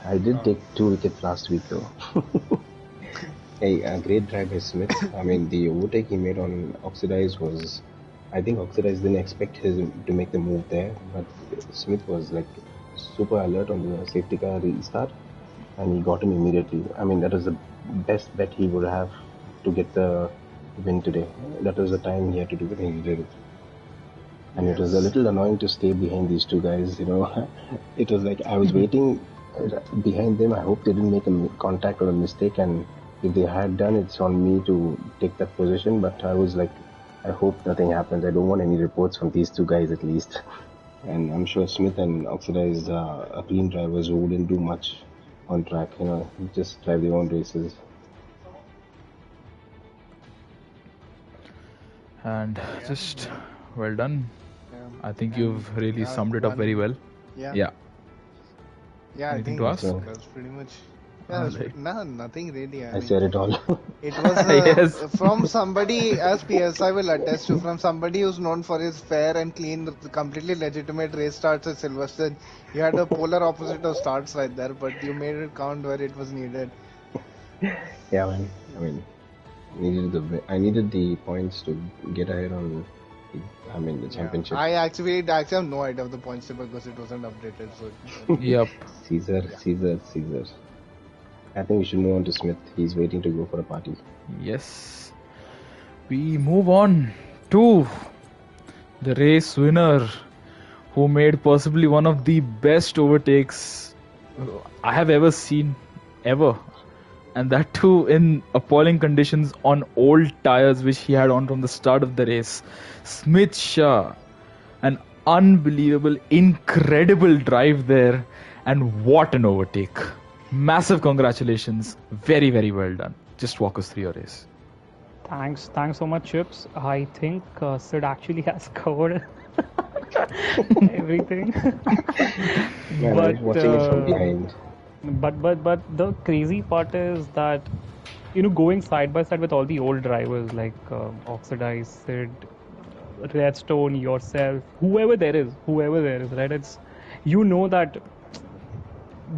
I did take 2 wickets last week, though. Hey, a great drive by Smith. The overtake he made on Oxidize was. I think Oxidize didn't expect him to make the move there, but Smith was like super alert on the safety car restart, and he got him immediately. That was the best bet he would have to get the win today. That was the time he had to do it, and he did it. And it was a little annoying to stay behind these two guys, It was like I was waiting behind them. I hope they didn't make a contact or a mistake, and if they had done, it's on me to take that position. But I was like, I hope nothing happens. I don't want any reports from these two guys at least. And I'm sure Smith and Oxidize are clean drivers who wouldn't do much on track. Just drive their own races.
And just well done.
Yeah.
I think
And,
you've really summed it up very well.
Yeah.
Yeah.
Yeah, I
Anything
think
to ask?
that's pretty much. Yeah,
Alright.
nothing really.
I said it all.
It was
Yes.
from somebody, as PSI will attest to, from somebody who's known for his fair and clean, completely legitimate race starts at Silverstone. You had a polar opposite of starts right there, but you made it count where it was needed.
Yeah, man. I mean, I needed the points to get ahead on. The championship.
I actually have no idea of the points table because it wasn't updated. So
Yep.
Caesar. I think we should move on to Smith. He's waiting to go for a party.
Yes. We move on to the race winner who made possibly one of the best overtakes I have ever seen, ever. And that too in appalling conditions on old tires which he had on from the start of the race. Smith Shah, an unbelievable, incredible drive there, and what an overtake. Massive congratulations. Very, very well done. Just walk us through your race.
Thanks so much, Chips. I think Sid actually has covered everything.
Yeah, I was watching it from behind.
But the crazy part is that going side by side with all the old drivers like Oxidize, Sid, Redstone, yourself, whoever there is, right? It's that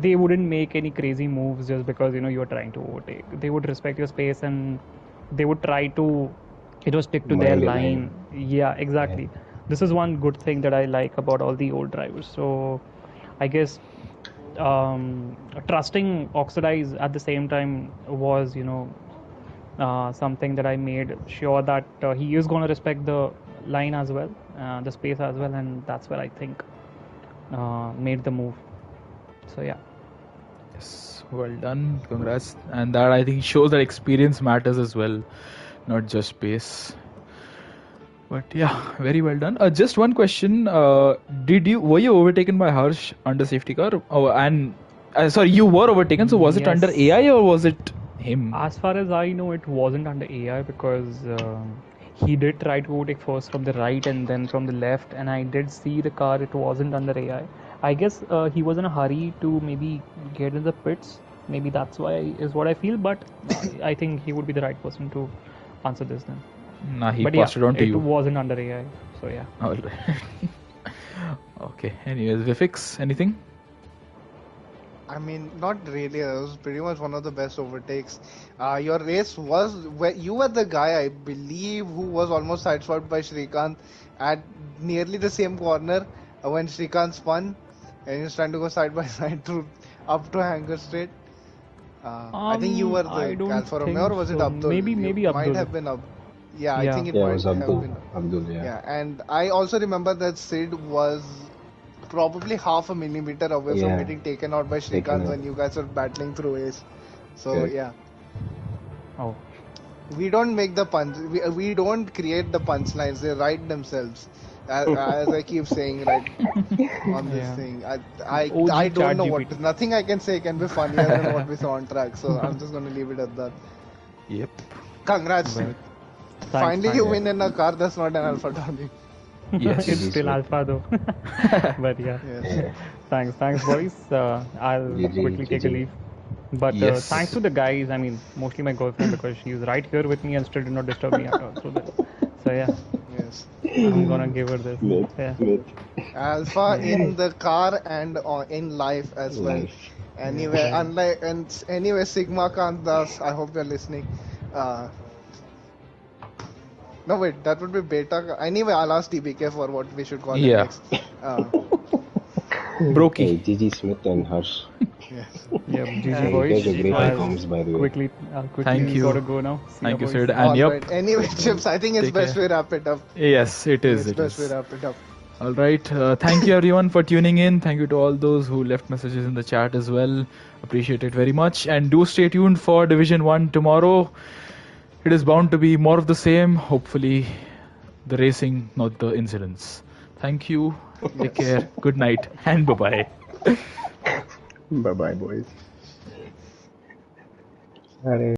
they wouldn't make any crazy moves just because you're trying to overtake. They would respect your space and they would try to stick to their line. Yeah, exactly. Yeah. This is one good thing that I like about all the old drivers. So I guess trusting Oxidize at the same time was something that I made sure that he is going to respect the line as well, the space as well, and that's where I think made the move. So yeah.
Yes, well done. Congrats. And that I think shows that experience matters as well, not just pace. But yeah, very well done. Just one question: were you overtaken by Harsh under safety car? Sorry, you were overtaken. So was it under AI or was it him?
As far as I know, it wasn't under AI because he did try to overtake first from the right and then from the left, and I did see the car. It wasn't under AI. I guess he was in a hurry to maybe get in the pits. Maybe that's why is what I feel. But I think he would be the right person to answer this then.
Nah, he passed it on to you.
It wasn't under AI, so yeah.
Alright. Okay. Anyways, Vifix, anything?
I mean, not really. It was pretty much one of the best overtakes. Your race was where you were the guy, I believe, who was almost sideswiped by Shrikant at nearly the same corner when Shrikant spun, and he was trying to go side by side up to Hangar Straight. I think you were the Alfa Romeo, or was it Abdul?
Maybe Abdul.
Might have been Abdul. Yeah, I think it was
Abdul.
Yeah, and I also remember that Sid was probably half a millimeter away from getting taken out by Shrikant when you guys were battling through Ace. So yeah.
Oh.
We don't make the punch. We don't create the punchlines. They write themselves. As I keep saying, right on this thing. I don't know what. Nothing I can say can be funnier than what we saw on track. So I'm just gonna leave it at that.
Yep.
Congrats. Finally, you win in a car that's not an Alpha Tauri.
Yes.
It's still Alpha though. But yeah.
Yes.
Thanks boys. I'll quickly take a leave. But thanks to the guys, I mean, mostly my girlfriend because she's right here with me and still did not disturb me at all. So yeah.
Yes.
I'm gonna give her this.
Alpha in the car and in life as well. Anyway, Sigma Kandas, I hope you're listening. No wait, that would be beta. Anyway, I'll ask TBK for what we should call it next.
Brokey.
Hey, Gigi Smith and Harsh.
Yes.
Yeah, GG boys.
You guys are great icons, by the way.
Quickly,
thank you.
Gotta go now.
Thank you, Sid. And yep.
Right. Anyway, Chips, I think it's best we wrap it up.
Yes, it is.
It's best we wrap it up.
All right. Thank you everyone for tuning in. Thank you to all those who left messages in the chat as well. Appreciate it very much. And do stay tuned for Division 1 tomorrow. It is bound to be more of the same. Hopefully, the racing, not the incidents. Thank you. Take care. Good night. And bye-bye.
Bye bye, boys. Are